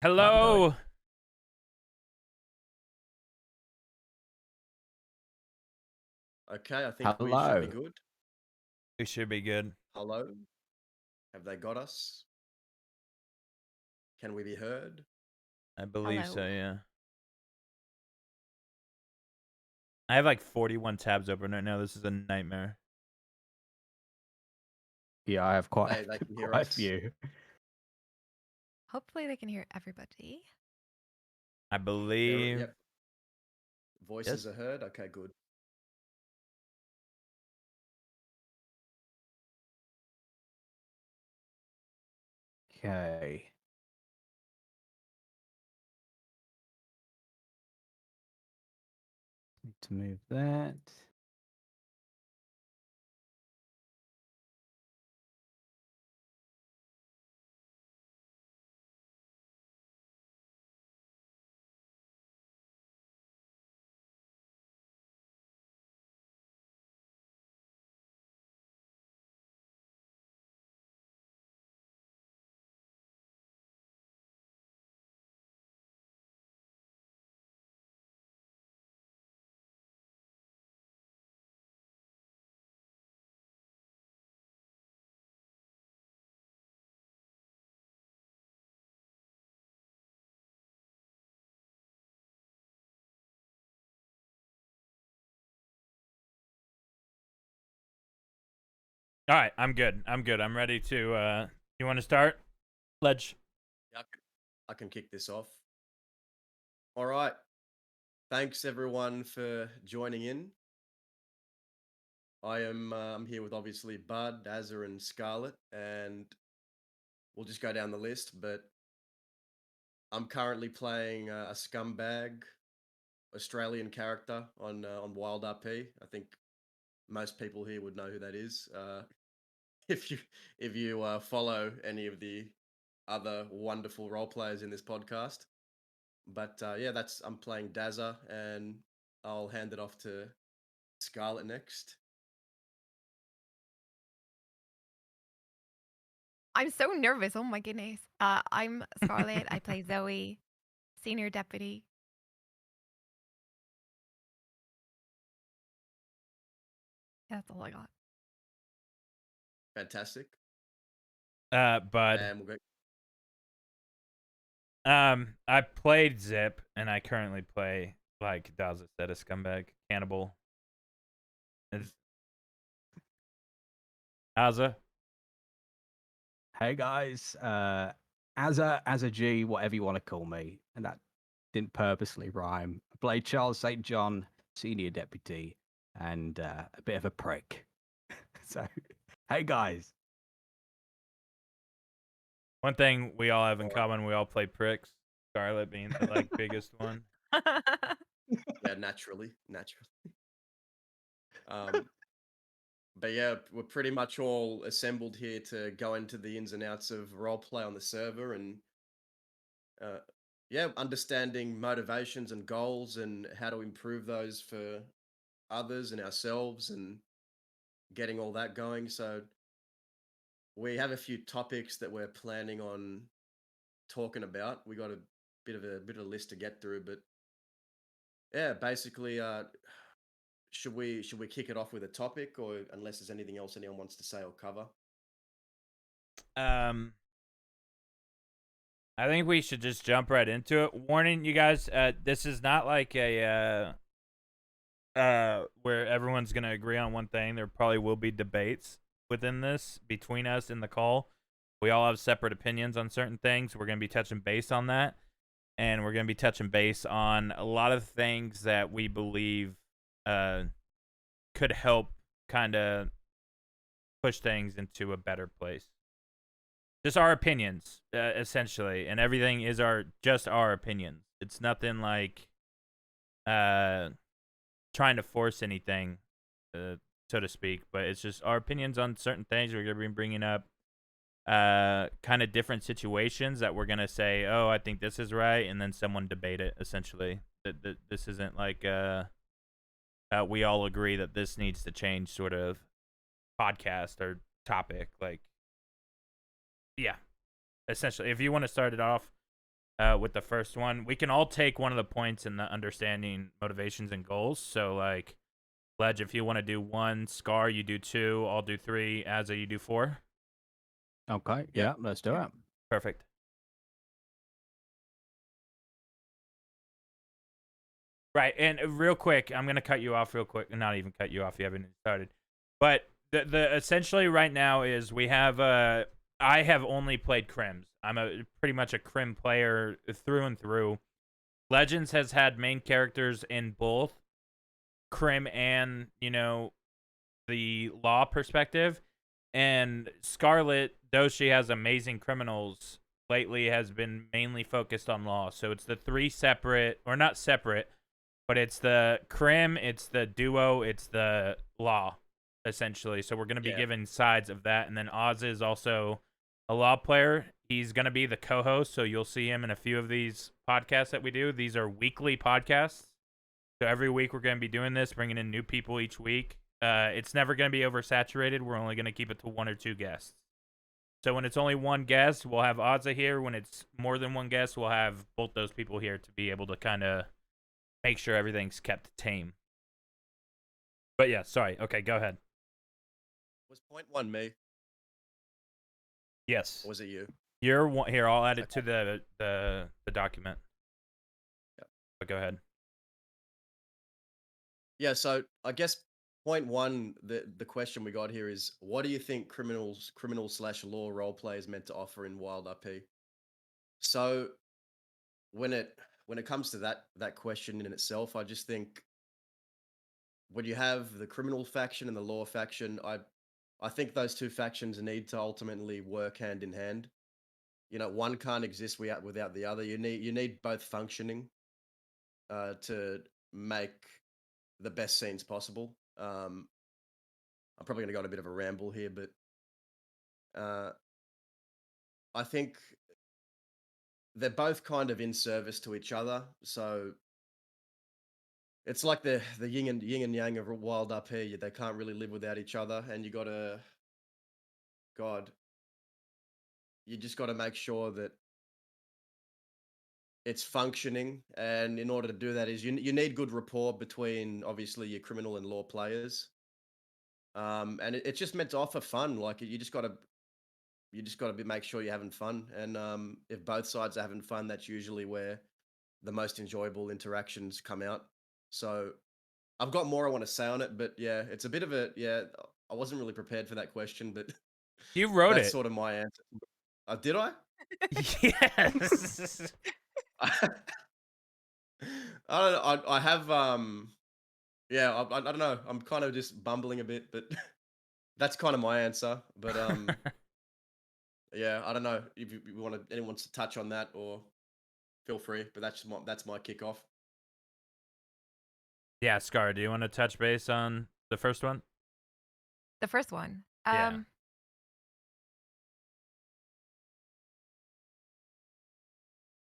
Hello. Okay, I think we should be good. We should be good. Hello? Have they got us? Can we be heard? I believe Hello. so, yeah. I have like 41 tabs open right now. This is a nightmare. Yeah, I have quite, They can hear quite a us. few. Hopefully they can hear everybody. I believe. Yep. Voices are heard. Okay, good. Okay. Need to move that. All right, I'm good. I'm ready to. You want to start, Ledge? Yeah, I can kick this off. All right. Thanks everyone for joining in. I'm here with obviously Bud, AzzaaG, and Scarlet, and we'll just go down the list. But I'm currently playing a scumbag Australian character on WildRP. I think most people here would know who that is. If you follow any of the other wonderful role players in this podcast. But yeah, I'm playing AzzaaG, and I'll hand it off to Scarlet next. I'm so nervous. Oh my goodness. I'm Scarlet. I play Zoe, senior deputy. That's all I got. Fantastic. Bud. And we'll go. I played Zip, and I currently play like Dazza said, a scumbag cannibal. AzzaaG. Hey guys, AzzaaG, whatever you want to call me, and that didn't purposely rhyme. I played Charles St. John, senior deputy, and a bit of a prick. So, hey guys. One thing we all have in common: we all play pricks. Scarlet being the like biggest one. Yeah, naturally. But yeah, we're pretty much all assembled here to go into the ins and outs of roleplay on the server, and yeah, understanding motivations and goals and how to improve those for others and ourselves, and getting all that going. So we have a few topics that we're planning on talking about. We got a bit of a list to get through, but yeah, basically, should we kick it off with a topic, or unless there's anything else anyone wants to say or cover? I think we should just jump right into it. Warning, you guys, this is not like a where everyone's gonna agree on one thing. There probably will be debates within this between us in the call. We all have separate opinions on certain things. We're gonna be touching base on that, and we're gonna be touching base on a lot of things that we believe could help kind of push things into a better place. Just our opinions, essentially, and everything is just our opinions. It's nothing like trying to force anything, so to speak, but it's just our opinions on certain things. We're gonna be bringing up kind of different situations that we're gonna say, oh, I think this is right, and then someone debate it. Essentially, that this isn't like we all agree that this needs to change sort of podcast or topic. Like, yeah, essentially, if you want to start it off, with the first one. We can all take one of the points in the understanding motivations and goals. So, like, Ledge, if you want to do 1, Scar, you do 2, I'll do 3, Azza, you do 4. Okay, yeah, let's do it. Perfect. Right, and real quick, I'm gonna cut you off real quick. Not even cut you off; you haven't even started. But the essentially right now is we have I have only played Crims. I'm pretty much a Crim player through and through. Legends has had main characters in both Crim and the law perspective, and Scarlet, though she has amazing criminals, lately has been mainly focused on law. So it's the 3 separate, or not separate. But it's the Crim, it's the duo, it's the law, essentially. So we're going to be given sides of that. And then Oz is also a law player. He's going to be the co-host, so you'll see him in a few of these podcasts that we do. These are weekly podcasts. So every week we're going to be doing this, bringing in new people each week. It's never going to be oversaturated. We're only going to keep it to 1 or 2 guests. So when it's only 1 guest, we'll have Azza here. When it's more than 1 guest, we'll have both those people here to be able to kind of make sure everything's kept tame. But yeah, sorry. Okay, go ahead. Was point 1 me? Yes. Or was it you? You're one here. I'll add it to the document. Yep. But go ahead. Yeah. So I guess point 1, the question we got here is, what do you think criminal/law role play is meant to offer in WildRP? So when it comes to that question in itself, I just think when you have the criminal faction and the law faction, I think those 2 factions need to ultimately work hand in hand. One can't exist without the other. You need both functioning to make the best scenes possible. I'm probably going to go on a bit of a ramble here, but I think they're both kind of in service to each other. So it's like the yin and yang of WildRP. They can't really live without each other, and you just got to make sure that it's functioning. And in order to do that, is you need good rapport between obviously your criminal and law players. And it's just meant to offer fun. Like you just got to make sure you're having fun. And if both sides are having fun, that's usually where the most enjoyable interactions come out. So I've got more I want to say on it, but yeah, it's a bit of I wasn't really prepared for that question, but You wrote that's it. sort of my answer. Did I? Yes. I don't know. I have I don't know. I'm kind of just bumbling a bit, but that's kind of my answer. But yeah, I don't know if anyone wants to touch on that, or feel free. But that's my kickoff. Yeah, Scar, do you want to touch base on the first one? The first one. Yeah.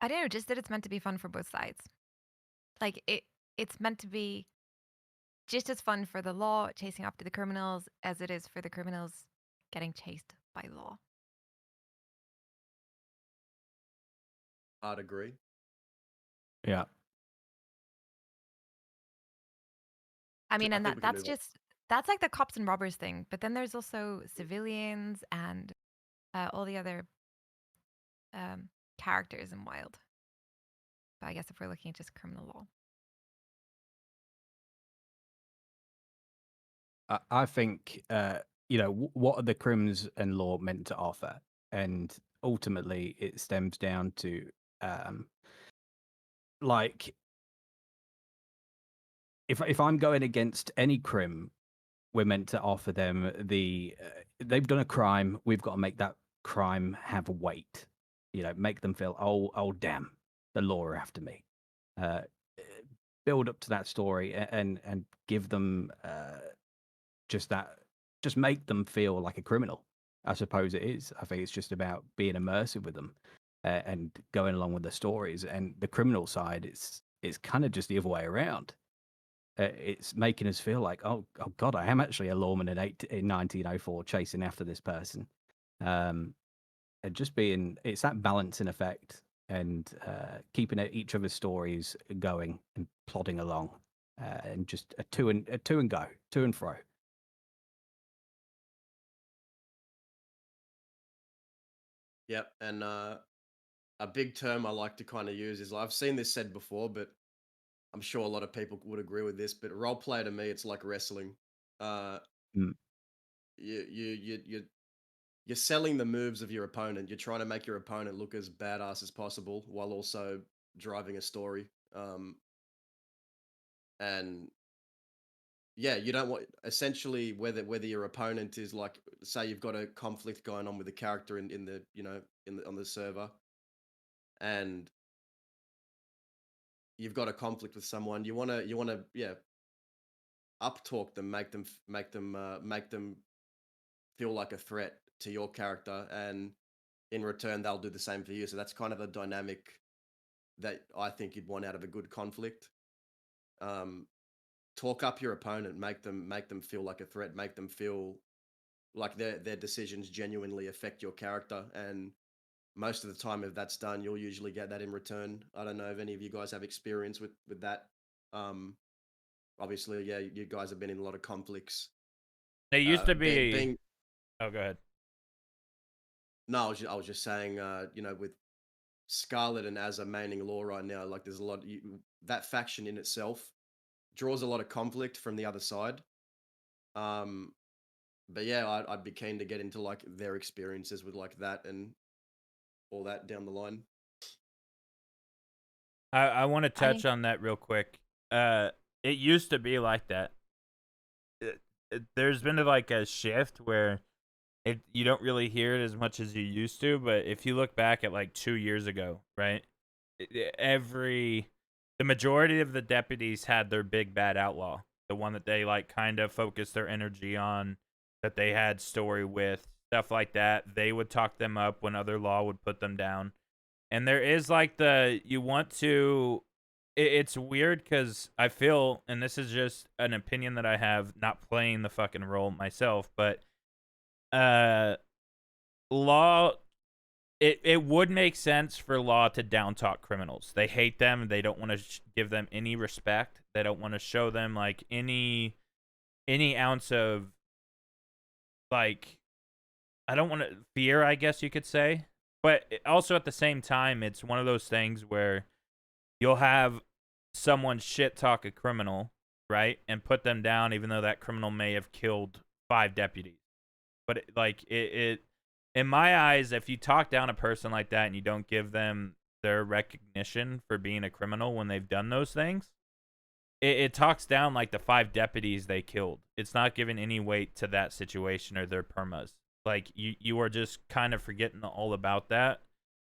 I don't know, just that it's meant to be fun for both sides. Like it's meant to be just as fun for the law chasing after the criminals as it is for the criminals getting chased by law. I'd agree. Yeah. I mean, I and think we can move on. that's like the cops and robbers thing. But then there's also civilians and all the other characters in Wild. But I guess if we're looking at just criminal law. I think, what are the crims and law meant to offer? And ultimately, it stems down to, like, if I'm going against any crim, we're meant to offer them they've done a crime. We've got to make that crime have weight. Make them feel, oh, damn, the law are after me. Build up to that story and give them just make them feel like a criminal. I suppose it is. I think it's just about being immersive with them and going along with the stories. And the criminal side, it's kind of just the other way around. It's making us feel like, oh God, I am actually a lawman in 1904 chasing after this person. And just it's that balancing effect and keeping each other's stories going and plodding along, and just a to and go, to and fro. Yep, and a big term I like to kind of use is, I've seen this said before, but I'm sure a lot of people would agree with this. But role play to me, it's like wrestling. Uh, Mm. you're selling the moves of your opponent. You're trying to make your opponent look as badass as possible while also driving a story. And yeah, you don't want, essentially, whether your opponent is like, say you've got a conflict going on with the character in the on the server, and you've got a conflict with someone. You wanna up talk them, make them feel like a threat to your character, and in return they'll do the same for you. So that's kind of a dynamic that I think you'd want out of a good conflict. Talk up your opponent, make them feel like a threat, make them feel like their decisions genuinely affect your character. And most of the time, if that's done, you'll usually get that in return. I don't know if any of you guys have experience with that. Obviously, yeah, you guys have been in a lot of conflicts. It used to be. Being Oh, go ahead. No, I was just saying, with Scarlet and AzzaaG maining law right now, like there's a lot. That faction in itself draws a lot of conflict from the other side. But yeah, I'd be keen to get into like their experiences with like that and all that down the line. I want to I touch think on that real quick. It used to be like that. There's been like a shift where you don't really hear it as much as you used to. But if you look back at like 2 years ago, right? The majority of the deputies had their big bad outlaw, the one that they like kind of focused their energy on, that they had story with, stuff like that. They would talk them up when other law would put them down. And there is like it's weird because I feel, and this is just an opinion that I have, not playing the fucking role myself, but law, it would make sense for law to down talk criminals. They hate them. They don't want to give them any respect. They don't want to show them like any ounce of, like, I don't want to fear, I guess you could say. But also at the same time, it's one of those things where you'll have someone shit talk a criminal, right, and put them down, even though that criminal may have killed 5 deputies. But it in my eyes, if you talk down a person like that and you don't give them their recognition for being a criminal when they've done those things, it talks down like the 5 deputies they killed. It's not giving any weight to that situation or their permas. Like you are just kind of forgetting all about that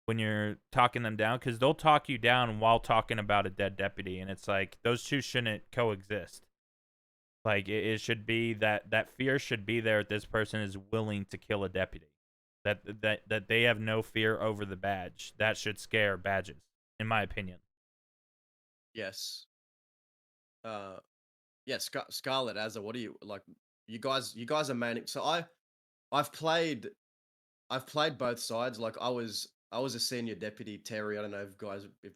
when you're talking them down, because they'll talk you down while talking about a dead deputy, and it's like those two shouldn't coexist. Like it should be that fear should be there if this person is willing to kill a deputy. That they have no fear over the badge. That should scare badges, in my opinion. Yes. Yeah, Scarlet, AzzaaG, what do you like? You guys are manning. So I've played both sides. Like I was a senior deputy, Terry. I don't know if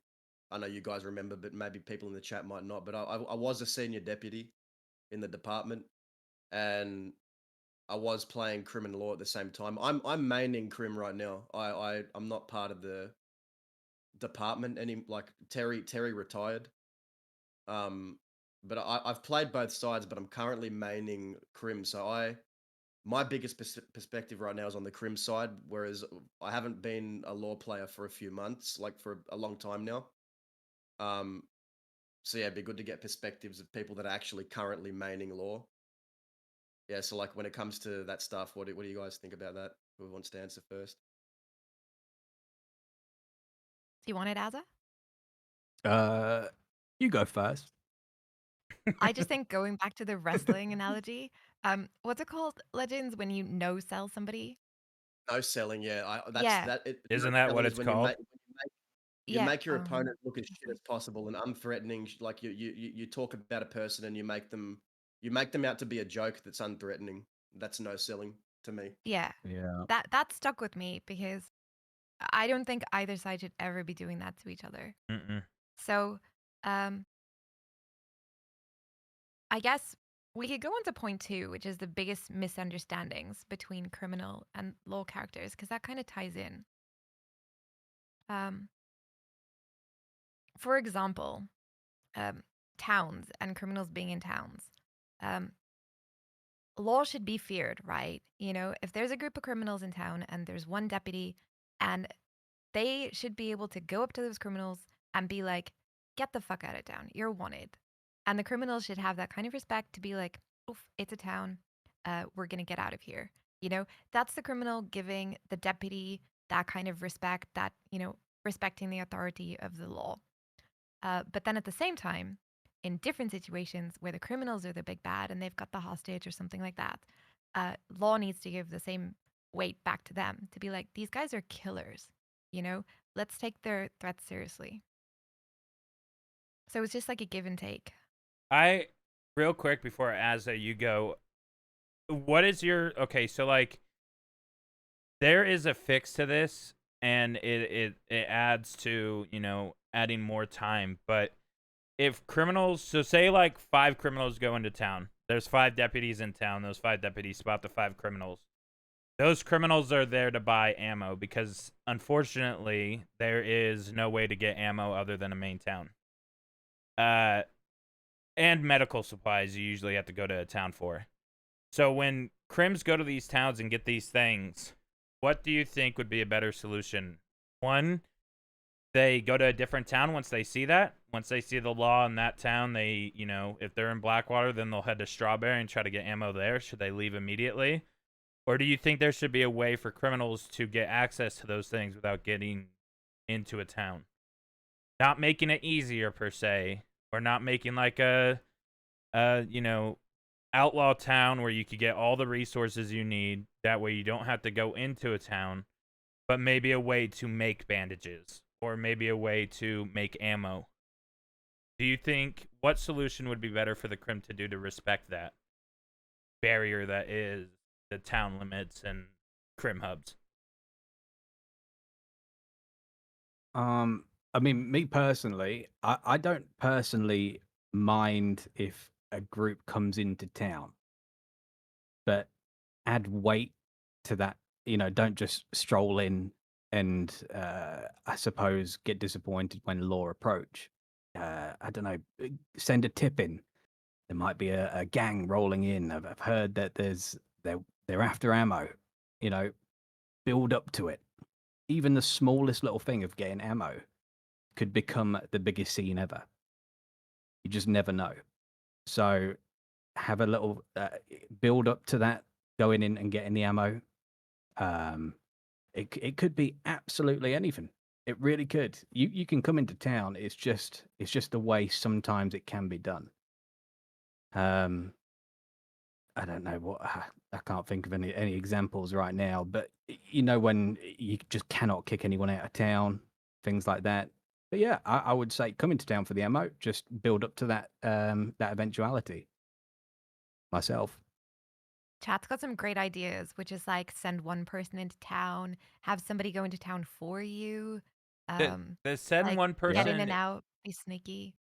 I know you guys remember, but maybe people in the chat might not. But I was a senior deputy in the department, and I was playing Crim and Law at the same time. I'm maining Crim right now. I'm not part of the department like Terry retired. But I've played both sides, but I'm currently maining Crim. So my biggest perspective right now is on the Crim side, whereas I haven't been a law player for a few months, like for a long time now. So yeah, it'd be good to get perspectives of people that are actually currently maining law. Yeah, so like when it comes to that stuff, what do you guys think about that? Who wants to answer first? Do you want it, Azza? You go first. I just think going back to the wrestling analogy, what's it called, Legends, when you no sell somebody? No selling, yeah. That's Yeah, that. Isn't No that what selling is it's when called? you yeah. make your opponent look as shit Honestly. as possible and unthreatening. Like you talk about a person and you make them out to be a joke that's unthreatening. That's no selling to me. Yeah, Yeah. that stuck with me because I don't think either side should ever be doing that to each other. Mm-mm. So, I guess we could go on to point 2, which is the biggest misunderstandings between criminal and law characters, because that kind of ties in. For example, towns and criminals being in towns. Law should be feared, right? You know, if there's a group of criminals in town and there's one deputy, and they should be able to go up to those criminals and be like, get the fuck out of town. You're wanted. And the criminals should have that kind of respect to be like, oof, it's a town. We're going to get out of here. You know, that's the criminal giving the deputy that kind of respect, that, you know, respecting the authority of the law. But then at the same time, in different situations where the criminals are the big bad and they've got the hostage or something like that, law needs to give the same weight back to them to be like, these guys are killers, you know, let's take their threats seriously. So it's just like a give and take. Real quick before Azza, you go, what is your, okay, so like, there is a fix to this, and it adds to, you know, adding more time, but if criminals, so say like 5 criminals go into town, there's 5 deputies in town, those 5 deputies spot the 5 criminals. Those criminals are there to buy ammo because, unfortunately, there is no way to get ammo other than a main town. And medical supplies you usually have to go to a town for. So when crims go to these towns and get these things, what do you think would be a better solution? 1, they go to a different town once they see that. Once they see the law in that town, they, you know, if they're in Blackwater, then they'll head to Strawberry and try to get ammo there. Should they leave immediately? Or do you think there should be a way for criminals to get access to those things without getting into a town? Not making it easier, per se, or not making like a you know, outlaw town where you could get all the resources you need. That way you don't have to go into a town, but maybe a way to make bandages, or maybe a way to make ammo. Do you think, what solution would be better for the Crim to do to respect that barrier that is the town limits and Crim hubs? I mean, me personally, I don't personally mind if a group comes into town, but add weight to that. You know, don't just stroll in and I suppose get disappointed when law approach. I don't know, send a tip in. There might be a gang rolling in. I've heard that they're after ammo. You know, build up to it. Even the smallest little thing of getting ammo could become the biggest scene ever. You just never know. So have a little build up to that, going in and getting the ammo. It could be absolutely anything. It really could. You can come into town. It's just the way sometimes it can be done. I don't know what I can't think of any examples right now, but you know, when you just cannot kick anyone out of town, things like that. But yeah, I would say come into town for the ammo, just build up to that that eventuality. Myself. Chat's got some great ideas, which is like send one person into town, have somebody go into town for you. The send Like one get in person. and out, be sneaky.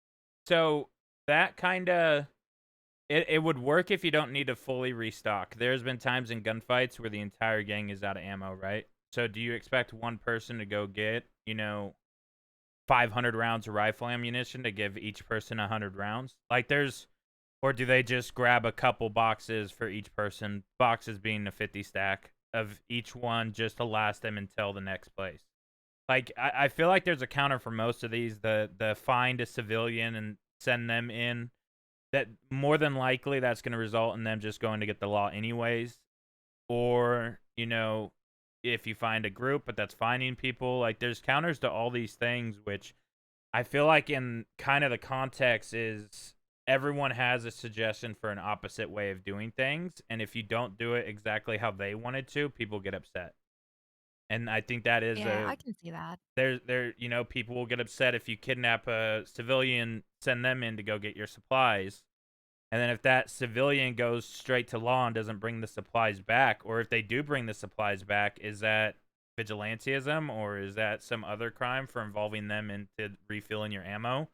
So that kind of, it would work if you don't need to fully restock. There's been times in gunfights where the entire gang is out of ammo, right? So do you expect one person to go get, you know, 500 rounds of rifle ammunition to give each person 100 rounds? Like there's, or do they just grab a couple boxes for each person, boxes being a 50 stack of each one just to last them until the next place? Like, I feel like there's a counter for most of these, the find a civilian and send them in, that more than likely that's going to result in them just going to get the law anyways. Or, you know, if you find a group, but that's finding people, like there's counters to all these things, which I feel like in kind of the context is everyone has a suggestion for an opposite way of doing things. And if you don't do it exactly how they wanted to, people get upset. And I think that is Yeah, I can see that. you know, people will get upset if you kidnap a civilian, send them in to go get your supplies. And then if that civilian goes straight to law and doesn't bring the supplies back, or if they do bring the supplies back, is that vigilantism, or is that some other crime for involving them into refilling your ammo?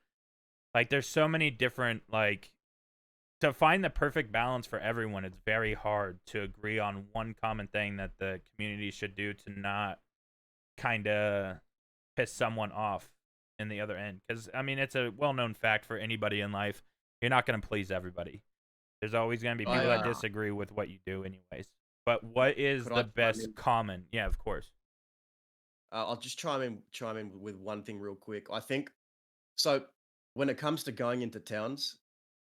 Like, there's so many different, like, to find the perfect balance for everyone, it's very hard to agree on one common thing that the community should do to not kind of piss someone off in the other end. Because, I mean, it's a well-known fact for anybody in life, you're not going to please everybody. There's always going to be people that disagree with what you do anyways. But what is the best common? Yeah, of course. I'll just chime in with one thing real quick. I think so. When it comes to going into towns,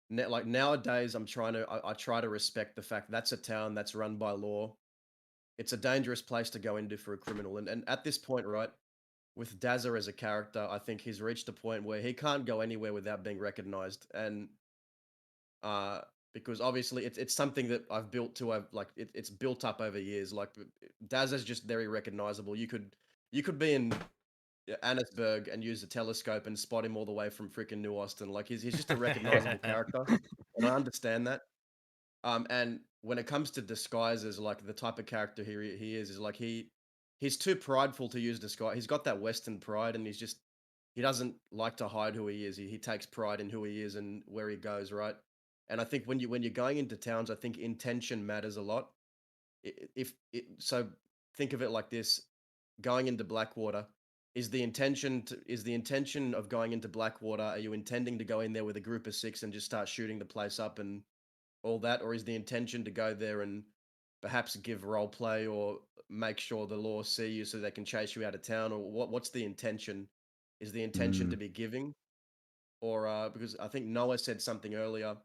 like nowadays, I try to respect the fact that's a town that's run by law. It's a dangerous place to go into for a criminal, and at this point, right, with Dazza as a character, I think he's reached a point where he can't go anywhere without being recognized, and because obviously it's something that I've built to have like it's built up over years. Like Dazza's just very recognizable. You could be in Annisburg and use a telescope and spot him all the way from freaking New Austin. Like he's just a recognizable character, and I understand that. And when it comes to disguises, like the type of character he is like he's too prideful to use disguise. He's got that Western pride, and he doesn't like to hide who he is. He takes pride in who he is and where he goes, right? And I think when you're going into towns, I think intention matters a lot. So think of it like this: going into Blackwater, is the intention of going into Blackwater? Are you intending to go in there with a group of 6 and just start shooting the place up and all that, or is the intention to go there and perhaps give role play or make sure the law see you so they can chase you out of town, or what's the intention? Is the intention to be giving, or because I think Noah said something earlier,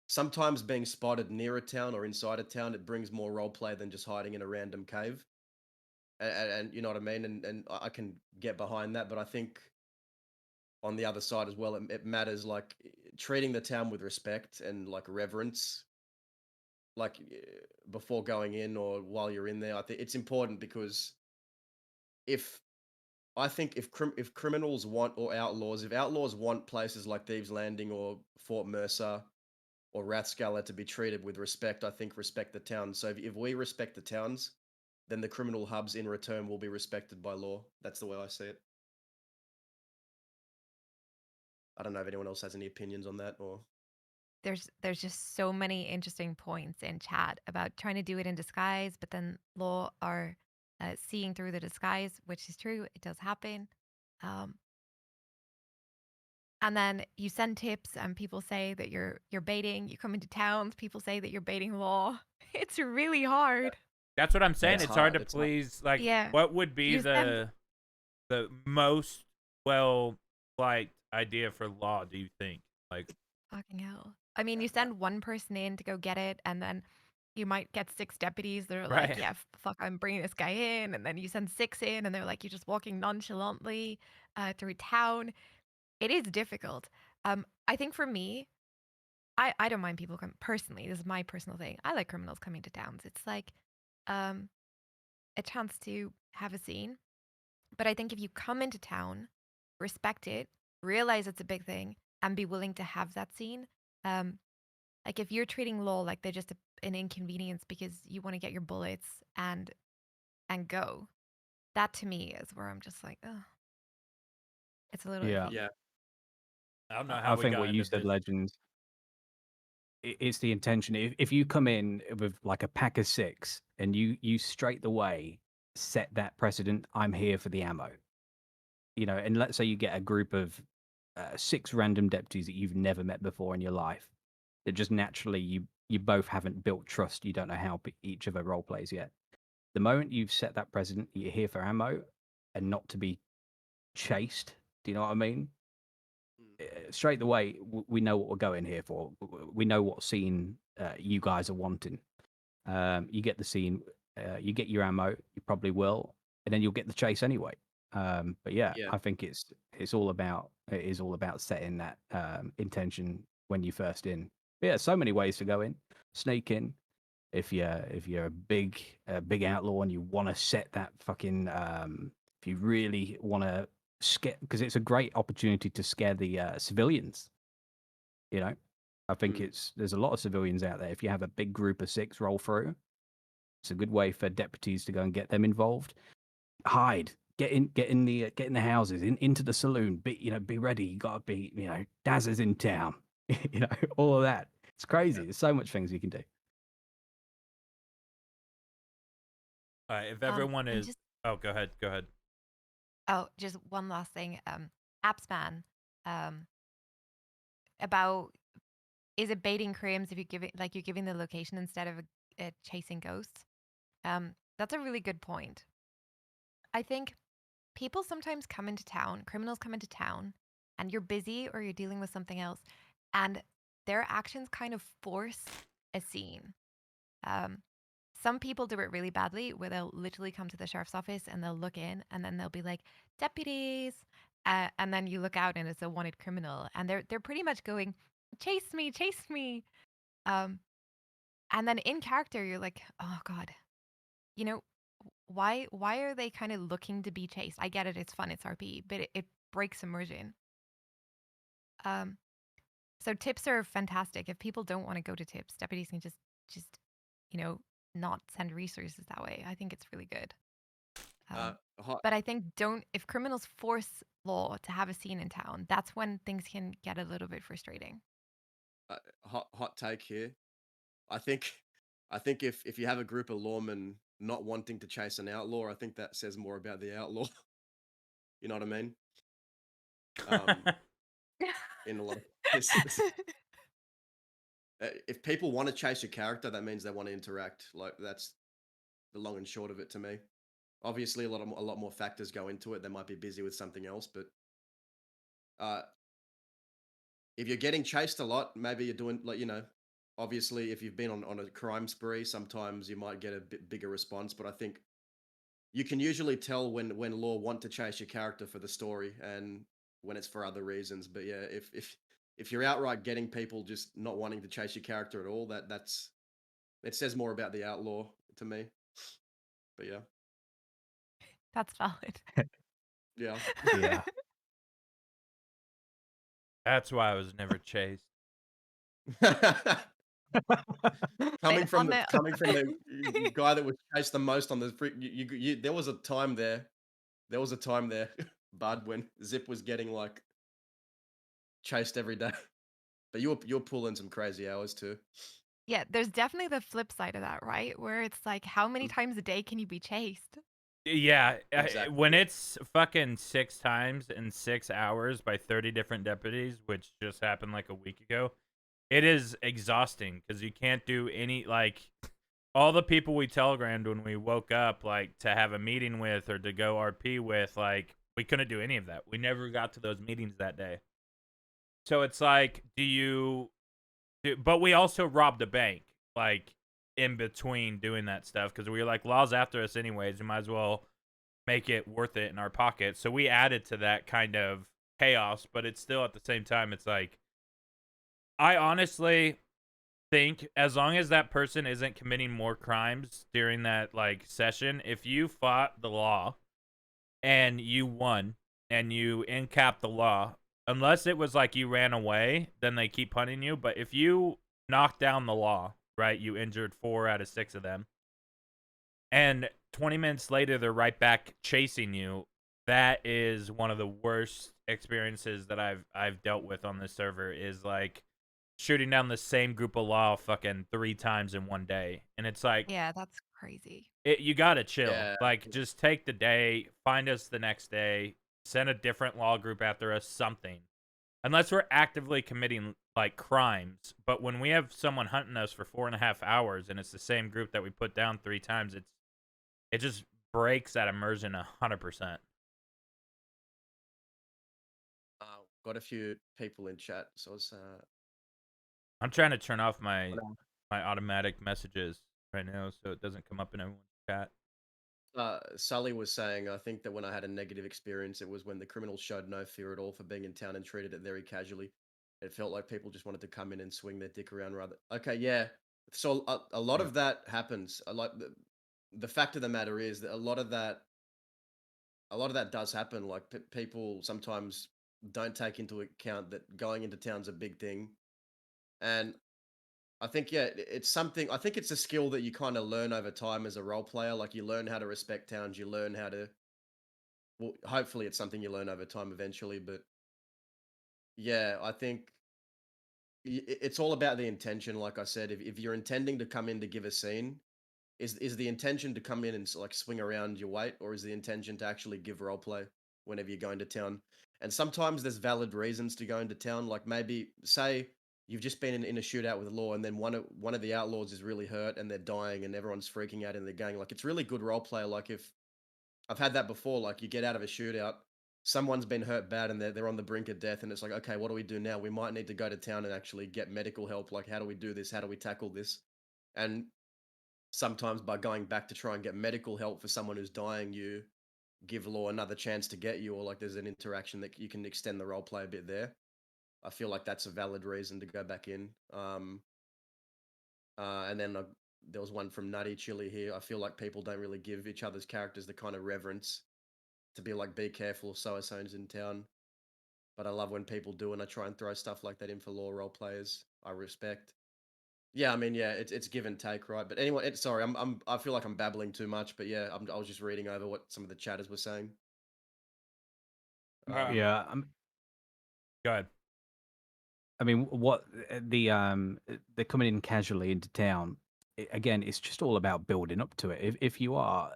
sometimes being spotted near a town or inside a town, it brings more role play than just hiding in a random cave, and you know what I mean, and I can get behind that, but I think on the other side as well, it matters, like treating the town with respect and like reverence, like before going in or while you're in there. I think it's important because if if criminals want, or outlaws, if outlaws want places like Thieves Landing or Fort Mercer or Rathskeller to be treated with respect, I think respect the towns. So if we respect the towns, then the criminal hubs in return will be respected by law. That's the way I see it. I don't know if anyone else has any opinions on that, or There's just so many interesting points in chat about trying to do it in disguise, but then law are seeing through the disguise, which is true. It does happen. Um, and then you send tips, and people say that you're baiting. You come into towns, people say that you're baiting law. It's really hard. That's what I'm saying. It's It's hard to hard. please. Like, Yeah. what would be You the most well liked idea for law? Do you think? Like, Fucking hell. I mean, you send one person in to go get it, and then you might get 6 deputies. They're Right. like, yeah, fuck, I'm bringing this guy in. And then you send 6 in, and they're like, you're just walking nonchalantly through town. It is difficult. I think for me, I don't mind people come personally. This is my personal thing. I like criminals coming to towns. It's like a chance to have a scene. But I think if you come into town, respect it, realize it's a big thing, and be willing to have that scene. Like if you're treating law like they're just an inconvenience because you want to get your bullets and go, that to me is where I'm just like, oh, it's a little Yeah. iffy. yeah, I don't know how I we think got what you into said, this. Legends, it's the intention. If you come in with like a pack of 6 and you straight away set that precedent, I'm here for the ammo. You know, and let's say you get a group of 6 random deputies that you've never met before in your life, that just naturally you both haven't built trust. You don't know how each other role plays yet. The moment you've set that precedent, you're here for ammo and not to be chased. Do you know what I mean? Straight away, we know what we're going here for. We know what scene you guys are wanting. You get the scene, you get your ammo, you probably will, and then you'll get the chase anyway. But yeah, Yeah. I think it is all about setting that intention when you first in. But yeah, so many ways to go in. Sneak in. If you're a big outlaw and you want to set that fucking if you really want to scare, because it's a great opportunity to scare the civilians. You know, I think there's a lot of civilians out there. If you have a big group of 6 roll through, It's a good way for deputies to go and get them involved. Hide, get in the houses, into the saloon. Be ready. You gotta be, Dazza's in town. All of that. It's crazy. There's so much things you can do. All right, if everyone and is, just go ahead. just one last thing. Appsman, about, is it baiting crims if you give it, like, you're giving the location instead of chasing ghosts? That's a really good point. I think people sometimes come into town, criminals come into town, and you're busy or you're dealing with something else, and their actions kind of force a scene. Some people do it really badly, where they'll literally come to the sheriff's office and they'll look in, and then they'll be like, "Deputies," and then you look out and it's a wanted criminal, and they're pretty much going, "Chase me, chase me," um, and then in character you're like, "Oh God, you know, why are they kind of looking to be chased?" I get it, it's fun, it's RP, but it breaks immersion. Um, so tips are fantastic. If people don't want to go to tips, deputies can just not send resources that way. I think it's really good. But I think if criminals force law to have a scene in town, that's when things can get a little bit frustrating. Hot take here. I think if you have a group of lawmen not wanting to chase an outlaw, I think that says more about the outlaw. You know what I mean? In a lot of cases. If people want to chase your character, that means they want to interact. Like, that's the long and short of it to me. Obviously, a lot more factors go into it. They might be busy with something else, but if you're getting chased a lot, maybe you're doing, like, obviously if you've been on a crime spree, sometimes you might get a bit bigger response. But I think you can usually tell when law want to chase your character for the story and when it's for other reasons. But yeah, if you're outright getting people just not wanting to chase your character at all, it says more about the outlaw to me. But yeah. That's valid. Yeah. Yeah. That's why I was never chased. coming from the guy that was chased the most on the there was a time there, Bud, when Zip was getting like chased every day. But you're pulling some crazy hours too. Yeah, there's definitely the flip side of that, right? Where it's like, how many times a day can you be chased? Yeah, Exactly. when it's fucking 6 times in 6 hours by 30 different deputies, which just happened like a week ago, it is exhausting because you can't do any, like, all the people we telegrammed when we woke up, like, to have a meeting with or to go RP with, like, we couldn't do any of that. We never got to those meetings that day. So it's like, but we also robbed a bank, like, in between doing that stuff, because we were like, law's after us anyways, we might as well make it worth it in our pocket. So we added to that kind of chaos, but it's still, at the same time, it's like, I honestly think as long as that person isn't committing more crimes during that, like, session, if you fought the law and you won and you incapped the law, unless it was like you ran away, then they keep punting you. But if you knock down the law, right, you injured 4 out of 6 of them, and 20 minutes later they're right back chasing you, that is one of the worst experiences that I've dealt with on this server, is like shooting down the same group of law fucking 3 times in one day. And it's like, Yeah, that's crazy. you gotta chill. Yeah. Like, just take the day, find us the next day, send a different law group after us, something. Unless we're actively committing, like, crimes. But when we have someone hunting us for 4.5 hours and it's the same group that we put down 3 times, it just breaks that immersion 100%. Got a few people in chat, so it's I'm trying to turn off my automatic messages right now so it doesn't come up in everyone's chat. Sully was saying, I think that when I had a negative experience, it was when the criminals showed no fear at all for being in town and treated it very casually. It felt like people just wanted to come in and swing their dick around rather. Okay, yeah. So a lot of that happens. Like, the fact of the matter is that a lot of that does happen. Like, people sometimes don't take into account that going into town's a big thing, and I think it's something. I think it's a skill that you kind of learn over time as a role player. Like you learn how to respect towns. You learn how to. Well, hopefully, it's something you learn over time eventually. But yeah, I think it's all about the intention. Like I said, if you're intending to come in to give a scene, is the intention to come in and like swing around your weight, or is the intention to actually give role play whenever you're going to town? And sometimes there's valid reasons to go into town. Like maybe say you've just been in a shootout with law, and then one of the outlaws is really hurt and they're dying, and everyone's freaking out in the gang. Like it's really good role play. Like if I've had that before, like you get out of a shootout, someone's been hurt bad, and they're on the brink of death, and it's like, okay, what do we do now? We might need to go to town and actually get medical help. Like, how do we do this? How do we tackle this? And sometimes by going back to try and get medical help for someone who's dying, you give law another chance to get you, or like there's an interaction that you can extend the role play a bit there. I feel like that's a valid reason to go back in. And then there was one from Nutty Chili here. I feel like people don't really give each other's characters the kind of reverence to be like, be careful, so-and-so's in town. But I love when people do, and I try and throw stuff like that in for law role players. I respect. Yeah, I mean, yeah, it's give and take, right? But anyway, sorry, I feel like I'm babbling too much, but yeah, I was just reading over what some of the chatters were saying. Yeah, Go ahead. I mean, what they're coming in casually into town. Again, it's just all about building up to it. If you are,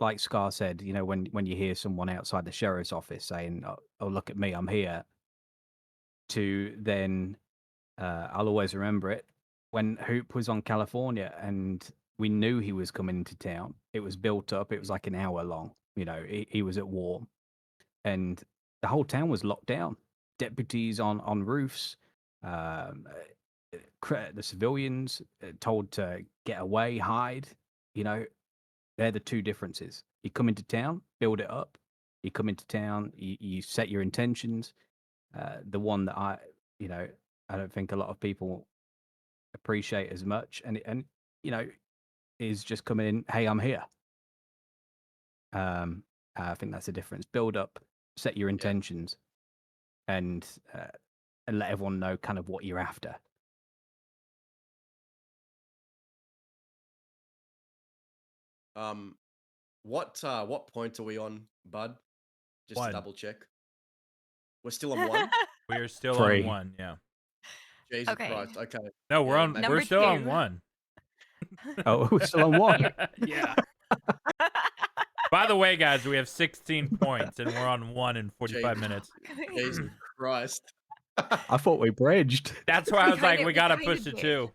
like Scar said, you know, when you hear someone outside the sheriff's office saying, "Oh, look at me, I'm here," to then, I'll always remember it when Hoop was on California and we knew he was coming into town. It was built up. It was like an hour long. You know, he was at war, and the whole town was locked down. Deputies on roofs. Um, the civilians told to get away, hide. You know, they're the two differences. You come into town, build it up. You come into town, you set your intentions. The one that you know, I don't think a lot of people appreciate as much, and you know, is just coming in. Hey, I'm here. I think that's the difference. Build up, set your intentions, and let everyone know kind of what you're after. What point are we on, Bud? Just One. to double check. We're still on one. We are still 3. on 1. Yeah. Jesus Okay. Christ. Okay. No, we're Yeah, on. maybe- We're Number still on 2. 1. Oh, we're still on 1. Yeah. By the way, guys, we have 16 points, and we're on 1 in 45 Jesus. minutes. Jesus Christ. I thought we bridged. That's why I was like, kinda- we we gotta kinda push to did. 2.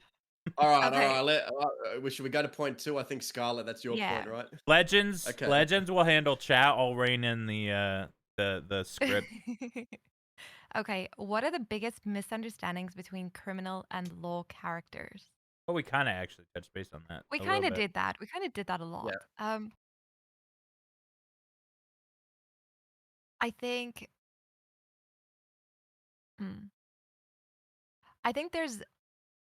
All right, Okay. all right. Should we go to point 2? I think Scarlet, that's your Yeah. point, right? Legends. Okay. Legends will handle chat. I'll rein in the script. Okay, what are the biggest misunderstandings between criminal and law characters? Well, we kind of actually touched base on that. We a little kind of bit. did that. We kind of did that a lot. I think I think there's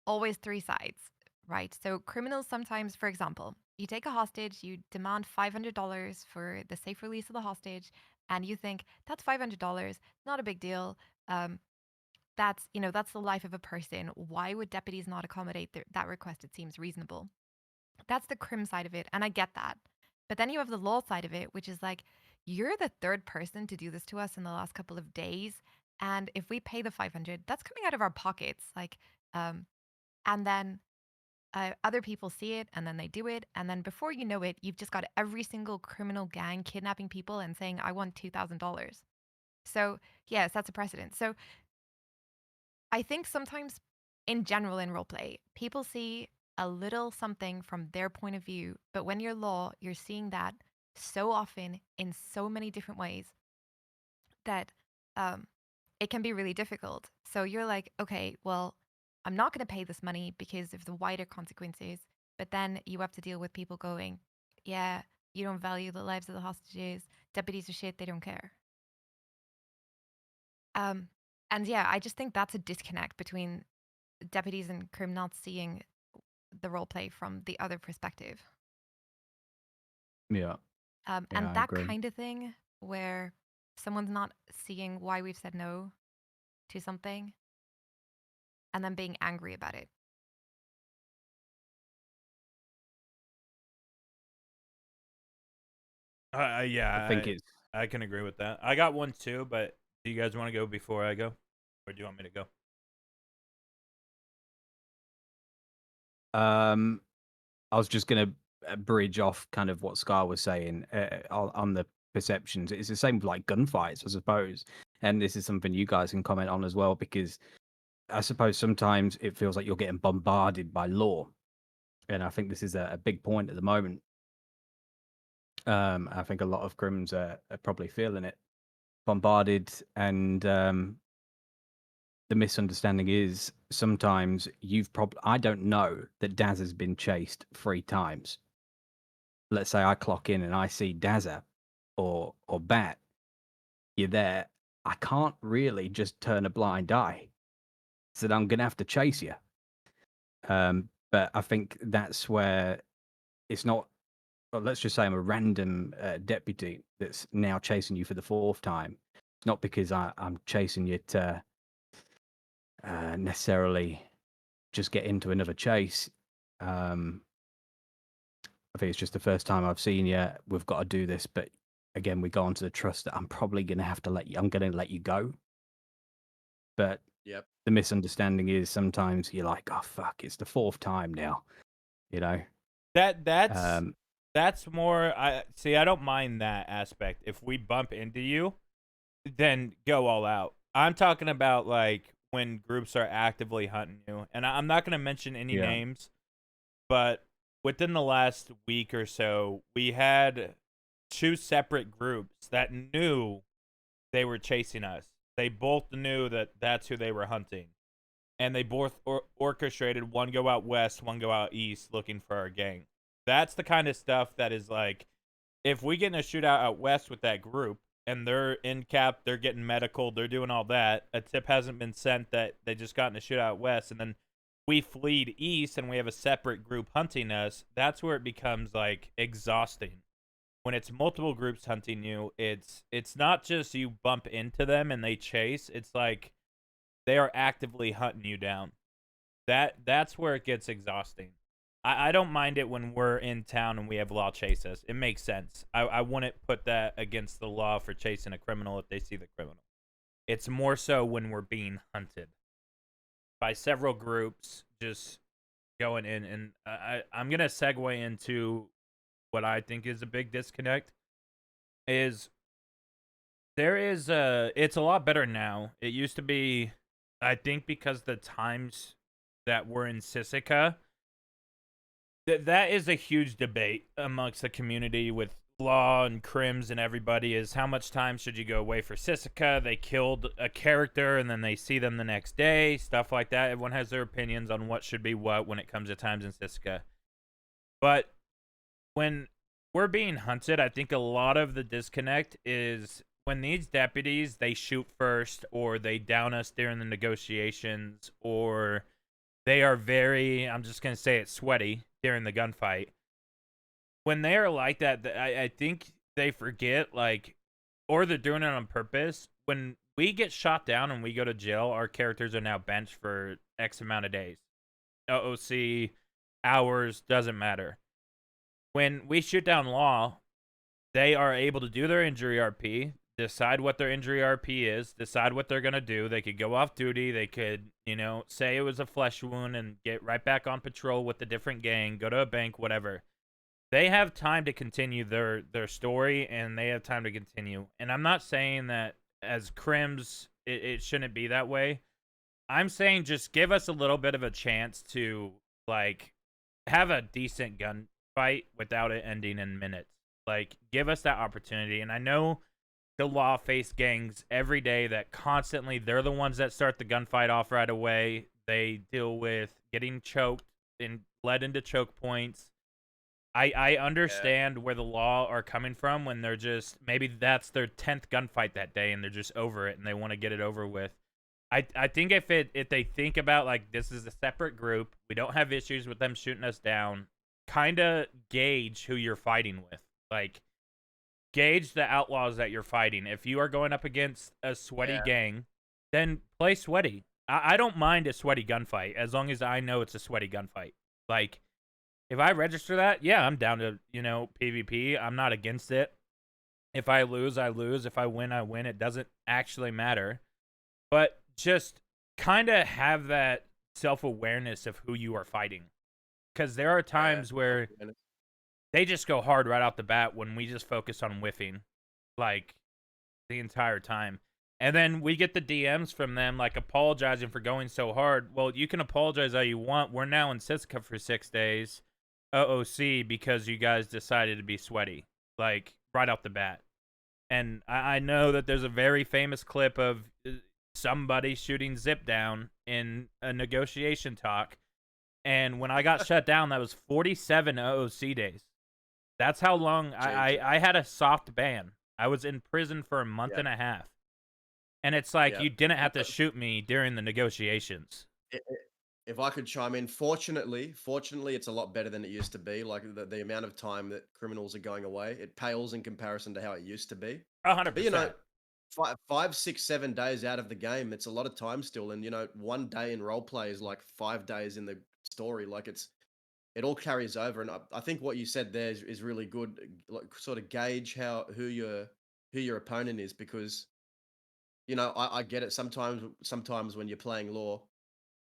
always 3 sides, right? So criminals sometimes, for example, you take a hostage, you demand $500 for the safe release of the hostage, and you think that's $500, not a big deal. That's that's the life of a person. Why would deputies not accommodate that request? It seems reasonable. That's the Crim side of it, and I get that. But then you have the law side of it, which is like, you're the third person to do this to us in the last couple of days, and if we pay the 500, that's coming out of our pockets. Like, and then other people see it, and then they do it, and then before you know it, you've just got every single criminal gang kidnapping people and saying, "I want $2,000." So yes, that's a precedent. So I think sometimes, in general, in roleplay, people see a little something from their point of view, but when you're law, you're seeing that so often in so many different ways that it can be really difficult. So you're like, okay, well, I'm not going to pay this money because of the wider consequences. But then you have to deal with people going, yeah, you don't value the lives of the hostages. Deputies are shit. They don't care. And yeah, I just think that's a disconnect between deputies and Crim not seeing the role play from the other perspective. Yeah. And I that agree. kind of thing where someone's not seeing why we've said no to something and then being angry about it. Yeah, I think it's I can agree with that. I got one too, but do you guys want to go before I go, or do you want me to go? I was just going to bridge off kind of what Scar was saying on the perceptions. It's the same with like gunfights, I suppose. And this is something you guys can comment on as well, because I suppose sometimes it feels like you're getting bombarded by lore. And I think this is a big point at the moment. I think a lot of Crims are probably feeling it, bombarded, and the misunderstanding is sometimes I don't know that Daz has been chased 3 times. Let's say I clock in and I see Dazza or Bat, you're there. I can't really just turn a blind eye. So I'm gonna have to chase you. But I think that's where it's not. Well, let's just say I'm a random deputy that's now chasing you for the 4th time. It's not because I'm chasing you to necessarily just get into another chase. I think it's just the first time I've seen you. We've got to do this, but again, we go on to the trust that I'm probably going to have to I'm going to let you go. But Yep. the misunderstanding is sometimes you're like, oh fuck, it's the 4th time now. You know. That's more. I don't mind that aspect. If we bump into you, then go all out. I'm talking about like when groups are actively hunting you, and I'm not going to mention any names, but within the last week or so, we had 2 separate groups that knew they were chasing us. They both knew that that's who they were hunting, and they both orchestrated, one go out west, one go out east, looking for our gang. That's the kind of stuff that is like, if we get in a shootout out west with that group, and they're in cap, they're getting medical, they're doing all that, a tip hasn't been sent that they just got in a shootout out west, and then we fleed east and we have a separate group hunting us, that's where it becomes like exhausting. When it's multiple groups hunting you, it's not just you bump into them and they chase, it's like they are actively hunting you down. That's where it gets exhausting. I don't mind it when we're in town and we have law chase us. It makes sense. I wouldn't put that against the law for chasing a criminal if they see the criminal. It's more so when we're being hunted by several groups just going in. And I'm going to segue into what I think is a big disconnect. It's a lot better now. It used to be, I think, because the times that we're in Sisika, that is a huge debate amongst the community with law and crims and everybody, is how much time should you go away for Sisika? They killed a character and then they see them the next day, stuff like that. Everyone has their opinions on what should be what when it comes to times in Sisika. But when we're being hunted, I think a lot of the disconnect is when these deputies, they shoot first, or they down us during the negotiations, or they are very, I'm just going to say it, sweaty during the gunfight. When they are like that, I think they forget, like, or they're doing it on purpose. When we get shot down and we go to jail, our characters are now benched for X amount of days. OOC, hours, doesn't matter. When we shoot down law, they are able to do their injury RP, decide what their injury RP is, decide what they're going to do. They could go off duty. They could, say it was a flesh wound and get right back on patrol with a different gang, go to a bank, whatever. They have time to continue their story, and they have time to continue. And I'm not saying that as Crims, it shouldn't be that way. I'm saying just give us a little bit of a chance to, like, have a decent gunfight without it ending in minutes. Like, give us that opportunity. And I know the law face gangs every day that constantly, they're the ones that start the gunfight off right away. They deal with getting choked and led into choke points. I understand where the law are coming from when they're just, maybe that's their 10th gunfight that day and they're just over it and they want to get it over with. I think if they think about, like, this is a separate group, we don't have issues with them shooting us down, kind of gauge who you're fighting with. Like, gauge the outlaws that you're fighting. If you are going up against a sweaty gang, then play sweaty. I don't mind a sweaty gunfight as long as I know it's a sweaty gunfight. Like, if I register that, yeah, I'm down to, PvP. I'm not against it. If I lose, I lose. If I win, I win. It doesn't actually matter. But just kind of have that self-awareness of who you are fighting. Because there are times where they just go hard right off the bat when we just focus on whiffing, like, the entire time. And then we get the DMs from them, like, apologizing for going so hard. Well, you can apologize all you want. We're now in Siska for 6 days, OOC, because you guys decided to be sweaty, like, right off the bat. And I know that there's a very famous clip of somebody shooting Zip down in a negotiation talk. And when I got shut down, that was 47 OOC days. That's how long I had a soft ban. I was in prison for a month and a half. And it's like, you didn't have to shoot me during the negotiations. If I could chime in, fortunately, it's a lot better than it used to be. Like, the amount of time that criminals are going away, it pales in comparison to how it used to be. 100%. But, you know, 5, 6, 7 days out of the game, it's a lot of time still. And, you know, 1 day in roleplay is like 5 days in the story. Like, it all carries over. And I think what you said there is really good. Like, sort of gauge who your opponent is, because, you know, I get it. Sometimes when you're playing law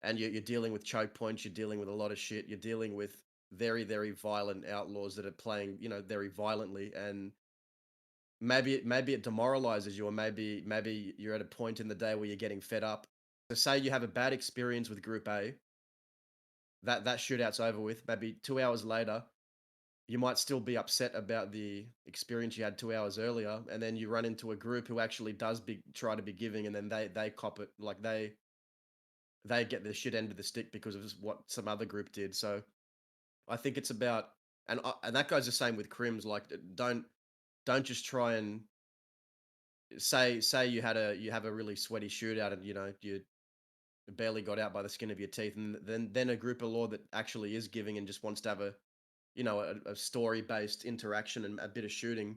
and you're dealing with choke points, you're dealing with a lot of shit. You're dealing with very, very violent outlaws that are playing, you know, very violently, and maybe it demoralizes you, or maybe you're at a point in the day where you're getting fed up. So say you have a bad experience with Group A, that shootout's over with. Maybe 2 hours later, you might still be upset about the experience you had 2 hours earlier, and then you run into a group who actually does try to be giving, and then they cop it. Like, they get the shit end of the stick because of what some other group did. So I think it's about, and that goes the same with Crims. Like, don't just try and say you have a really sweaty shootout, and, you know, you barely got out by the skin of your teeth, and then a group of law that actually is giving and just wants to have a, you know, a story-based interaction and a bit of shooting.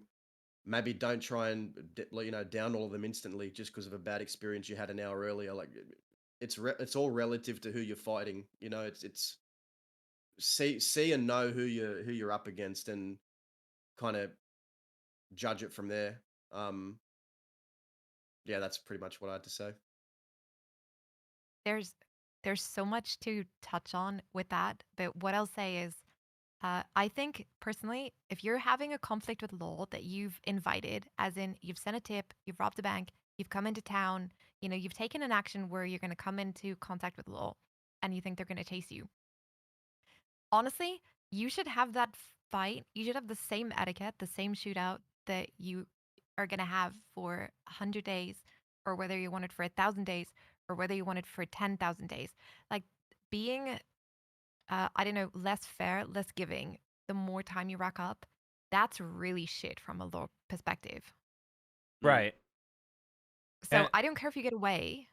Maybe don't try and, you know, down all of them instantly just because of a bad experience you had an hour earlier. Like, it's all relative to who you're fighting. You know, it's see and know who you're up against, and kind of judge it from there. Yeah, that's pretty much what I had to say. There's so much to touch on with that, but what I'll say is, I think personally, if you're having a conflict with law that you've invited, as in you've sent a tip, you've robbed a bank, you've come into town, you know, you've taken an action where you're going to come into contact with law, and you think they're going to chase you. Honestly, you should have that fight. You should have the same etiquette, the same shootout that you are going to have for 100 days, or whether you want it for 1,000 days, or whether you want it for 10,000 days. Like, being I don't know, less fair, less giving, the more time you rack up, that's really shit from a law perspective. Right. So I don't care if you get away,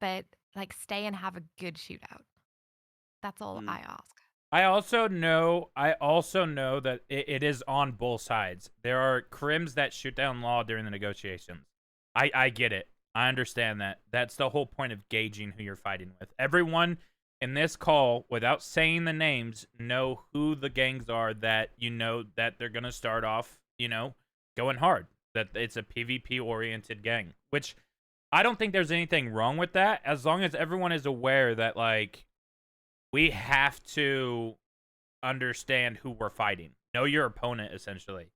but, like, stay and have a good shootout. That's all I ask. I also know that it is on both sides. There are crims that shoot down law during the negotiations. I get it. I understand that. That's the whole point of gauging who you're fighting with. Everyone in this call, without saying the names, know who the gangs are that you know that they're going to start off, you know, going hard. That it's a PvP-oriented gang, which I don't think there's anything wrong with that, as long as everyone is aware that, like, we have to understand who we're fighting. Know your opponent, essentially.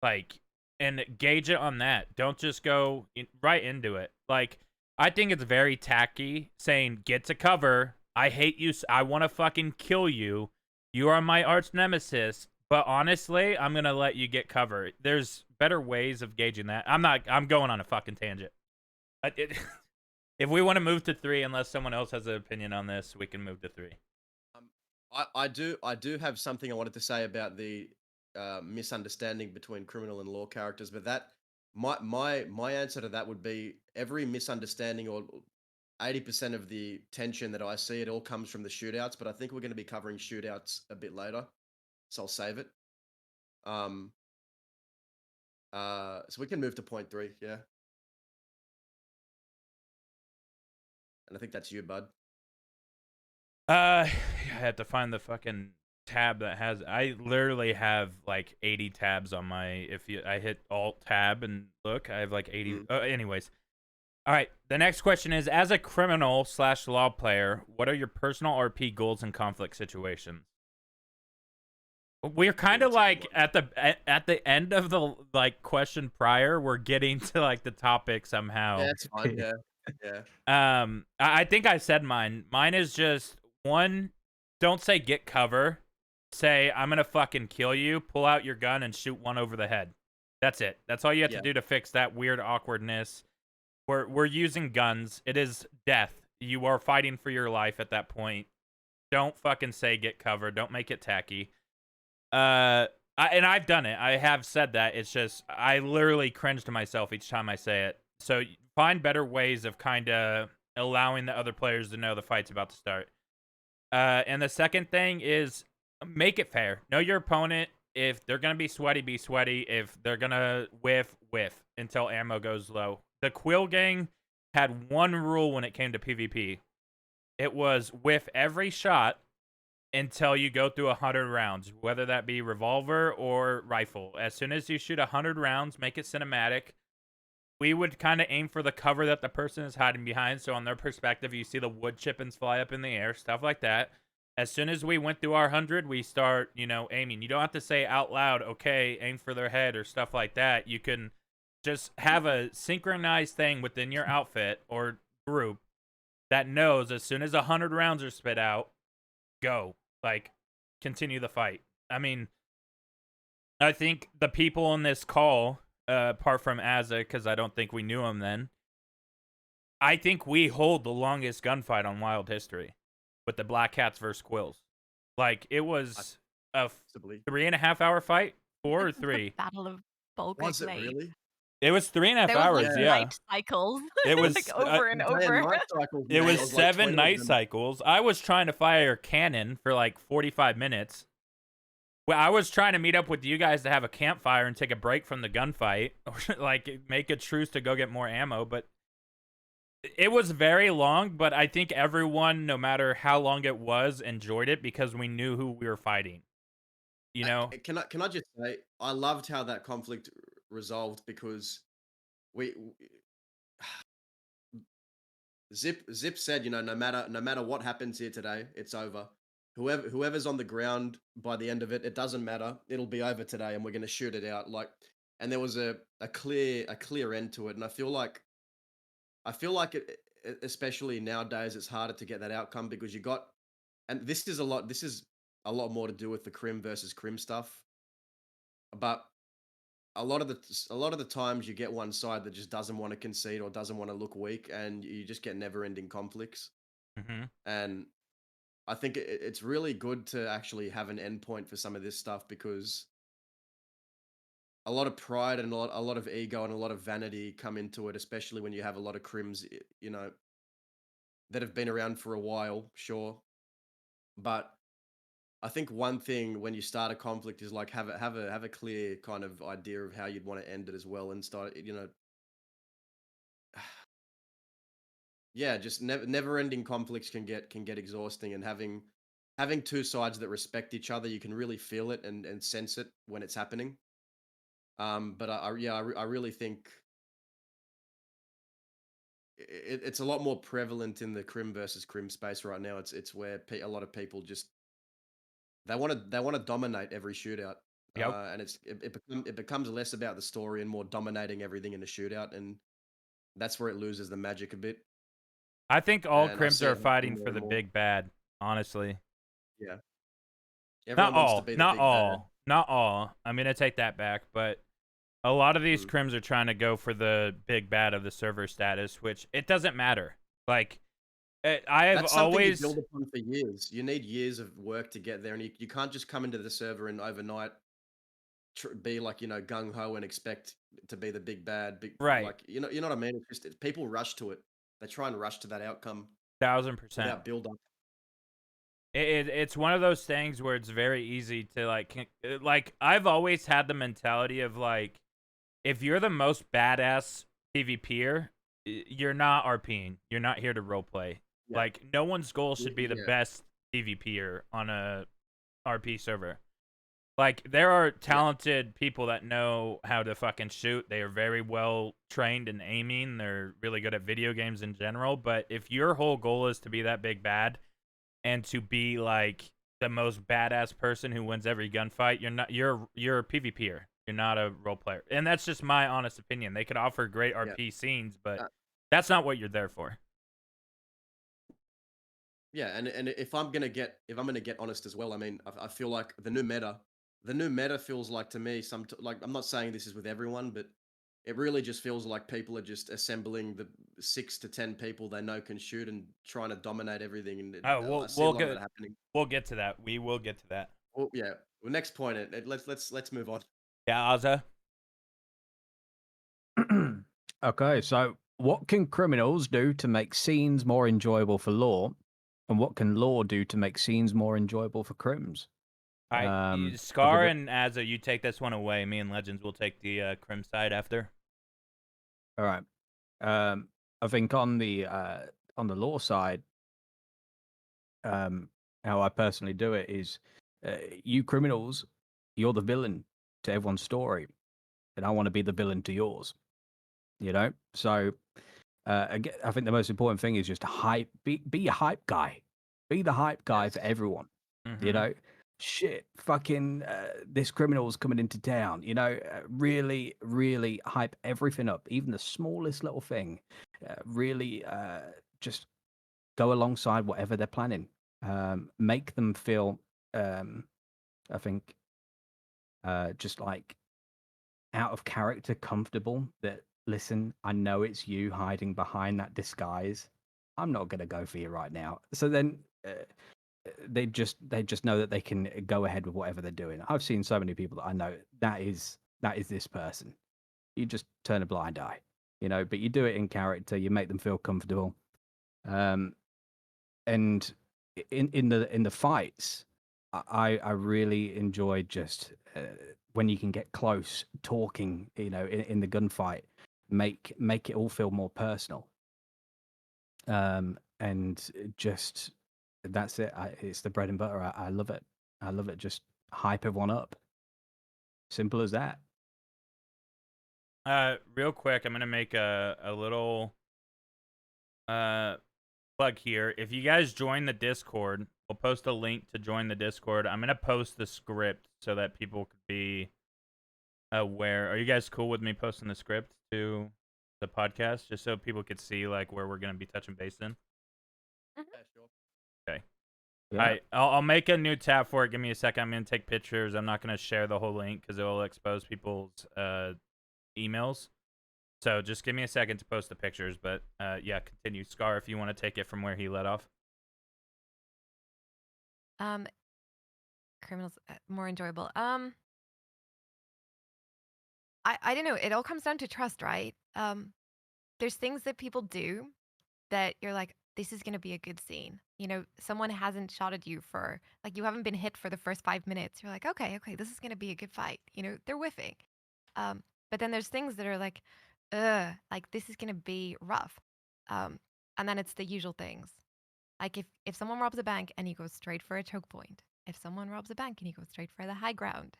Like, and gauge it on that. Don't just go right into it. Like, I think it's very tacky saying, get to cover. I hate you. I want to fucking kill you. You are my arch nemesis. But honestly, I'm going to let you get cover. There's better ways of gauging that. I'm going on a fucking tangent. If we want to move to 3, unless someone else has an opinion on this, we can move to 3. I do have something I wanted to say about the misunderstanding between criminal and law characters, but that my answer to that would be, every misunderstanding, or 80% of the tension that I see, it all comes from the shootouts. But I think we're going to be covering shootouts a bit later, so I'll save it. So we can move to point 3, yeah. And I think that's you, bud. I had to find the fucking tab that has. I literally have like 80 tabs on my. I hit Alt Tab and look, I have like 80. Anyways, all right. The next question is: as a criminal/law player, what are your personal RP goals and conflict situations? We're kind of like at the end of the like question prior. We're getting to like the topic somehow. Yeah, that's fine. Yeah, yeah. I think I said mine. Mine is just one. Don't say get cover. Say I'm gonna fucking kill you. Pull out your gun and shoot one over the head. That's it. That's all you have to do to fix that weird awkwardness. We're using guns. It is death. You are fighting for your life at that point. Don't fucking say get cover. Don't make it tacky. And I've done it. I have said that. It's just I literally cringe to myself each time I say it. So find better ways of kind of allowing the other players to know the fight's about to start. And the second thing is make it fair. Know your opponent. If they're gonna be sweaty, be sweaty. If they're gonna whiff until ammo goes low. The Quill gang had one rule when it came to PvP. It was whiff every shot until you go through 100 rounds, whether that be revolver or rifle. As soon as you shoot 100 rounds, make it cinematic. We would kind of aim for the cover that the person is hiding behind. So on their perspective, you see the wood chippings fly up in the air, stuff like that. As soon as we went through our 100, we start, aiming. You don't have to say out loud, okay, aim for their head or stuff like that. You can just have a synchronized thing within your outfit or group that knows as soon as 100 rounds are spit out, go. Like, continue the fight. I mean, I think the people on this call, apart from AzzaaG, because I don't think we knew him then, I think we hold the longest gunfight on Wild history with the Black Cats versus Quills. Like, it was a 3.5 hour fight, 4 or 3. Battle of Bulk. Was it really? It was 3.5 there hours. Was, like, yeah, night cycles. It was like over and over. It was 7 night cycles. I was trying to fire a cannon for like 45 minutes. Well, I was trying to meet up with you guys to have a campfire and take a break from the gunfight, or like make a truce to go get more ammo. But it was very long. But I think everyone, no matter how long it was, enjoyed it because we knew who we were fighting. Can I just say I loved how that conflict resolved because Zip said, no matter what happens here today, it's over. Whoever's on the ground by the end of it, it doesn't matter. It'll be over today, and we're gonna shoot it out. And there was a clear end to it, and I feel like it, especially nowadays, it's harder to get that outcome because you got, and this is a lot more to do with the Crim versus Crim stuff, but a lot of the times you get one side that just doesn't want to concede or doesn't want to look weak, and you just get never-ending conflicts. And I think it's really good to actually have an endpoint for some of this stuff because a lot of pride and a lot of ego and a lot of vanity come into it, especially when you have a lot of Crims, that have been around for a while, sure, but I think one thing when you start a conflict is like have a clear kind of idea of how you'd want to end it as well, and start just never-ending conflicts can get exhausting, and having two sides that respect each other, you can really feel it and sense it when it's happening. But I really think it's a lot more prevalent in the Crim versus Crim space right now. It's where a lot of people just they want to dominate every shootout. Yep. And it becomes less about the story and more dominating everything in the shootout, and that's where it loses the magic a bit. I think all Crims are fighting for the big bad, honestly. Yeah. Not all. I'm going to take that back, but a lot of these Crims are trying to go for the big bad of the server status, which it doesn't matter. Like, That's always you build upon for years. You need years of work to get there, and you can't just come into the server and overnight be like gung ho and expect to be the big bad. Right. Like you know what I mean. It's just people rush to it. They try and rush to that outcome. 1000%. Without build up. It's one of those things where it's very easy to like I've always had the mentality of like, if you're the most badass PvPer, you're not RPing. You're not here to roleplay. Yeah. Like, no one's goal should be the best PvPer on a RP server. Like, there are talented people that know how to fucking shoot. They are very well trained in aiming. They're really good at video games in general. But if your whole goal is to be that big bad and to be like the most badass person who wins every gunfight, you're a PvPer. You're not a role player. And that's just my honest opinion. They could offer great RP scenes, but that's not what you're there for. Yeah, and if I'm gonna get honest as well, I mean, I feel like the new meta feels like, to me, like, I'm not saying this is with everyone, but it really just feels like people are just assembling the 6 to 10 people they know can shoot and trying to dominate everything. And I see a lot of that happening. We'll get to that. We will get to that. Well, yeah. Well, next point. Let's move on. Yeah, AzzaaG. Okay, so what can criminals do to make scenes more enjoyable for law, and what can law do to make scenes more enjoyable for crims? All right, Scar and AzzaaG, you take this one away. Me and Legends will take the Crim side after. All right. I think on the law side, how I personally do it is, you criminals, you're the villain to everyone's story, and I want to be the villain to yours. You know, so again, I think the most important thing is just hype. Be a hype guy. Be the hype guy for everyone. You know, shit, fucking this criminal's coming into town. You know, really, really hype everything up, even the smallest little thing. Really, just go alongside whatever they're planning. Make them feel, I think, just like out of character, comfortable. That, listen, I know it's you hiding behind that disguise. I'm not gonna go for you right now. So then they just know that they can go ahead with whatever they're doing. I've seen so many people that I know that is this person. You just turn a blind eye, you know, but you do it in character. You make them feel comfortable. And in the fights, I really enjoy just when you can get close, talking, you know, in the gunfight, make it all feel more personal. And just that's it. It's the bread and butter. I love it. I love it. Just hype everyone up. Simple as that. Real quick, I'm gonna make a little plug here. If you guys join the Discord, we'll post a link to join the Discord. I'm gonna post the script so that people could be aware. Are you guys cool with me posting the script to the podcast, just so people could see like where we're gonna be touching base in? Yeah, sure. Okay. Yeah. All right, I'll make a new tab for it. Give me a second. I'm gonna take pictures. I'm not gonna share the whole link because it will expose people's emails. So just give me a second to post the pictures. But yeah, continue. Scar, if you want to take it from where he let off. Criminals more enjoyable. I don't know. It all comes down to trust, right? There's things that people do that you're like, this is gonna be a good scene. You know, someone hasn't shot at you for, like, you haven't been hit for the first 5 minutes. You're like, okay, this is gonna be a good fight. You know, they're whiffing. But then there's things that are like, like, this is gonna be rough. And then it's the usual things. Like if someone robs a bank and you go straight for a choke point, if someone robs a bank and you go straight for the high ground,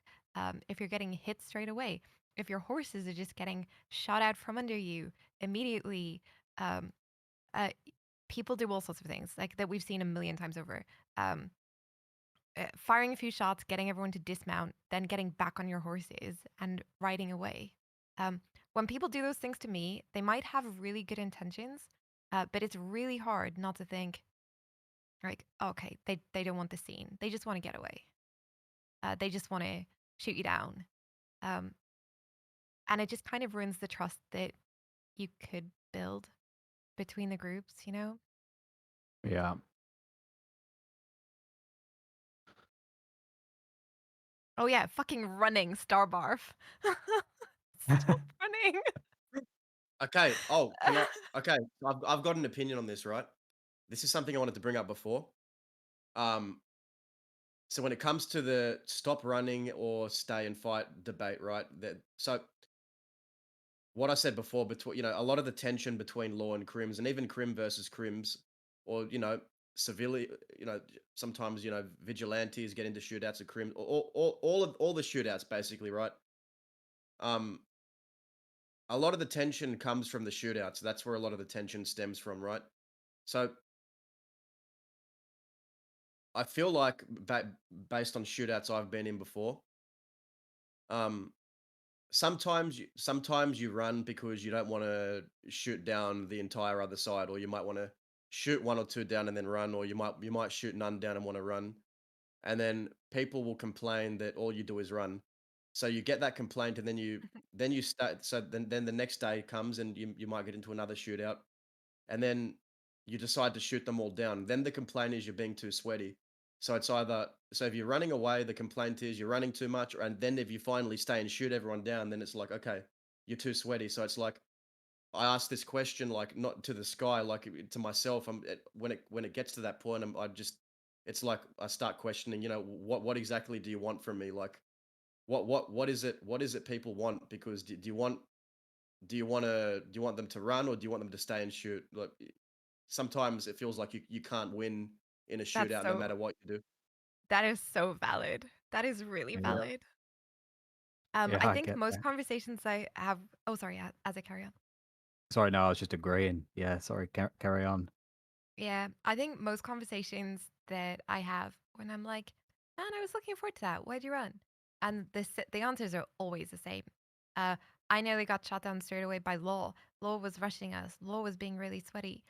if you're getting hit straight away, if your horses are just getting shot out from under you immediately, people do all sorts of things like that we've seen a million times over. Firing a few shots, getting everyone to dismount, then getting back on your horses and riding away. When people do those things to me, they might have really good intentions, but it's really hard not to think, like, okay, they don't want the scene. They just want to get away. They just want to shoot you down. And it just kind of ruins the trust that you could build between the groups, you know? Yeah. Oh yeah, fucking running, Star Barf. Stop running. Okay. Okay. I've got an opinion on this, right? This is something I wanted to bring up before. So when it comes to the stop running or stay and fight debate, right? So what I said before, between, you know, a lot of the tension between law and crims, and even crim versus crims, or, you know, civilian, sometimes vigilantes get into shootouts at Crim, all the shootouts basically, right? A lot of the tension comes from the shootouts. That's where a lot of the tension stems from, right? So I feel like based on shootouts I've been in before, um, sometimes you run because you don't want to shoot down the entire other side, or you might want to shoot one or two down and then run, or you might shoot none down and want to run, and then people will complain that all you do is run. So you get that complaint, and then you start. So then the next day comes, and you might get into another shootout, and then you decide to shoot them all down. Then the complaint is you're being too sweaty. So it's either if you're running away, the complaint is you're running too much, and then if you finally stay and shoot everyone down, then it's like, okay, you're too sweaty. So it's like I ask this question like not to the sky, like to myself. When it gets to that point, it's like I start questioning. What exactly do you want from me? Like what is it people want? Because do you want them to run, or do you want them to stay and shoot? Like sometimes it feels like you can't win in a That's shootout no so. matter what you do. That is so valid. That is really Yeah, valid. yeah, I I think get most that. conversations I have. Oh, sorry. As I carry on. Sorry, no, I was just agreeing. Yeah, sorry, carry on. Yeah, I think most conversations that I have when I'm like, man, I was looking forward to that. Why'd you run? And the answers are always the same. Uh, I nearly got shot down straight away by Law. Law was rushing us. Law was being really sweaty.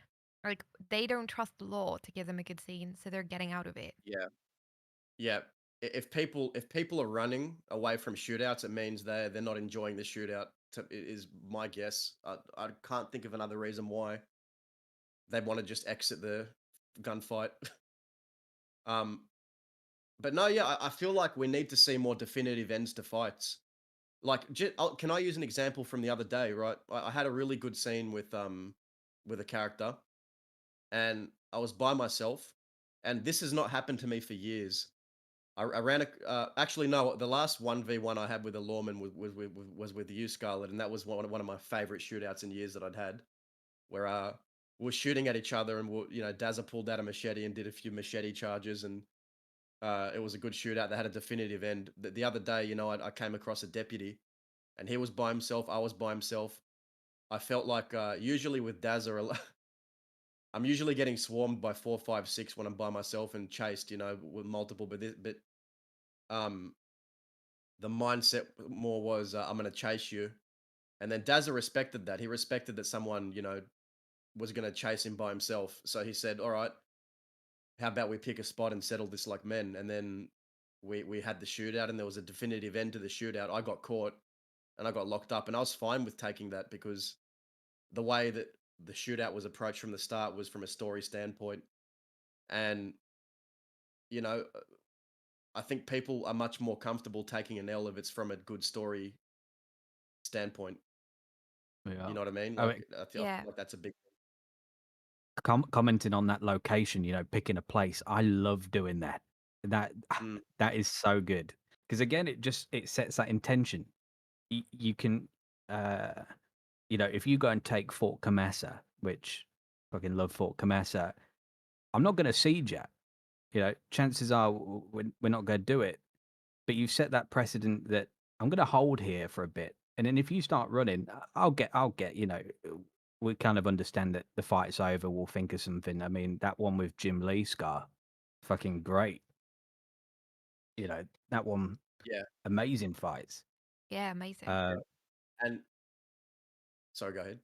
Like they don't trust Law to give them a good scene, so they're getting out of it. Yeah, yeah. If people are running away from shootouts, it means they're not enjoying the shootout. Is my guess. I can't think of another reason why they want to just exit the gunfight. um, but no, yeah, I feel like we need to see more definitive ends to fights. Like, can I use an example from the other day? Right, I had a really good scene with a character, and I was by myself, and this has not happened to me for years. I ran actually no, the last 1v1 I had with a lawman was with you, Scarlet, and that was one of my favorite shootouts in years that I'd had, where we were shooting at each other, and Dazza pulled out a machete and did a few machete charges, and it was a good shootout that had a definitive end. The other day, I came across a deputy, and he was by himself. I was by himself. I felt like usually with Dazza, I'm usually getting swarmed by 4, 5, 6 when I'm by myself and chased, with multiple. But um, the mindset more was I'm going to chase you, and then Dazza respected that. He respected that someone, was going to chase him by himself. So he said, "All right, how about we pick a spot and settle this like men?" And then we had the shootout, and there was a definitive end to the shootout. I got caught, and I got locked up, and I was fine with taking that because the way that the shootout was approached from the start was from a story standpoint, and you know, I think people are much more comfortable taking an L if it's from a good story standpoint. Yeah. You know what I mean? I Like mean, I feel Yeah, like that's a big. commenting on that location, picking a place. I love doing that. That Mm, that is so good because again, it sets that intention. You can, uh, if you go and take Fort Camessa, which fucking love Fort Camessa, I'm not going to siege you. Chances are we're not going to do it. But you've set that precedent that I'm going to hold here for a bit, and then if you start running, I'll get. We kind of understand that the fight's over. We'll think of something. I mean, that one with Jim Lee Scar, fucking great. That one, yeah, amazing fights. yeah, amazing. Uh, and sorry, go ahead.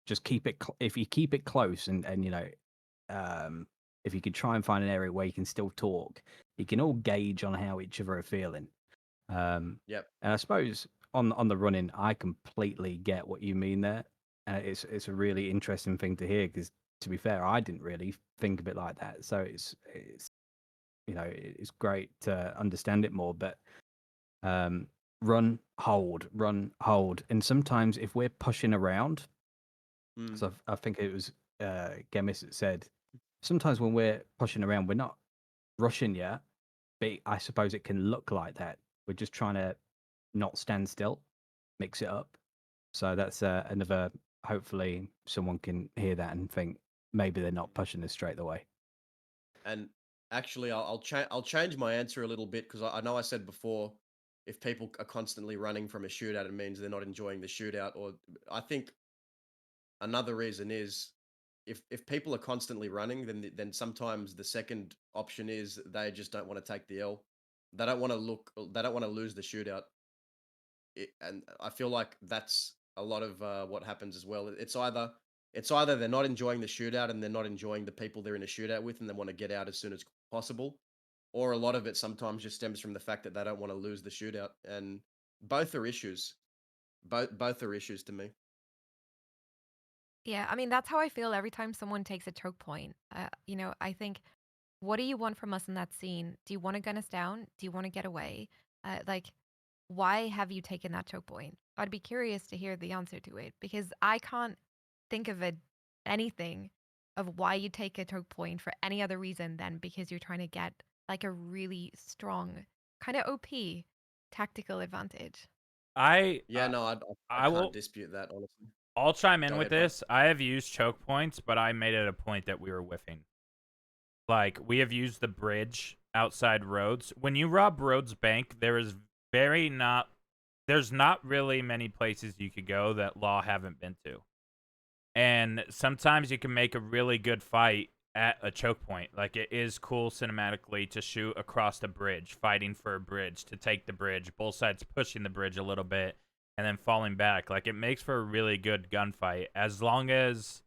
just keep it if you keep it close, and um, if you could try and find an area where you can still talk, you can all gauge on how each other are feeling. Yep. And I suppose on the running, I completely get what you mean there. It's a really interesting thing to hear because, to be fair, I didn't really think of it like that. So it's great to understand it more. But run, hold, and sometimes if we're pushing around, Mm, so I think it was Gemis that said sometimes when we're pushing around, we're not rushing yet, but I suppose it can look like that. We're just trying to not stand still, mix it up. So that's another. Hopefully, someone can hear that and think maybe they're not pushing us straight away. And actually, I'll change my answer a little bit because I know I said before, if people are constantly running from a shootout, it means they're not enjoying the shootout. Or I think another reason is if people are constantly running, then sometimes the second option is they just don't want to take the L. They don't want to lose the shootout. And I feel like that's a lot of what happens as well. It's either they're not enjoying the shootout and they're not enjoying the people they're in a shootout with and they want to get out as soon as possible, or a lot of it sometimes just stems from the fact that they don't want to lose the shootout. And both are issues. Both are issues to me. Yeah, I mean, that's how I feel every time someone takes a choke point. I think, what do you want from us in that scene? Do you want to gun us down? Do you want to get away? Like, why have you taken that choke point? I'd be curious to hear the answer to it because I can't think of anything of why you take a choke point for any other reason than because you're trying to get like a really strong, kind of OP tactical advantage. Yeah, no, I I can't will. dispute that, honestly. I'll chime in Go with ahead, bro. this. I have used choke points, but I made it a point that we were whiffing. Like, we have used the bridge outside Rhodes. When you rob Rhodes Bank, there's not really many places you could go that Law haven't been to. And sometimes you can make a really good fight at a choke point. Like, it is cool cinematically to shoot across the bridge, fighting for a bridge, to take the bridge, both sides pushing the bridge a little bit, and then falling back. Like, it makes for a really good gunfight, as long as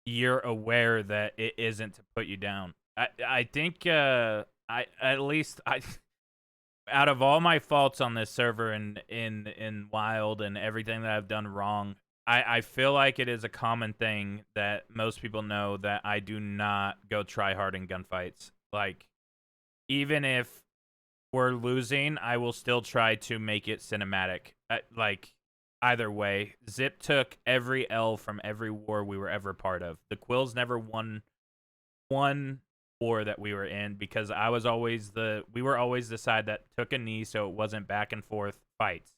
you're aware that it isn't to put you down. I think out of all my faults on this server and in Wild and everything that I've done wrong, I feel like it is a common thing that most people know that I do not go try hard in gunfights. Like, even if we're losing, I will still try to make it cinematic. Like, either way, Zip took every L from every war we were ever part of. The Quills never won one war that we were in because we were always the side that took a knee, so it wasn't back and forth fights.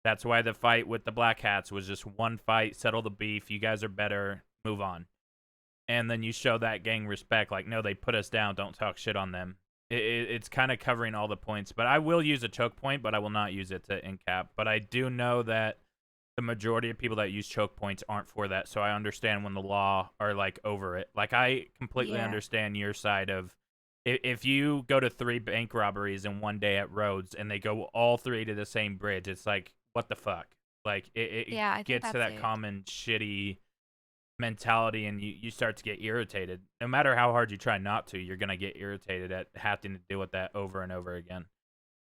That's why the fight with the Black Hats was just one fight, settle the beef, you guys are better, move on. And then you show that gang respect, like, no, they put us down, don't talk shit on them. It's kind of covering all the points. But I will use a choke point, but I will not use it to incap. But I do know that the majority of people that use choke points aren't for that, so I understand when the Law are, like, over it. Like, I completely understand your side of, if you go to 3 bank robberies in one day at Rhodes and they go all 3 to the same bridge, it's like, what the fuck? Like, it Yeah, I think gets to that's that it. common shitty mentality, and you start to get irritated. No matter how hard you try not to, you're going to get irritated at having to deal with that over and over again.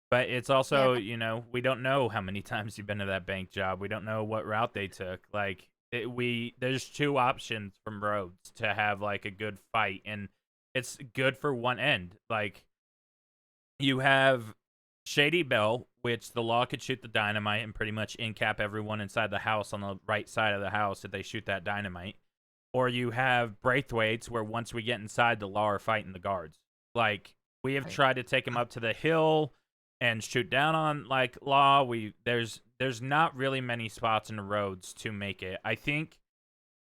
But it's also, we don't know how many times you've been to that bank job. We don't know what route they took. Like, there's 2 options from Rhodes to have, like, a good fight, and it's good for one end. Like, you have Shady Bell, which the Law could shoot the dynamite and pretty much incap everyone inside the house on the right side of the house if they shoot that dynamite. Or you have Braithwaite's, where once we get inside, the Law are fighting the guards. Like, we have tried to take them up to the hill and shoot down on, like, Law. There's not really many spots in the Rhodes to make it. I think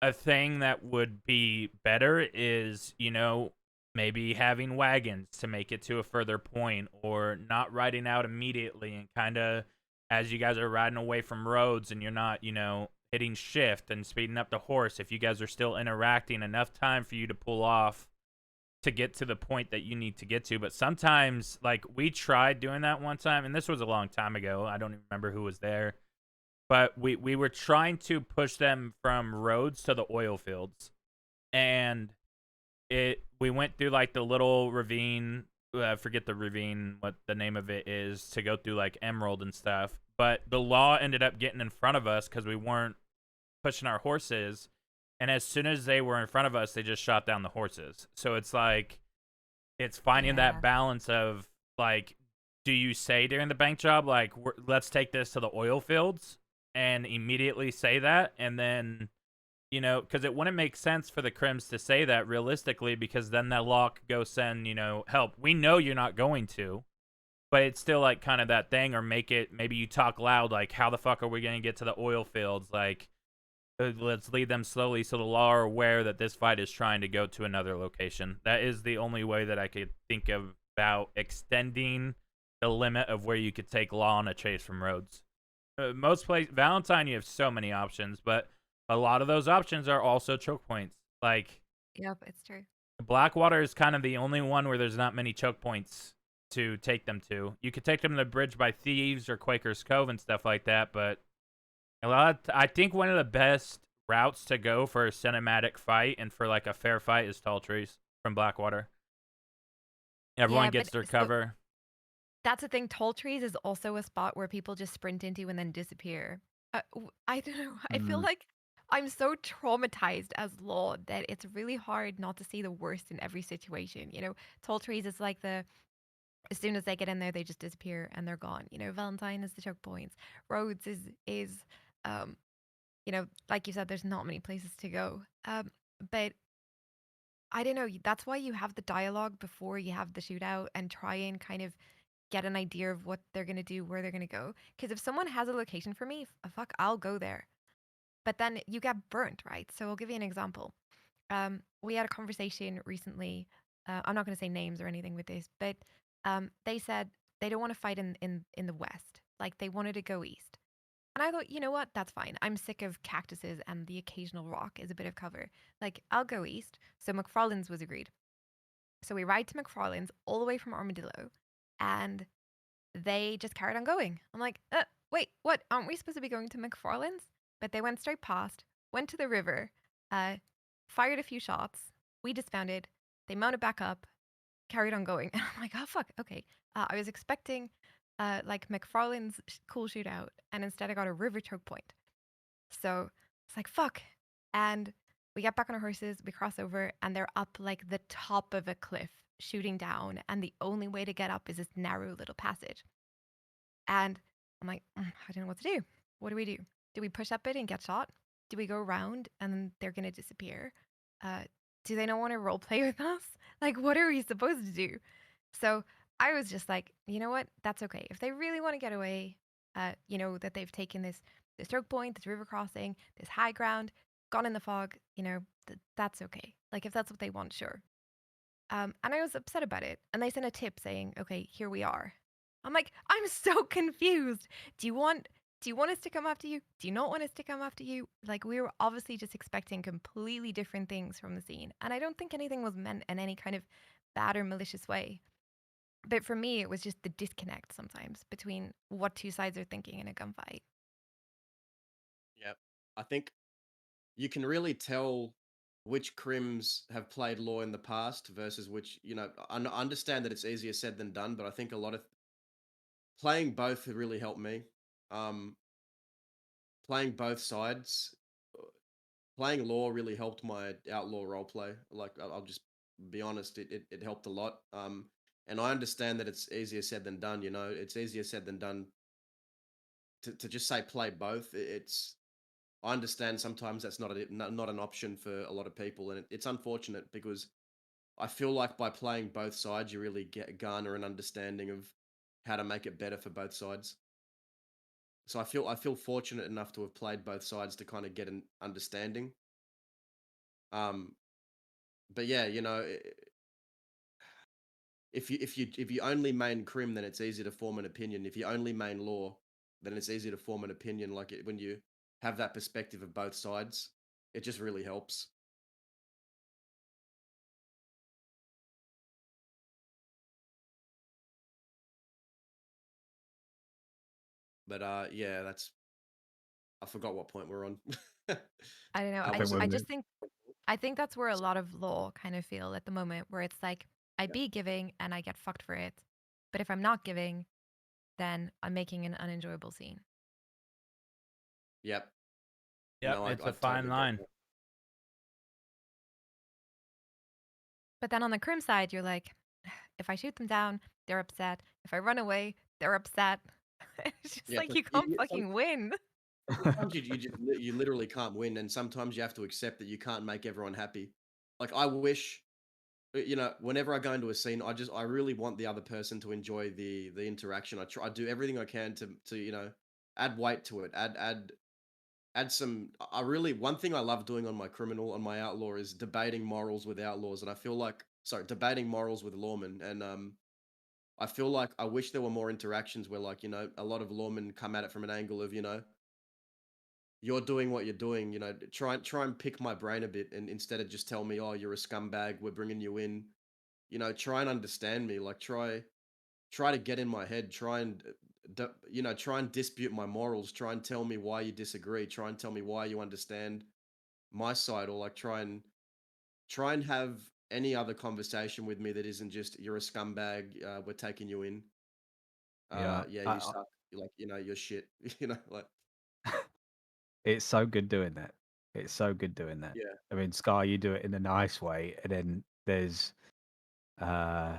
a thing that would be better is, maybe having wagons to make it to a further point, or not riding out immediately and kind of, as you guys are riding away from Rhodes and you're not, hitting shift and speeding up the horse, if you guys are still interacting, enough time for you to pull off to get to the point that you need to get to. But sometimes, like, we tried doing that one time, and this was a long time ago. I don't even remember who was there. But we were trying to push them from Rhodes to the oil fields. And we went through, like, the little ravine. I forget the ravine, what the name of it is, to go through, like, Emerald and stuff. But the Law ended up getting in front of us because we weren't pushing our horses. And as soon as they were in front of us, they just shot down the horses. So it's like, it's finding that balance of, like, do you say during the bank job, like, let's take this to the oil fields, and immediately say that, and then, because it wouldn't make sense for the Crims to say that realistically, because then that Law could go send, help. We know you're not going to, but it's still, like, kind of that thing, or make it, maybe you talk loud, like, how the fuck are we going to get to the oil fields? Like, Let's lead them slowly so the law are aware that this fight is trying to go to another location. That is the only way that I could think of about extending the limit of where you could take law on a chase from roads. Most places, Valentine, you have so many options, but a lot of those options are also choke points. Like, Yep, it's true. Blackwater is kind of the only one where there's not many choke points to take them to. You could take them to the bridge by Thieves or Quaker's Cove and stuff like that, but I think one of the best routes to go for a cinematic fight and for like a fair fight is Tall Trees from Blackwater. Everyone Yeah, gets but their so cover. that's the thing. Tall Trees is also a spot where people just sprint into and then disappear. I don't know. I feel Mm. like I'm so traumatized as Law that it's really hard not to see the worst in every situation. Tall Trees is like as soon as they get in there, they just disappear and they're gone. Valentine is the choke points. Rhodes is like you said, there's not many places to go. But I don't know. That's why you have the dialogue before you have the shootout and try and kind of get an idea of what they're gonna do, where they're gonna go. Because if someone has a location for me, fuck, I'll go there. But then you get burnt, right? So I'll give you an example. We had a conversation recently. I'm not going to say names or anything with this, but they said they don't want to fight in the west. Like they wanted to go east. And I thought, you know what? That's fine. I'm sick of cactuses and the occasional rock is a bit of cover. Like I'll go east. So McFarlane's was agreed. So we ride to McFarlane's all the way from Armadillo, and they just carried on going. I'm like, wait, what? Aren't we supposed to be going to McFarlane's? But they went straight past, went to the river, fired a few shots. We dismounted. They mounted back up, carried on going. And I'm like, oh, fuck, okay. I was expecting like McFarlane's cool shootout, and instead I got a river choke point. So it's like, fuck. And we get back on our horses, we cross over, and they're up like the top of a cliff, shooting down. And the only way to get up is this narrow little passage. And I'm like, I don't know what to do. What do we do? Do we push up it and get shot? Do we go around and then they're going to disappear? Do they not want to role play with us? Like, what are we supposed to do? So I was just like, you know what? That's okay. If they really want to get away, that they've taken this choke point, this river crossing, this high ground, gone in the fog, that's okay. Like, if that's what they want, sure. And I was upset about it. And they sent a tip saying, okay, here we are. I'm like, I'm so confused. Do you want us to come after you? Do you not want us to come after you? Like, we were obviously just expecting completely different things from the scene. And I don't think anything was meant in any kind of bad or malicious way. But for me, it was just the disconnect sometimes between what two sides are thinking in a gunfight. Yep. I think you can really tell which Crims have played law in the past versus which, I understand that it's easier said than done, but I think a lot of playing both have really helped me. Playing both sides, playing law really helped my outlaw roleplay. Like I'll just be honest, it helped a lot. And I understand that it's easier said than done. It's easier said than done to just say play both. I understand sometimes that's not an option for a lot of people, and it's unfortunate because I feel like by playing both sides, you really garner an understanding of how to make it better for both sides. So I feel fortunate enough to have played both sides to kind of get an understanding. Um, but yeah, if you only main Crim, then it's easy to form an opinion. If you only main Law, then it's easy to form an opinion. Like when you have that perspective of both sides, it just really helps. But yeah, I forgot what point we're on. I don't know. I just think that's where a lot of law kind of feel at the moment, where it's like I'd be giving and I get fucked for it, but if I'm not giving, then I'm making an unenjoyable scene. Yep. Yep, No, it's I a fine totally get line. that. But then on the Crim side, you're like, if I shoot them down, they're upset. If I run away, they're upset. It's just Yeah, like but you can't fucking win. sometimes you literally can't win, and sometimes you have to accept that you can't make everyone happy. Like I wish, whenever I go into a scene, I really want the other person to enjoy the interaction. I do everything I can to add weight to it, add add some. I really one thing I love doing on my outlaw is debating morals with outlaws, and I feel like debating morals with lawmen, and I feel like I wish there were more interactions where, like, a lot of lawmen come at it from an angle of, you're doing what you're doing, try and pick my brain a bit, and instead of just tell me, oh, you're a scumbag, we're bringing you in, try and understand me, like try to get in my head, try and try and dispute my morals, try and tell me why you disagree, try and tell me why you understand my side, or like try and have any other conversation with me that isn't just you're a scumbag, we're taking you in. Yeah, Yeah, you suck. You're like, you're shit. Like, it's so good doing that. It's so good doing that. yeah, I mean, Scar, you do it in a nice way, and then there's uh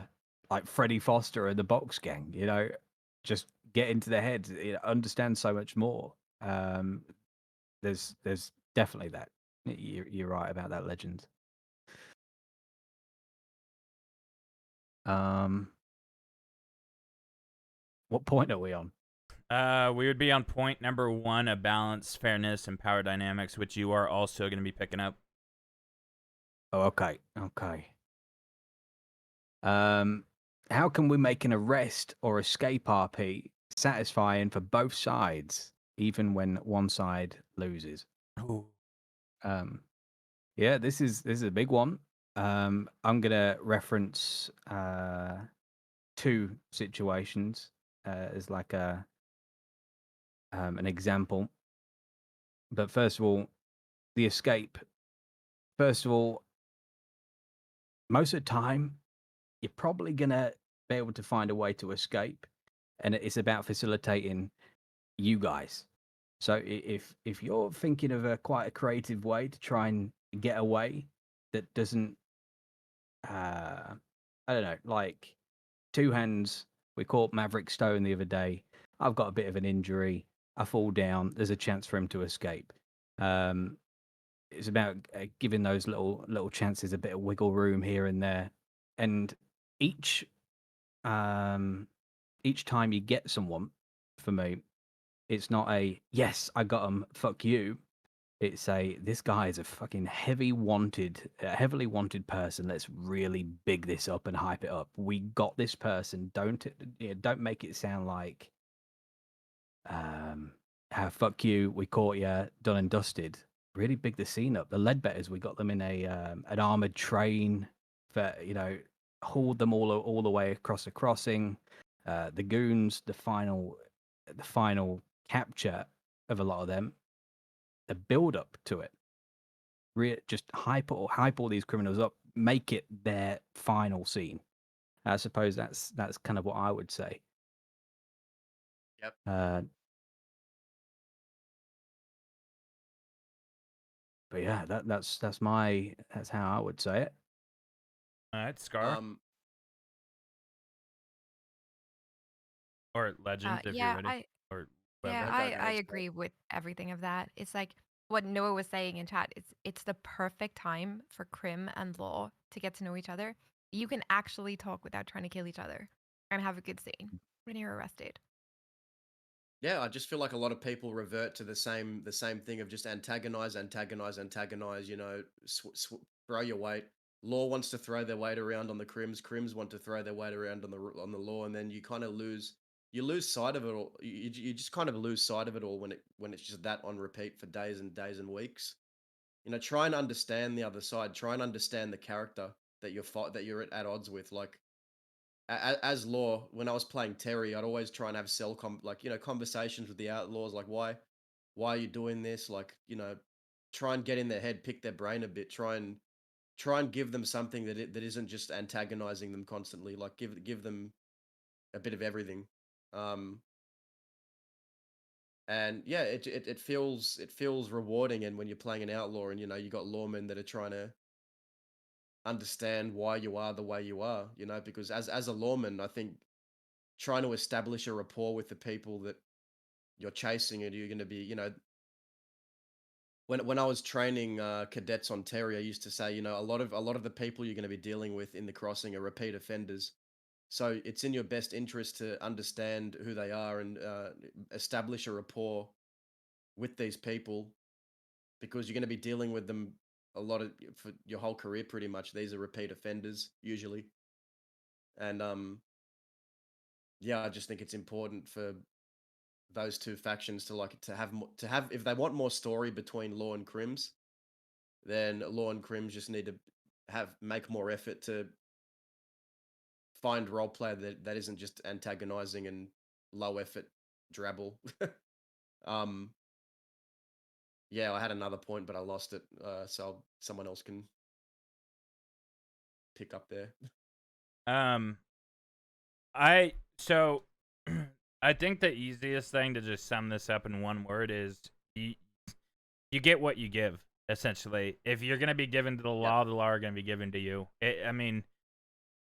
like Freddie Foster and the Box Gang. Just get into their heads, understand so much more. Um, there's definitely that. You're right about that, Legend. Um, what point are we on? We would be on point number 1 of balance, fairness, and power dynamics, which you are also going to be picking up. Oh, okay, okay. How can we make an arrest or escape RP satisfying for both sides, even when one side loses? Ooh. Yeah, this is a big one. I'm gonna reference 2 situations as like an example. But first of all, the escape. First of all, most of the time, you're probably gonna be able to find a way to escape, and it's about facilitating you guys. So if you're thinking of quite a creative way to try and get away that doesn't, I don't know, like 2 hands. We caught Maverick Stone the other day. I've got a bit of an injury. I fall down. There's a chance for him to escape. It's about giving those little chances a bit of wiggle room here and there, and each each time you get someone, for me, it's not a yes, I got him, fuck you. It's a this guy is a fucking heavily wanted person. Let's really big this up and hype it up. We got this person. Don't make it sound like fuck you, we caught you, done and dusted. Really big the scene up. The Ledbetters, we got them in an armored train for hauled them all the way across the crossing. The goons, the final capture of a lot of them, the build up to it. Just hype all these criminals up, make it their final scene. I suppose that's kind of what I would say. yep. But yeah, that's how I would say it. All right, Scar. Or Legend, if you're ready. Or Yeah, Go I ahead, Scott. agree with everything of that. It's like what Noah was saying in chat. It's the perfect time for Crim and Law to get to know each other. You can actually talk without trying to kill each other and have a good scene when you're arrested. Yeah, I just feel like a lot of people revert to the same thing of just antagonize, throw your weight. Law wants to throw their weight around on the Crims want to throw their weight around on the Law, and then you kind of lose sight of it all. You just kind of lose sight of it all when it's just that on repeat for days and days and weeks. Try and understand the other side. Try and understand the character that you're at odds with. Like as Law, when I was playing Terry, I'd always try and have conversations with the outlaws, like why are you doing this? Like, try and get in their head, pick their brain a bit, try and give them something that isn't just antagonizing them constantly. Like give them a bit of everything. And yeah, it feels rewarding. And when you're playing an outlaw, and you got lawmen that are trying to understand why you are the way you are, because as a lawman, I think trying to establish a rapport with the people that you're chasing, and you're going to be, when I was training cadets on Terry, I used to say, a lot of the people you're going to be dealing with in the crossing are repeat offenders. So it's in your best interest to understand who they are, and establish a rapport with these people, because you're going to be dealing with them a lot for your whole career pretty much. These are repeat offenders usually. And yeah, I just think it's important for those two factions to have if they want more story between Law and Crims, then Law and Crims just need to make more effort to find role play that isn't just antagonizing and low effort drabble. Yeah, I had another point, but I lost it. So someone else can pick up there. I so I think the easiest thing to just sum this up in one word is you get what you give. Essentially, if you're gonna be given to the law are gonna be given to you. I mean,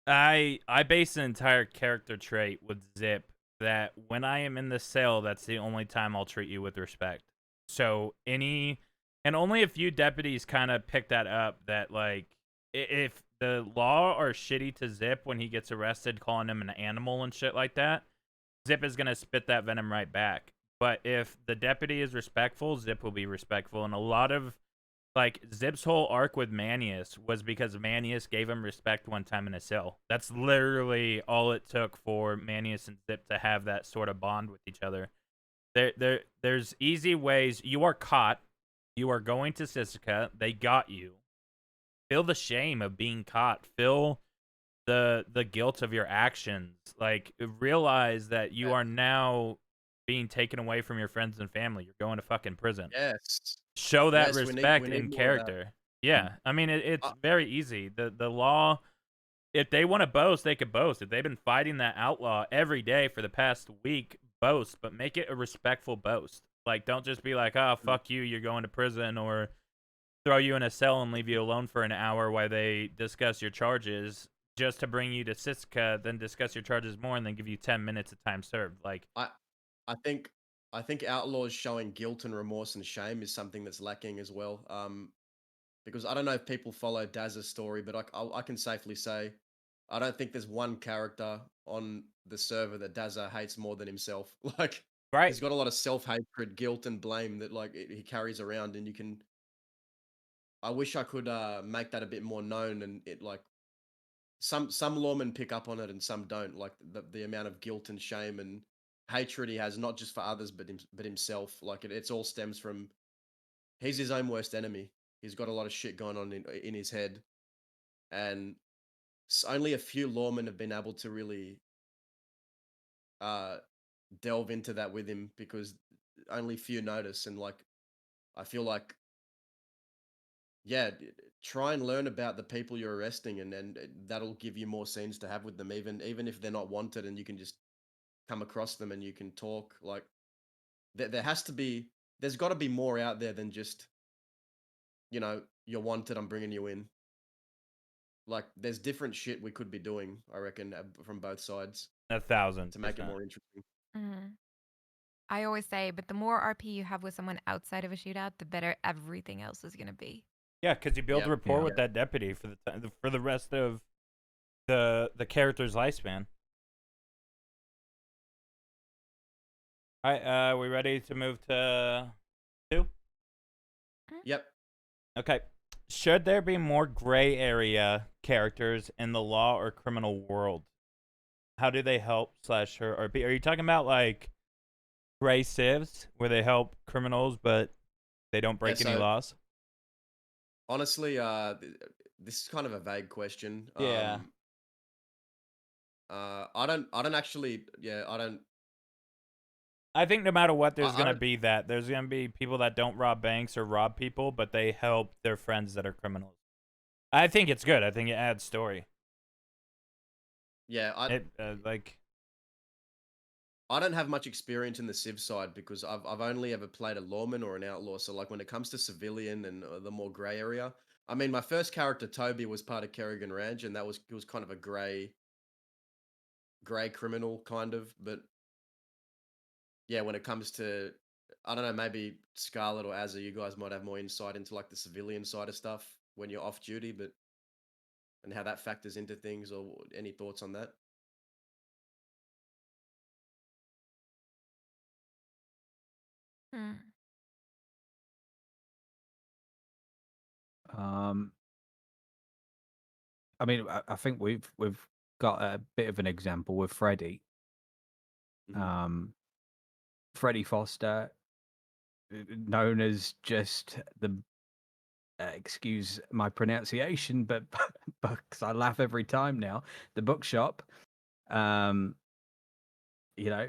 I base an entire character trait with Zip that when I am in the cell, that's the only time I'll treat you with respect. So and only a few deputies kind of pick that up. That like if the law are shitty to Zip when he gets arrested, calling him an animal and shit like that, Zip is gonna spit that venom right back. But if the deputy is respectful, Zip will be respectful. And a lot of like Zip's whole arc with Manius was because Manius gave him respect one time in a cell. That's literally all it took for Manius and Zip to have that sort of bond with each other. There's easy ways. You are caught. You are going to Sisika. They got you. Feel the shame of being caught. Feel the guilt of your actions. Like realize that you are now being taken away from your friends and family. You're going to fucking prison. Yes. Show that Yes, we respect need in more of that. character. Yeah, I mean it's very easy. The law, if they want to boast, they could boast. If they've been fighting that outlaw every day for the past week, boast, but make it a respectful boast. Like don't just be like, "Oh, fuck you, you're going to prison," or throw you in a cell and leave you alone for an hour while they discuss your charges just to bring you to Siska, then discuss your charges more and then give you 10 minutes of time served. Like I think outlaws showing guilt and remorse and shame is something that's lacking as well. Because I don't know if people follow Daz's story, but I can safely say I don't think there's one character on the server that Dazza hates more than himself. Like, right. he's got a lot of self-hatred, guilt, and blame that like he carries around, and you can. I wish I could make that a bit more known, and it like some lawmen pick up on it and some don't. Like the amount of guilt and shame and hatred he has, not just for others but himself. Like it's all stems from he's his own worst enemy. He's got a lot of shit going on in his head, and only a few lawmen have been able to really delve into that with him because only few notice. And like, I feel like, yeah, try and learn about the people you're arresting, and that'll give you more scenes to have with them, even if they're not wanted, and you can just come across them and you can talk. Like, there's got to be more out there than just, you're wanted, I'm bringing you in. Like, there's different shit we could be doing, I reckon, from both sides. 1,000% to make it more interesting. Mm-hmm. I always say, but the more RP you have with someone outside of a shootout, the better everything else is going to be. Yeah, because you build rapport with Yeah. that deputy for the rest of the character's lifespan. All right, we ready to move to 2? Yep. Okay. Should there be more gray area characters in the law or criminal world? How do they help /hurt RP? Are you talking about like gray civs where they help criminals but they don't break any laws? Honestly, this is kind of a vague question. Yeah. I don't actually. Yeah, I don't. I think no matter what, there's I gonna don't- be that. There's gonna be people that don't rob banks or rob people, but they help their friends that are criminals. I think it's good. I think it adds story. Yeah, Like I don't have much experience in the civ side because I've only ever played a lawman or an outlaw. So like when it comes to civilian and the more gray area, I mean, my first character Toby was part of Kerrigan Ranch, and it was kind of a gray criminal kind of. But yeah, when it comes to, I don't know, maybe Scarlet or Azza, you guys might have more insight into like the civilian side of stuff when you're off duty, but and how that factors into things, or any thoughts on that? Hmm. I mean, I think we've got a bit of an example with Freddie. Freddie Foster, known as just the excuse my pronunciation, but because I laugh every time now, the bookshop. You know,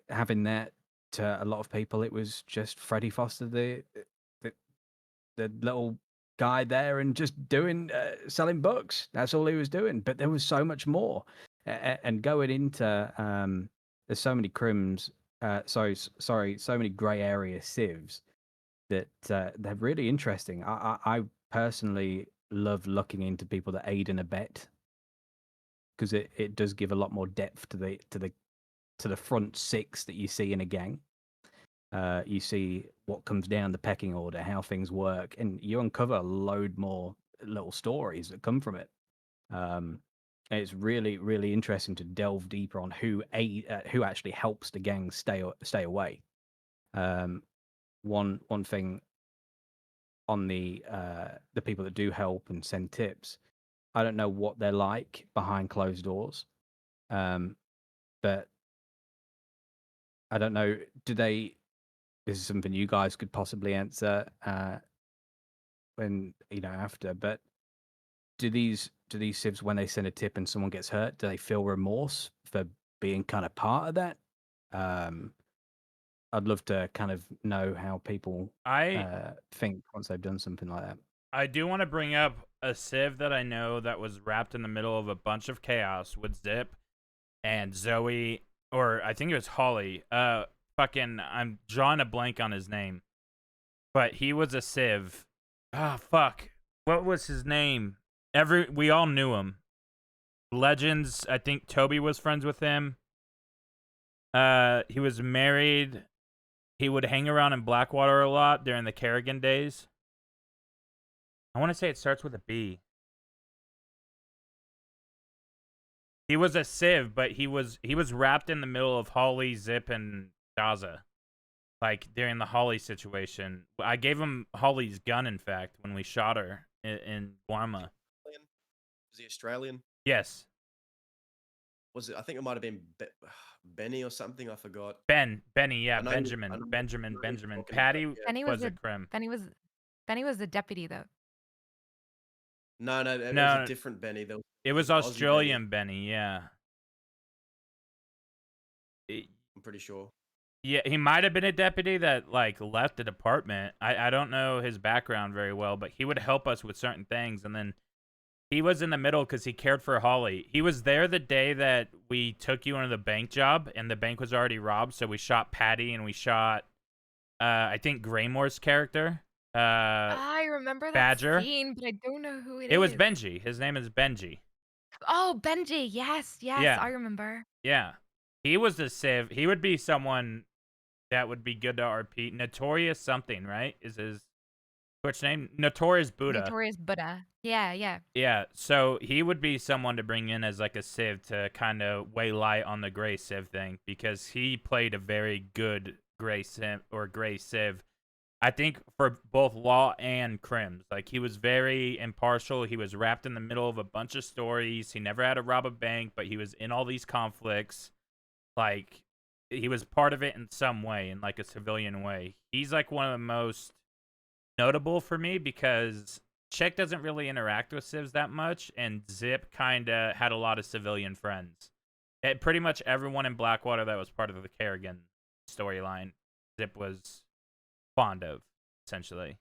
having that to a lot of people, it was just Freddie Foster, the, the little guy there, and just doing selling books. That's all he was doing. But there was so much more, and going into there's so many crims. So many grey area civs that they're really interesting. I personally love looking into people that aid and abet because it does give a lot more depth to the front six that you see in a gang. You see what comes down the pecking order, how things work, and you uncover a load more little stories that come from it. And it's really, really interesting to delve deeper on who actually helps the gang stay away. One thing on the people that do help and send tips, I don't know what they're like behind closed doors, but I don't know. This is something you guys could possibly answer when after. But do these civs, when they send a tip and someone gets hurt, do they feel remorse for being kind of part of that? I'd love to kind of know how people think once they've done something like that. I do want to bring up a civ that I know that was wrapped in the middle of a bunch of chaos with Zip and Zoe, or I think it was Holly. I'm drawing a blank on his name, but he was a civ. Fuck. What was his name? We all knew him. Legends. I think Toby was friends with him. He was married. He would hang around in Blackwater a lot during the Kerrigan days. I want to say it starts with a B. He was a civ, but he was wrapped in the middle of Holly, Zip, and AzzaaG. Like during the Holly situation, I gave him Holly's gun. In fact, when we shot her in Guarma. Was he Australian? Yes. Was it? I think it might have been Benny or something. I forgot. Benny, yeah, Benjamin. Patty was a Crim. Benny was the deputy though. No, it was a different Benny. It was Australian Benny, yeah. I'm pretty sure. Yeah, he might have been a deputy that like left the department. I don't know his background very well, but he would help us with certain things, and then he was in the middle because he cared for Holly. He was there the day that we took you into the bank job, and the bank was already robbed, so we shot Patty, and we shot, I think, Graymore's character. I remember that Badger. scene, but I don't know who it is. It was Benji. His name is Benji. Oh, Benji. Yes, Yeah. I remember. Yeah. He was the civ. He would be someone that would be good to RP. Notorious something, right? Is his Twitch name? Notorious Buddha. Notorious Buddha. Yeah. Yeah, so he would be someone to bring in as like a civ to kind of weigh light on the gray civ thing, because he played a very good gray civ. I think for both law and crims. Like, he was very impartial. He was wrapped in the middle of a bunch of stories. He never had to rob a bank, but he was in all these conflicts. Like, he was part of it in some way, in like a civilian way. He's like one of the most notable for me because Chick doesn't really interact with civs that much, and Zip kind of had a lot of civilian friends. Pretty much everyone in Blackwater that was part of the Kerrigan storyline, Zip was fond of, essentially.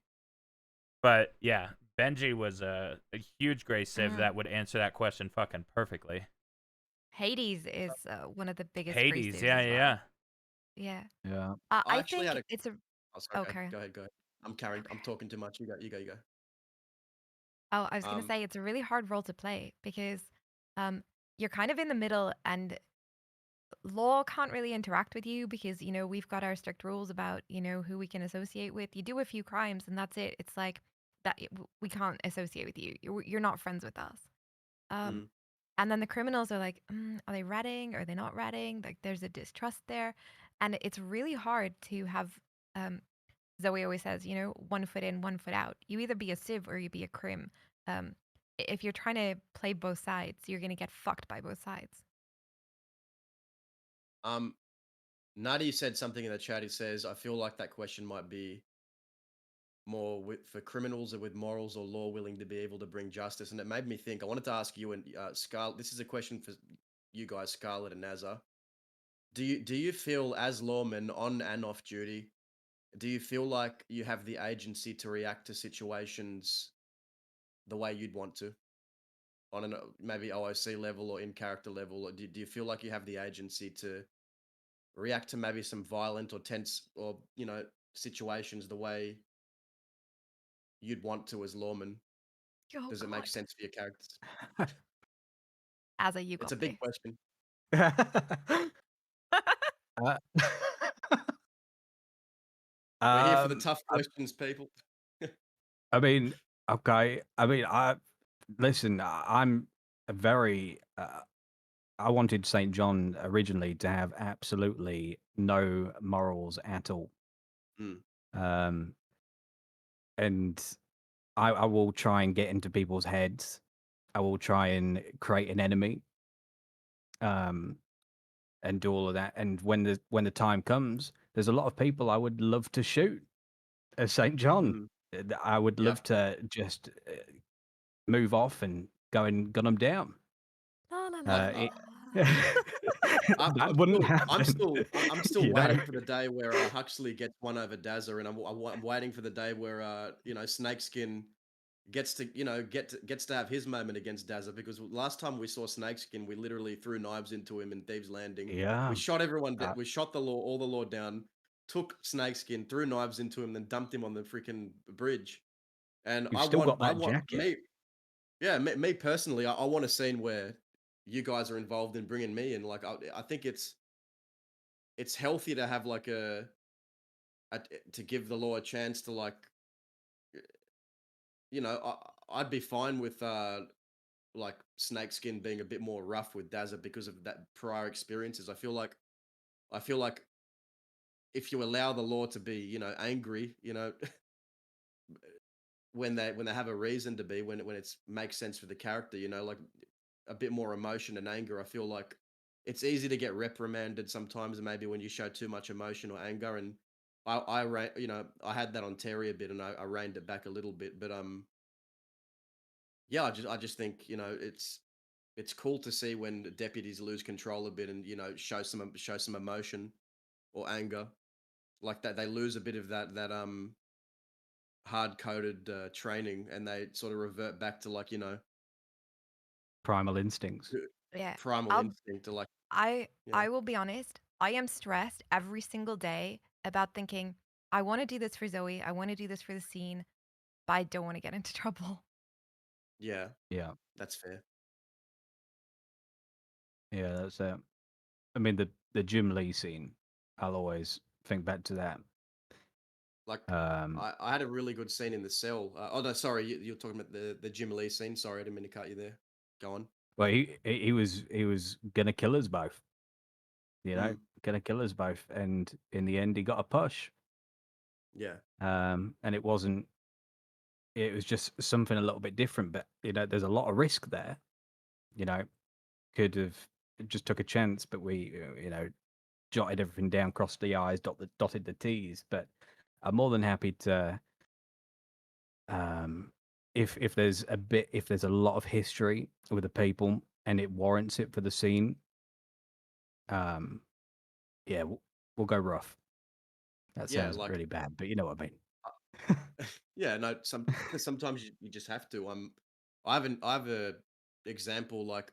But yeah, Benji was a huge gray civ that would answer that question fucking perfectly. Hades is one of the biggest. Hades, yeah. I think it's a. Oh, sorry, Okay. Go ahead. I'm carrying. I'm talking too much. You go. Oh, I was going to say it's a really hard role to play because you're kind of in the middle, and law can't really interact with you because, we've got our strict rules about, who we can associate with. You do a few crimes and that's it. It's like that we can't associate with you. You're not friends with us. And then the criminals are like, are they ratting? Are they not ratting? Like, there's a distrust there. And it's really hard to have Zoe always says, 1 foot in, 1 foot out. You either be a Civ or you be a Crim. If you're trying to play both sides, you're going to get fucked by both sides. Nadi said something in the chat. He says, I feel like that question might be more for criminals or with morals or law willing to be able to bring justice. And it made me think, I wanted to ask you and Scarlet, this is a question for you guys, Scarlet and Azza. Do you feel as lawmen on and off duty, do you feel like you have the agency to react to situations the way you'd want to? On an maybe OOC level or in character level, or do you feel like you have the agency to react to maybe some violent or tense or situations the way you'd want to as lawmen? Oh, Does it make God. sense for your characters? Azza, you It's got a big me. question. Uh, We're here for the um, tough questions, people. I mean, okay. I mean, listen. I'm a very. I wanted St. John originally to have absolutely no morals at all. Mm. And I will try and get into people's heads. I will try and create an enemy. And do all of that. And when the time comes, there's a lot of people I would love to shoot as St. John. I would Yep. love to just move off and go and gun them down. La, la, la, I- la. That wouldn't happen. I'm still you know? waiting for the day where Huxley gets one over Dazza, and I'm waiting for the day where Snakeskin gets to gets to have his moment against Dazza, because last time we saw Snakeskin, we literally threw knives into him in Thieves Landing. Yeah. We shot everyone. We shot all the law down. Took Snakeskin, threw knives into him, then dumped him on the freaking bridge. And You've still got that jacket. Me personally, I want a scene where you guys are involved in bringing me in. Like, I think it's healthy to have like to give the law a chance to I'd be fine with like Snakeskin being a bit more rough with Dazza because of that prior experiences. I feel like if you allow the law to be, angry, when they have a reason to be, when it's makes sense for the character, like a bit more emotion and anger. I feel like it's easy to get reprimanded sometimes, maybe when you show too much emotion or anger. And I had that on Terry a bit, and I reined it back a little bit. But yeah, I just think it's cool to see when the deputies lose control a bit and show some emotion or anger, like that they lose a bit of that hard coded training, and they sort of revert back to Primal instincts. Yeah. primal instinct to I will be honest. I am stressed every single day about thinking, I want to do this for Zoe. I want to do this for the scene, but I don't want to get into trouble. Yeah, Yeah. that's fair. Yeah, that's it. I mean, the Jim Lee scene, I'll always think back to that. Like, I had a really good scene in the cell. Oh no, sorry, you're talking about the Jim Lee scene. Sorry, I didn't mean to cut you there. Go on. Well, he was gonna kill us both. Gonna kill us both, and in the end, he got a push. Yeah. And it wasn't. It was just something a little bit different, but there's a lot of risk there. Could have just took a chance, but we, jotted everything down, crossed the I's, dotted the T's. But I'm more than happy to, if there's a lot of history with the people and it warrants it for the scene, yeah, we'll go rough. That Yeah, sounds really bad, but you know what I mean. Yeah, no. Sometimes you just have to. I have a example. Like,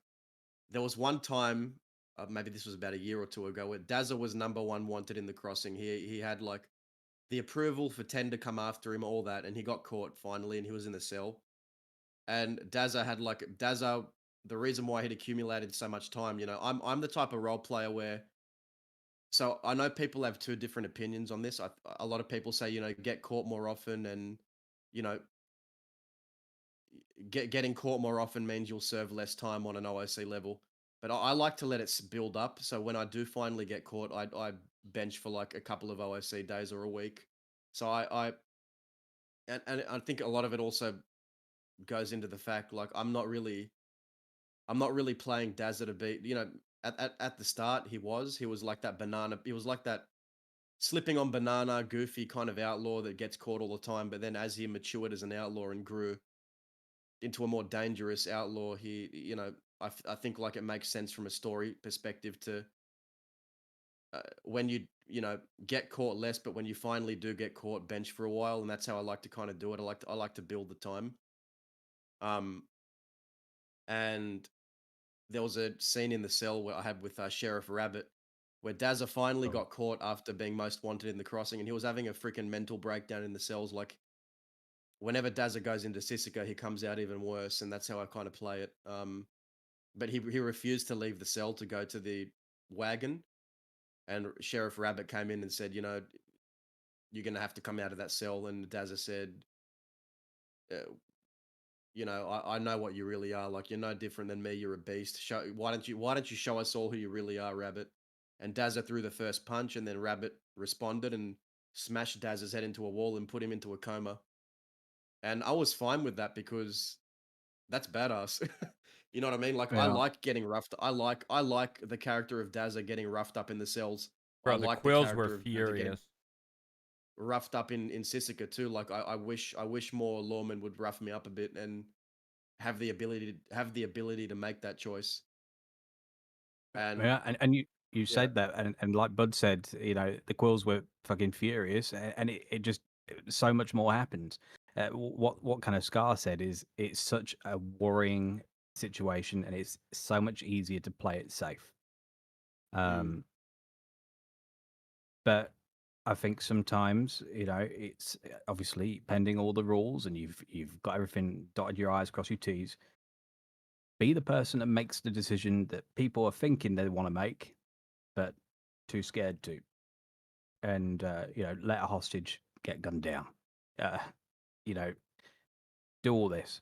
there was one time, maybe this was about a year or two ago, where Dazza was number 1 wanted in the crossing. He had like the approval for 10 to come after him, all that, and he got caught finally, and he was in the cell. And Dazza, the reason why he'd accumulated so much time, I'm the type of role player where. So I know people have two different opinions on this. A lot of people say, get caught more often, and you know, getting caught more often means you'll serve less time on an OOC level. But I like to let it build up. So when I do finally get caught, I bench for like a couple of OOC days or a week, So and I think a lot of it also goes into the fact like I'm not really playing Dazza to be, at the start he was like that banana, he was like that slipping on banana goofy kind of outlaw that gets caught all the time, but then as he matured as an outlaw and grew into a more dangerous outlaw, he, I think like it makes sense from a story perspective to when you get caught less, but when you finally do get caught, bench for a while, and that's how I like to kind of do it. I like to build the time. And there was a scene in the cell where I had with Sheriff Rabbit, where Dazza finally got caught after being most wanted in the crossing, and he was having a freaking mental breakdown in the cells. Like whenever Dazza goes into Sissika, he comes out even worse, and that's how I kind of play it. But he refused to leave the cell to go to the wagon, and Sheriff Rabbit came in and said, you're gonna have to come out of that cell. And Dazza said, I know what you really are. Like you're no different than me. You're a beast. Why don't you show us all who you really are, Rabbit? And Dazza threw the first punch, and then Rabbit responded and smashed Dazza's head into a wall and put him into a coma. And I was fine with that because that's badass. You know what I mean? Like I Yeah. like getting roughed. I like the character of Dazza getting roughed up in the cells. Bro, I the like quills the were character of Dazza getting furious. roughed up in Sissika too. Like I wish more lawmen would rough me up a bit and have the ability to make that choice. And Yeah, and you said that, and like Bud said, the quills were fucking furious, and it just so much more happens. What kind of Scar said is it's such a worrying situation, and it's so much easier to play it safe. But I think sometimes, it's obviously pending all the rules, and you've got everything dotted your I's, cross your T's. Be the person that makes the decision that people are thinking they want to make, but too scared to. And let a hostage get gunned down. You know, do all this.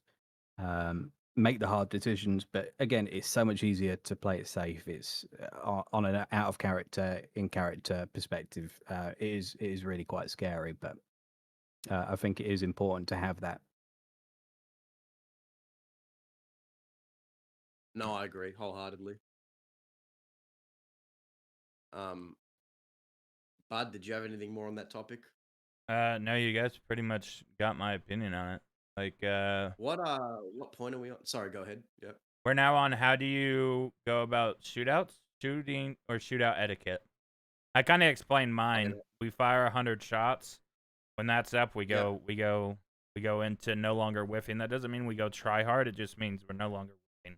Make the hard decisions, but again, it's so much easier to play it safe. It's on an out of character, in character perspective. It is really quite scary, but I think it is important to have that. no, I agree wholeheartedly. Bud, did you have anything more on that topic? No, you guys pretty much got my opinion on it. Like, What point are we on? Sorry, go ahead. Yep. we're now on how do you go about shootouts, shooting, or shootout etiquette. I kind of explained mine. We fire 100 shots. When that's up, we go into no longer whiffing. That doesn't mean we go try hard. It just means we're no longer whiffing.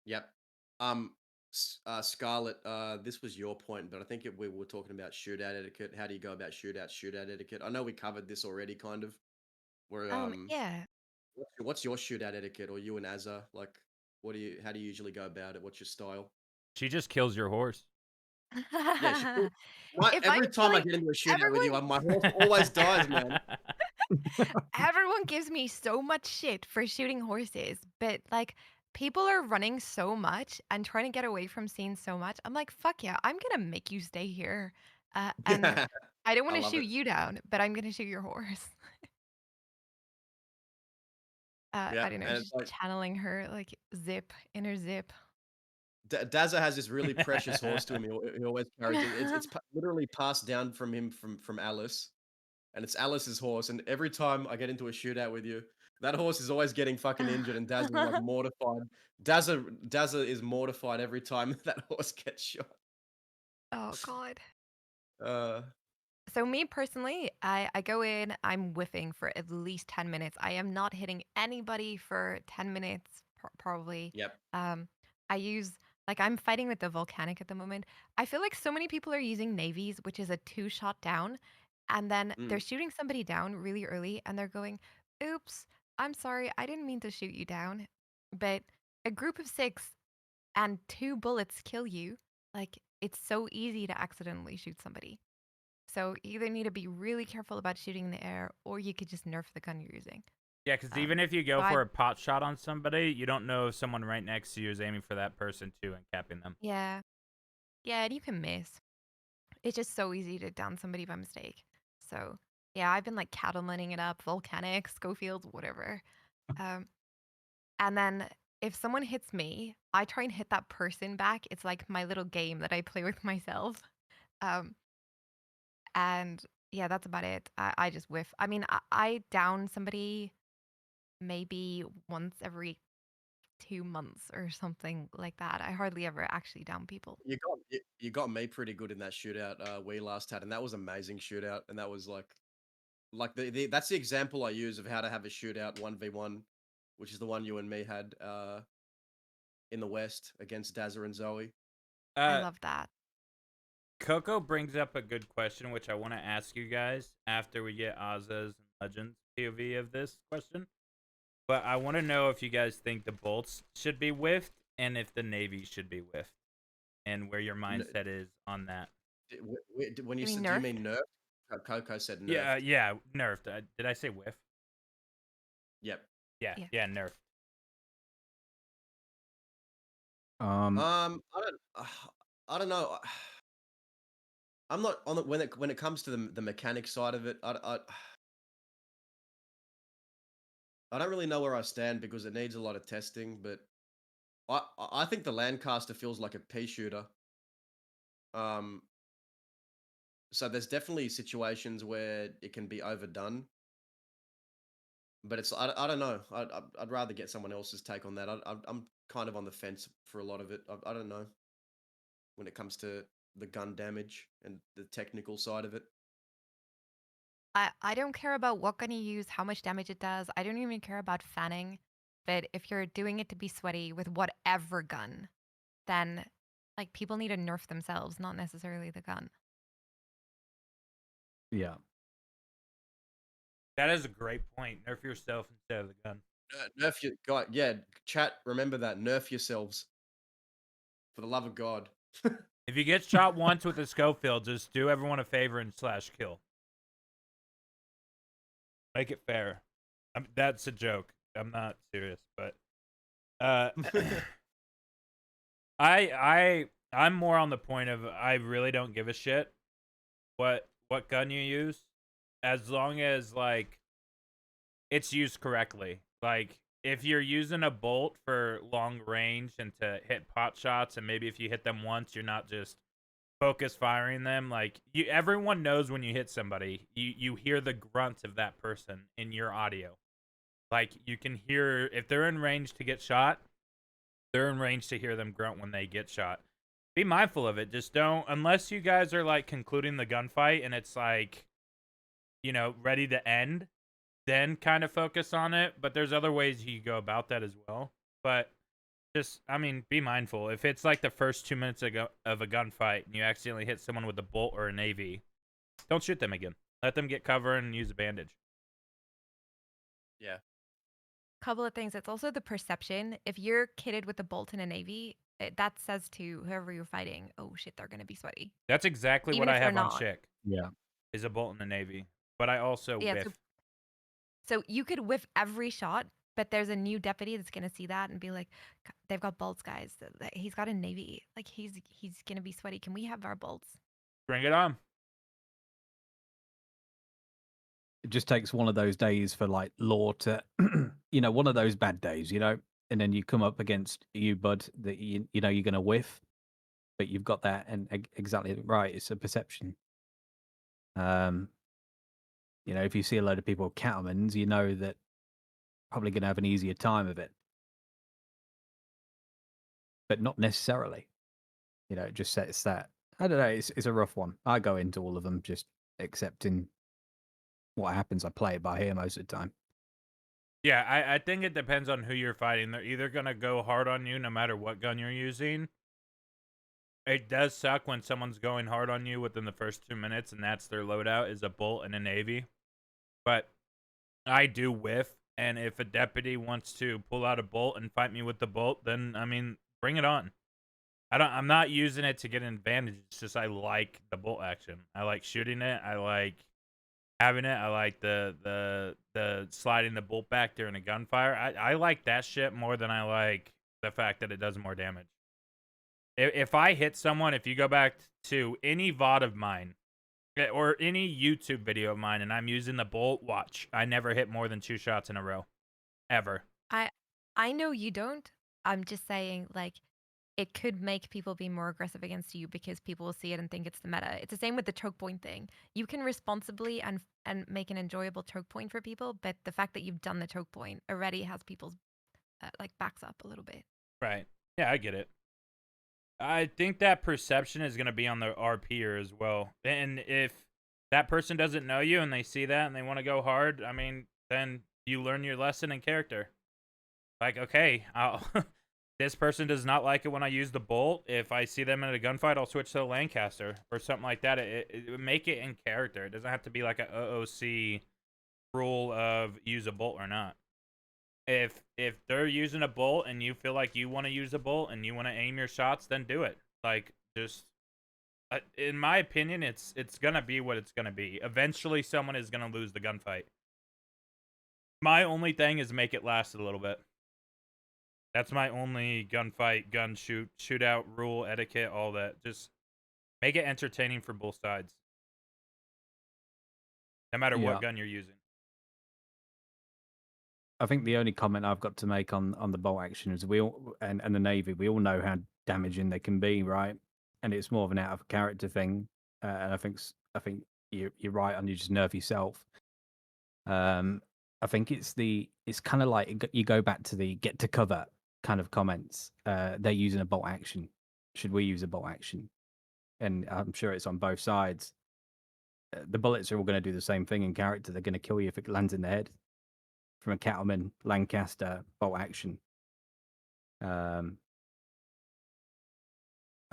Yep. Scarlet, this was your point, but I think we were talking about shootout etiquette. How do you go about shootout etiquette? I know we covered this already, kind of. Where Yeah. what's your shootout etiquette, or you and AzzaaG? Like, how do you usually go about it? What's your style? She just kills your horse. Yeah, If every I'm time I killing get into a shootout with you, everyone, my horse always dies, man. everyone gives me so much shit for shooting horses, but like people are running so much and trying to get away from scenes so much. I'm like, fuck yeah, I'm gonna make you stay here. And I don't I want to love shoot it. you down, but I'm gonna shoot your horse. Yeah, I don't know, and it's just like channeling her like zip, inner zip. Dazza has this really precious horse to him. He always carries it. It's literally passed down from him from Alice, and it's Alice's horse. And every time I get into a shootout with you, that horse is always getting fucking injured, and Dazza's like mortified. Dazza is mortified every time that horse gets shot. Oh God. Uh, So me personally, I go in, I'm whiffing for at least 10 minutes. I am not hitting anybody for 10 minutes, probably. yep. I use, like, I'm fighting with the volcanic at the moment. I feel like so many people are using navies, which is a 2-shot down, and then they're Mm. shooting somebody down really early, and they're going, oops, I'm sorry, I didn't mean to shoot you down. But a group of 6 and 2 bullets kill you. Like, it's so easy to accidentally shoot somebody. So you either need to be really careful about shooting in the air, or you could just nerf the gun you're using. Yeah, because even if you go so for a pot shot on somebody, you don't know if someone right next to you is aiming for that person too and capping them. Yeah, and you can miss. It's just so easy to down somebody by mistake. So yeah, I've been like cattlemanning it up, volcanic, Schofields, whatever. Um, and then if someone hits me, I try and hit that person back. It's like my little game that I play with myself. Um, and yeah, that's about it. I just whiff. I mean, I down somebody maybe once every 2 months or something like that. I hardly ever actually down people. You got me pretty good in that shootout we last had, and that was amazing shootout, and that was like that's the example I use of how to have a shootout 1v1, which is the one you and me had in the West against Dazza and Zoe. I love that. Coco brings up a good question, which I want to ask you guys after we get AzzaaG's and Legend's POV of this question. But I want to know if you guys think the bolts should be whiffed and if the navy should be whiffed, and where your mindset is on that. When you You mean said, do you nerfed? mean nerf? Coco said nerf. Yeah, nerfed. Did I say whiff? Yep. Yeah, nerfed. I don't know. I'm not on it when it comes to the mechanic side of it. I don't really know where I stand because it needs a lot of testing. But I think the Lancaster feels like a pea shooter. So there's definitely situations where it can be overdone. But I don't know. I'd rather get someone else's take on that. I'm kind of on the fence for a lot of it. I don't know when it comes to the gun damage and the technical side of it. I don't care about what gun you use, how much damage it does. I don't even care about fanning. But if you're doing it to be sweaty with whatever gun, then like people need to nerf themselves, not necessarily the gun. Yeah. That is a great point. Nerf yourself instead of the gun. Nerf your God, yeah. Chat, remember that. Nerf yourselves, for the love of God. If you get shot once with a Schofield, just do everyone a favor and /kill. Make it fair. That's a joke. I'm not serious, but I'm more on the point of I really don't give a shit what gun you use, as long as like it's used correctly. Like if you're using a bolt for long range and to hit pot shots, and maybe if you hit them once, you're not just focus firing them. Like everyone knows when you hit somebody, you hear the grunt of that person in your audio. Like you can hear if they're in range to get shot, they're in range to hear them grunt when they get shot. Be mindful of it. Just don't, unless you guys are like concluding the gunfight and it's like, ready to end, then kind of focus on it. But there's other ways you go about that as well. But just, be mindful. If it's like the first 2 minutes of a gunfight and you accidentally hit someone with a bolt or an AV, don't shoot them again. Let them get cover and use a bandage. Yeah. Couple of things. It's also the perception. If you're kitted with a bolt and a navy, that says to whoever you're fighting, oh shit, they're going to be sweaty. That's exactly Even what if I have they're on not. Chick. Yeah. Is a bolt in the navy. But I also whiff. So you could whiff every shot, but there's a new deputy that's going to see that and be like, they've got bolts, guys. He's got a navy. Like he's going to be sweaty. Can we have our bolts? Bring it on. It just takes one of those days for like lore to, one of those bad days, and then you come up against you, bud, that you know you're going to whiff, but you've got that and exactly right. It's a perception. If you see a load of people with cattlemans, you know that probably going to have an easier time of it, but not necessarily. It just sets that. I don't know. It's a rough one. I go into all of them just accepting what happens. I play it by ear most of the time. Yeah, I think it depends on who you're fighting. They're either going to go hard on you no matter what gun you're using. It does suck when someone's going hard on you within the first 2 minutes and that's their loadout is a bolt and a navy. But I do whiff, and if a deputy wants to pull out a bolt and fight me with the bolt, then, bring it on. I'm not using it to get an advantage. It's just I like the bolt action. I like shooting it. I like having it. I like the sliding the bolt back during a gunfire. I like that shit more than I like the fact that it does more damage. If I hit someone, if you go back to any VOD of mine, or any YouTube video of mine, and I'm using the bolt, watch. I never hit more than 2 shots in a row. Ever. I know you don't. I'm just saying, like, it could make people be more aggressive against you because people will see it and think it's the meta. It's the same with the choke point thing. You can responsibly and make an enjoyable choke point for people, but the fact that you've done the choke point already has people's like backs up a little bit. Right. Yeah, I get it. I think that perception is going to be on the RPer as well. And if that person doesn't know you and they see that and they want to go hard, I mean, then you learn your lesson in character. Like, okay, this person does not like it when I use the bolt. If I see them in a gunfight, I'll switch to the Lancaster or something like that. It make it in character. It doesn't have to be like a OOC rule of use a bolt or not. If they're using a bolt and you feel like you want to use a bolt and you want to aim your shots, then do it. Like, just in my opinion, it's gonna be what it's gonna be. Eventually, someone is gonna lose the gunfight. My only thing is make it last a little bit. That's my only gunfight, gun shootout rule, etiquette, all that. Just make it entertaining for both sides, no matter what gun you're using. I think the only comment I've got to make on the bolt action is we all and the Navy, we all know how damaging they can be, right? And it's more of an out of character thing. And I think you're right, and you just nerve yourself. I think it's kind of like you go back to the get to cover kind of comments. They're using a bolt action. Should we use a bolt action? And I'm sure it's on both sides. The bullets are all going to do the same thing in character. They're going to kill you if it lands in the head. From a Cattleman, Lancaster, bolt action. I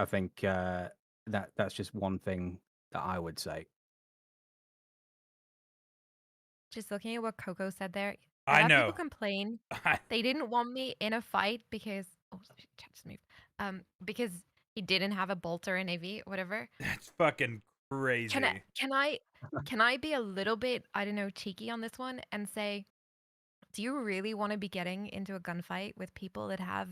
think that's just one thing that I would say. Just looking at what Coco said there, I had know. people complain they didn't want me in a fight because because he didn't have a bolt or an AV, whatever. That's fucking crazy. Can I be a little bit, I don't know, cheeky on this one and say, do you really want to be getting into a gunfight with people that have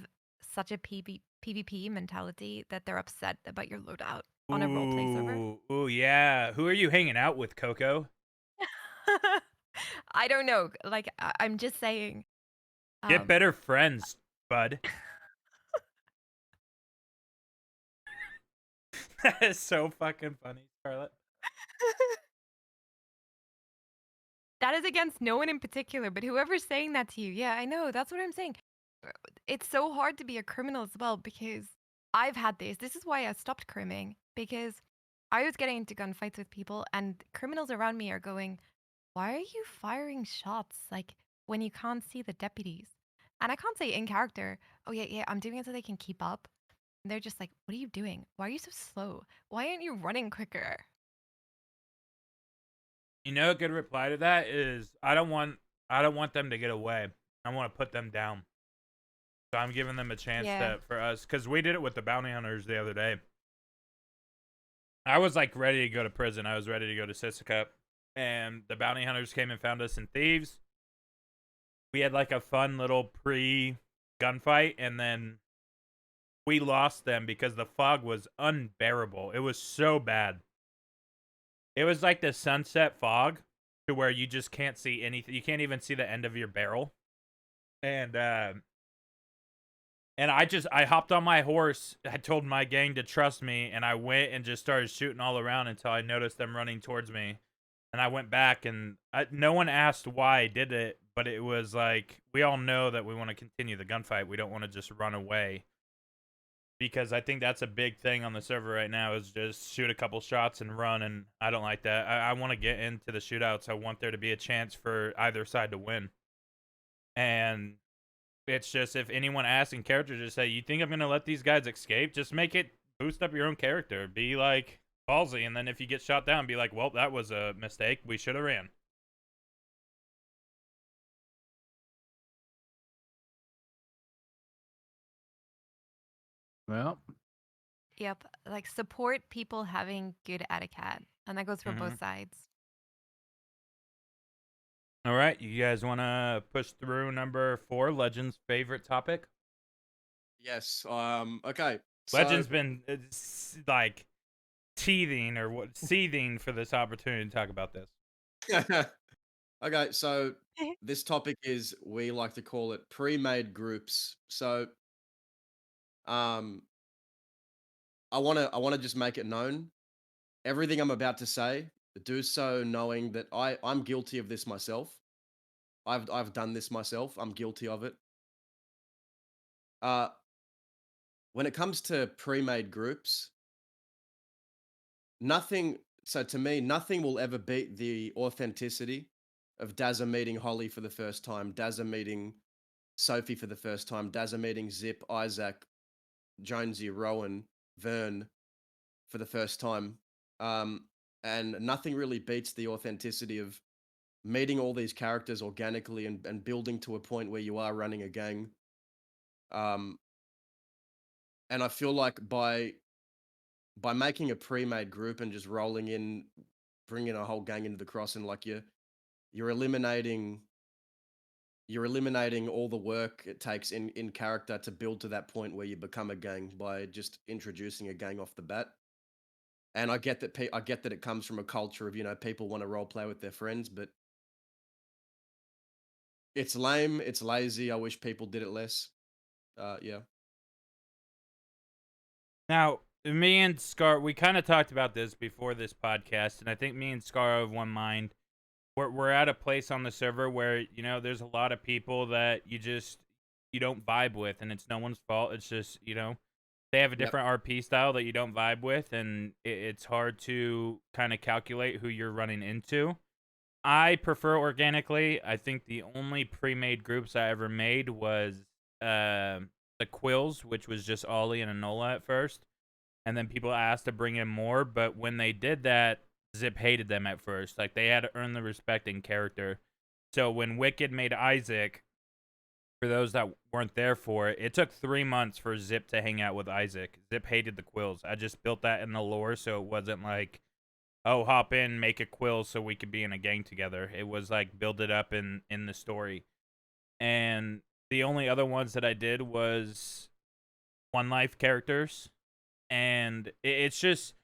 such a PvP mentality that they're upset about your loadout on a roleplay server? Ooh, yeah. Who are you hanging out with, Coco? I don't know. Like, I'm just saying. Get better friends, bud. That is so fucking funny, Scarlet. That is against no one in particular, but whoever's saying that to you, yeah, I know. That's what I'm saying. It's so hard to be a criminal as well because I've had this. This is why I stopped crimming, because I was getting into gunfights with people and criminals around me are going, why are you firing shots like when you can't see the deputies? And I can't say in character, oh yeah, I'm doing it so they can keep up. And they're just like, what are you doing? Why are you so slow? Why aren't you running quicker? You know, a good reply to that is I don't want them to get away. I want to put them down. So I'm giving them a chance for us, because we did it with the bounty hunters the other day. I was like ready to go to prison. I was ready to go to Sissicup, and the bounty hunters came and found us in Thieves. We had like a fun little pre-gunfight, and then we lost them because the fog was unbearable. It was so bad. It was like the sunset fog to where you just can't see anything. You can't even see the end of your barrel. And I hopped on my horse. I told my gang to trust me, and I went and just started shooting all around until I noticed them running towards me. And I went back, and no one asked why I did it, but it was like, we all know that we want to continue the gunfight. We don't want to just run away. Because I think that's a big thing on the server right now, is just shoot a couple shots and run, and I don't like that. I want to get into the shootouts. I want there to be a chance for either side to win. And it's just, if anyone asks in character, just say, you think I'm going to let these guys escape? Just make it boost up your own character. Be like ballsy, and then if you get shot down, be like, well, that was a mistake. We should have ran. Well, Yep, like support people having good etiquette, and that goes for both sides. All right, you guys want to push through number 4, Legend's favorite topic? Yes. Okay. Legend's been like teething or what seething for this opportunity to talk about this. Okay, so this topic is, we like to call it pre-made groups. So um I want to just make it known, everything I'm about to say, do so knowing that I'm guilty of this myself. I've done this myself. I'm guilty of it. Uh when it comes to pre-made groups, nothing so to me, nothing will ever beat the authenticity of Dazza meeting Holly for the first time, Dazza meeting Sophie for the first time, Dazza meeting Zip, AzzaaG, Jonesy, Rowan, Vern for the first time. And nothing really beats the authenticity of meeting all these characters organically and building to a point where you are running a gang. Um, and I feel like by making a pre-made group and just rolling in, bringing a whole gang into the crossing, like you're eliminating all the work it takes in character to build to that point where you become a gang by just introducing a gang off the bat. And I get that I get that it comes from a culture of, people want to role play with their friends, but it's lame, it's lazy. I wish people did it less. Yeah. Now, me and Scar, we kind of talked about this before this podcast, and I think me and Scar have one mind. We're at a place on the server where there's a lot of people that you don't vibe with, and it's no one's fault. It's just they have a Yep. different RP style that you don't vibe with, and it's hard to kind of calculate who you're running into. I prefer organically. I think the only pre-made groups I ever made was the Quills, which was just Ollie and Enola at first, and then people asked to bring in more. But when they did that, Zip hated them at first. Like, they had to earn the respect in character. So when Wicked made AzzaaG, for those that weren't there for it, it took 3 months for Zip to hang out with AzzaaG. Zip hated the Quills. I just built that in the lore, so it wasn't like, oh, hop in, make a quill so we could be in a gang together. It was like, build it up in the story. And the only other ones that I did was One Life characters. And it's just,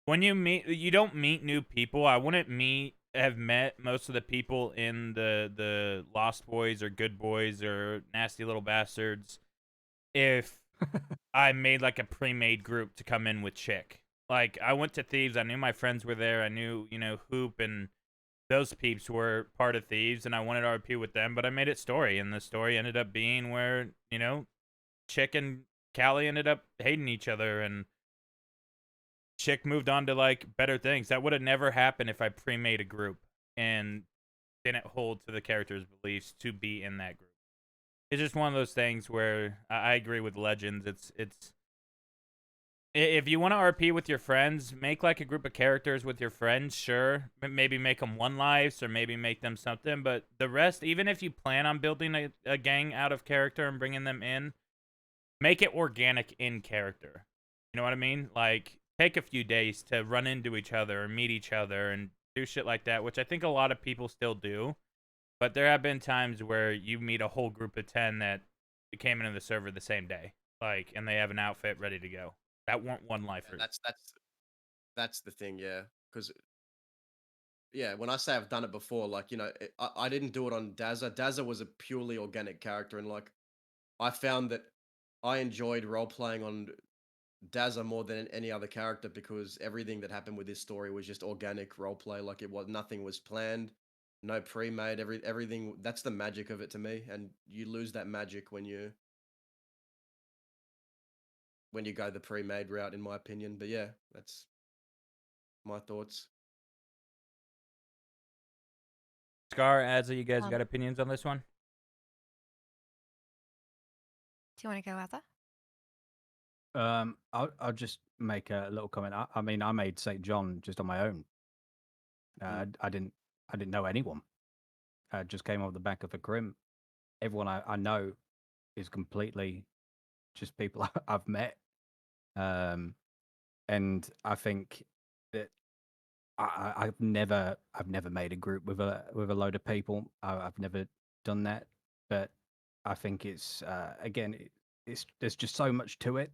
when you don't meet new people. I wouldn't have met most of the people in the Lost Boys or Good Boys or Nasty Little Bastards if I made like a pre-made group to come in with Chick. Like, I went to Thieves. I knew my friends were there. I knew, Hoop and those peeps were part of Thieves, and I wanted RP with them, but I made it story, and the story ended up being where, Chick and Callie ended up hating each other, and Chick moved on to, like, better things. That would have never happened if I pre-made a group and didn't hold to the character's beliefs to be in that group. It's just one of those things where I agree with Legends. It's if you want to RP with your friends, make like a group of characters with your friends, sure. Maybe make them one lives or maybe make them something. But the rest, even if you plan on building a gang out of character and bringing them in, make it organic in character. You know what I mean? Like, take a few days to run into each other or meet each other and do shit like that, which I think a lot of people still do. But there have been times where you meet a whole group of 10 that came into the server the same day, like, and they have an outfit ready to go. That weren't one lifers. That's the thing, yeah. Because when I say I've done it before, like, I didn't do it on Dazza. Dazza was a purely organic character, and like, I found that I enjoyed role playing on Dazza more than any other character because everything that happened with this story was just organic role play. Like, nothing was planned, no pre-made. Everything. That's the magic of it to me, and you lose that magic when you go the pre-made route, in my opinion. But yeah, that's my thoughts. Scar, Azza, you guys got opinions on this one? Do you want to go, Azza? I'll just make a little comment. I mean, I made St. John just on my own. I didn't know anyone. I just came off the back of a Crim. Everyone I know is completely just people I've met. And I think that I've never made a group with a load of people. I've never done that, but I think it's again, there's just so much to it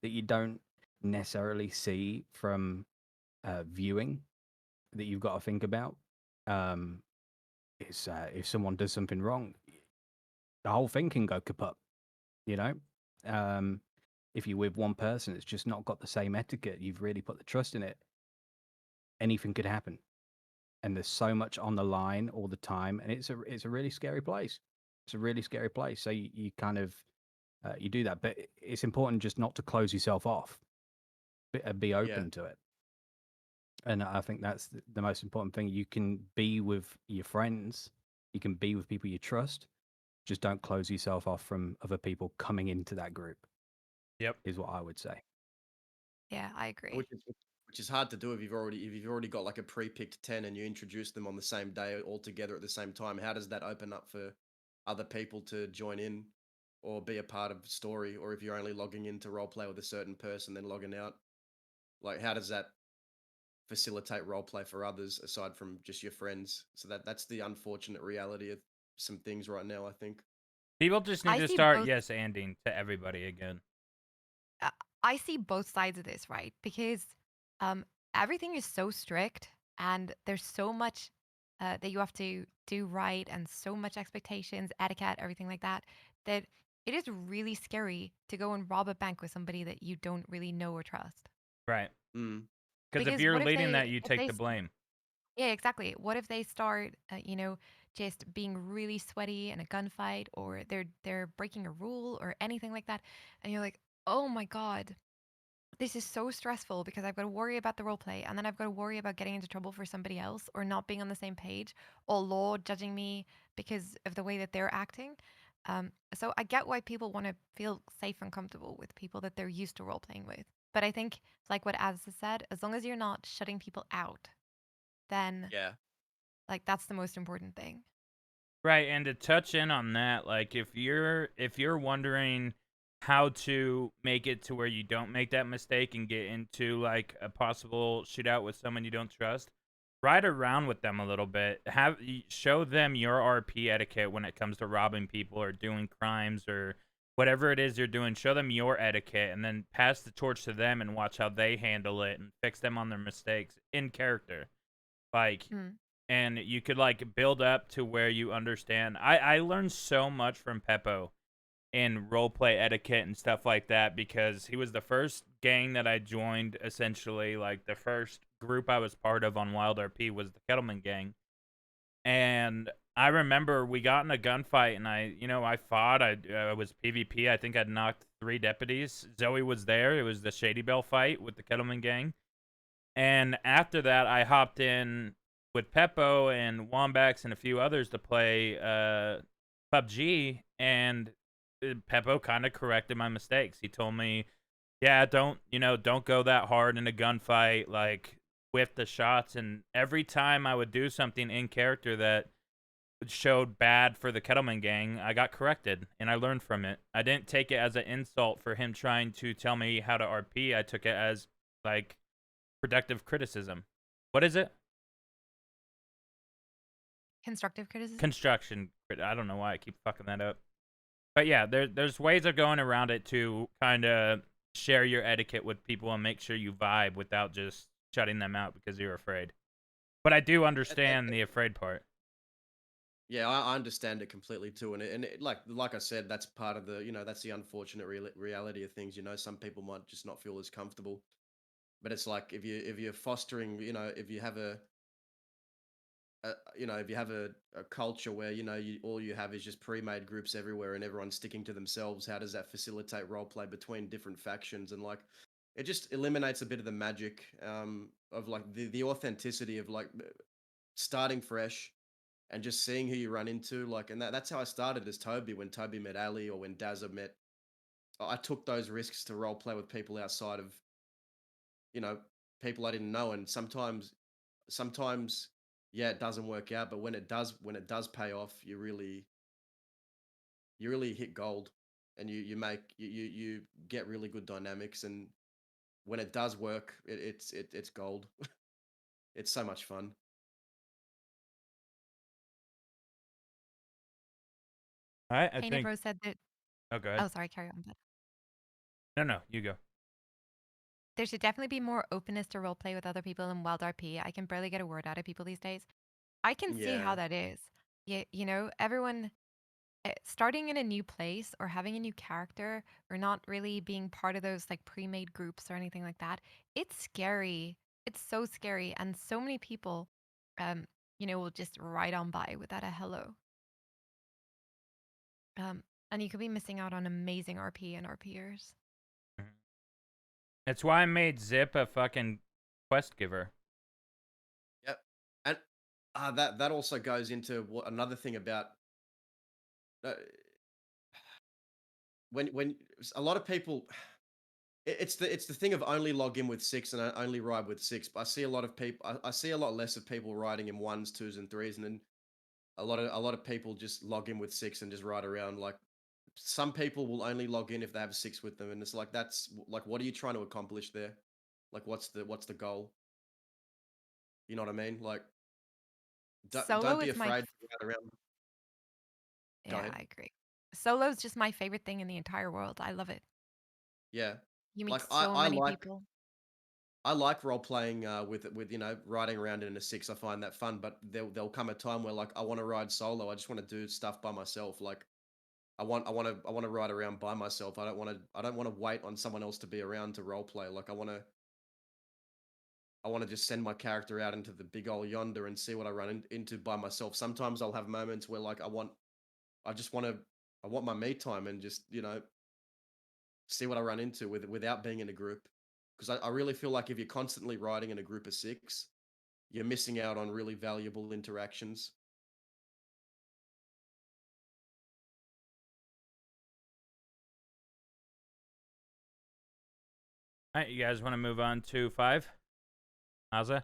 that you don't necessarily see from viewing that you've got to think about. Is if someone does something wrong, the whole thing can go kaput. You know, if you're with one person that's just not got the same etiquette, you've really put the trust in it. Anything could happen, and there's so much on the line all the time, and it's a really scary place. It's a really scary place. So you kind of you do that, but it's important just not to close yourself off. Be open to it. And I think that's the most important thing. You can be with your friends, you can be with people you trust. Just don't close yourself off from other people coming into that group. Yep. Is what I would say. Yeah, I agree. Which is hard to do if you've already got like a pre-picked 10 and you introduce them on the same day all together at the same time. How does that open up for other people to join in or be a part of the story? Or if you're only logging in to roleplay with a certain person, then logging out, like how does that facilitate roleplay for others aside from just your friends? So that's the unfortunate reality of some things right now, I think. People just need I to see start both. yes-anding to everybody again. I see both sides of this, right? Because everything is so strict and there's so much that you have to do right and so much expectations, etiquette, everything like that, that it is really scary to go and rob a bank with somebody that you don't really know or trust. Right. Mm. Because if Because you're what if leading that, they, you if take they, the s- blame. yeah, exactly. What if they start, just being really sweaty in a gunfight, or they're breaking a rule or anything like that, and you're like, oh my god, this is so stressful because I've got to worry about the role play and then I've got to worry about getting into trouble for somebody else or not being on the same page or law judging me because of the way that they're acting. So I get why people want to feel safe and comfortable with people that they're used to role playing with. But I think, like what Azza said, as long as you're not shutting people out, then Yeah. like that's the most important thing. Right, and to touch in on that, like if you're wondering how to make it to where you don't make that mistake and get into like a possible shootout with someone you don't trust, ride around with them a little bit. Show them your RP etiquette when it comes to robbing people or doing crimes or whatever it is you're doing. Show them your etiquette and then pass the torch to them and watch how they handle it and fix them on their mistakes in character. Like Mm. and you could like build up to where you understand. I learned so much from Peppo in roleplay etiquette and stuff like that because he was the first gang that I joined. Essentially, like the first group I was part of on WildRP was the Kettleman gang, and I remember we got in a gunfight and I fought. I was PvP. I think I'd knocked 3 deputies. Zoe was there. It was the Shady Bell fight with the Kettleman gang. And after that, I hopped in with Peppo and Wombax and a few others to play PUBG, and Peppo kind of corrected my mistakes. He told me, "Yeah, don't go that hard in a gunfight, like whiff the shots." And every time I would do something in character that showed bad for the Kettleman gang, I got corrected, and I learned from it. I didn't take it as an insult for him trying to tell me how to RP. I took it as like productive criticism. What is it? Constructive criticism. Construction. I don't know why I keep fucking that up. But yeah, there's ways of going around it to kind of share your etiquette with people and make sure you vibe without just shutting them out because you're afraid. But I do understand the afraid part. Yeah, I understand it completely too, and like I said, that's part of the that's the unfortunate reality of things. Some people might just not feel as comfortable, but it's like if you're fostering, if you have if you have a culture where all you have is just pre-made groups everywhere and everyone's sticking to themselves, how does that facilitate role play between different factions? And like it just eliminates a bit of the magic of like the authenticity of like starting fresh and just seeing who you run into. Like, and that's how I started as Toby, when Toby met Ali or when Dazza met. I took those risks to role play with people outside of you know people I didn't know, and sometimes yeah, it doesn't work out, but when it does pay off, you really hit gold, and you get really good dynamics, and when it does work, it's gold. It's so much fun. All right, I Painted think. Rose said that. Oh, go ahead. Oh, sorry, carry on. But No, you go. there should definitely be more openness to roleplay with other people in WildRP. I can barely get a word out of people these days. I can see how Yeah. that is. Yeah, everyone starting in a new place or having a new character or not really being part of those like pre-made groups or anything like that. It's scary. It's so scary, and so many people, um, will just ride on by without a hello. And you could be missing out on amazing RP and RPers. That's why I made Zip a fucking quest giver. Yep. And that also goes into another thing about uh, when a lot of people. It's the thing of only log in with 6 and only ride with 6. But I see a lot of people. I see a lot less of people riding in 1s, 2s, and 3s, and then a lot of people just log in with 6 and just ride around. Like some people will only log in if they have 6 with them, and it's like that's like, what are you trying to accomplish there? Like what's the goal? You know what I mean? Like Solo don't be is my afraid to ride around. Go Yeah, ahead. I agree. Solo's just my favorite thing in the entire world. I love it. Yeah. You meet Like so many people. I like role playing with riding around in a 6. I find that fun, but there'll come a time where like I want to ride solo. I just want to do stuff by myself. Like I want to ride around by myself. I don't want to wait on someone else to be around to role play. Like I want to just send my character out into the big old yonder and see what I run into by myself. Sometimes I'll have moments where like I want my me time and just see what I run into without being in a group. Because I really feel like if you're constantly riding in a group of 6, you're missing out on really valuable interactions. All right, you guys want to move on to 5? Azza?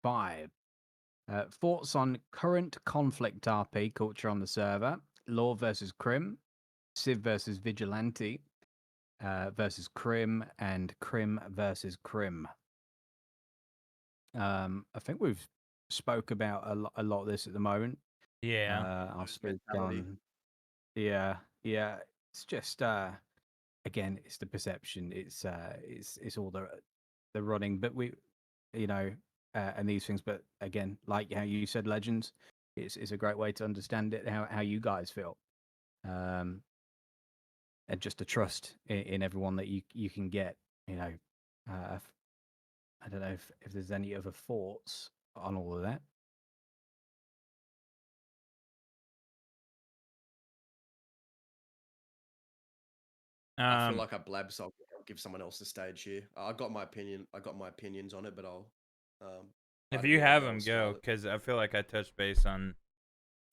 5. Thoughts on current conflict RP culture on the server: Law versus Crim, Civ versus Vigilante, versus Crim, and Crim versus Crim. I think we've spoke about a lot of this at the moment. Yeah. I'll Lose speak mentality. on. Yeah. It's just again, it's the perception. It's all the running, but and these things. But again, like how you said, Legends, it's a great way to understand it. How you guys feel, and just the trust in everyone that you can get. I don't know if there's any other thoughts on all of that. I feel like I blab, so I'll give someone else the stage here. I got my opinion. I got my opinions on it, but I'll. If Either you you want to have go or them, go, Scarlet. because I feel like I touched base on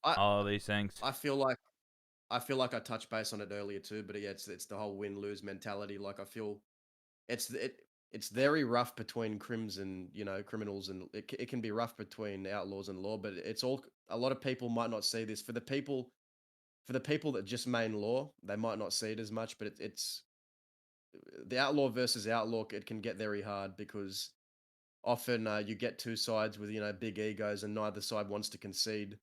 I all of these things. I feel like I touched base on it earlier too, but yeah, it's the whole win lose mentality. Like I feel it's very rough between crims and criminals, and it can be rough between outlaws and law. But it's all a lot of people might not see this. For the people that just main law, they might not see it as much. But it's the outlaw versus outlaw. It can get very hard because often you get two sides with big egos, and neither side wants to concede,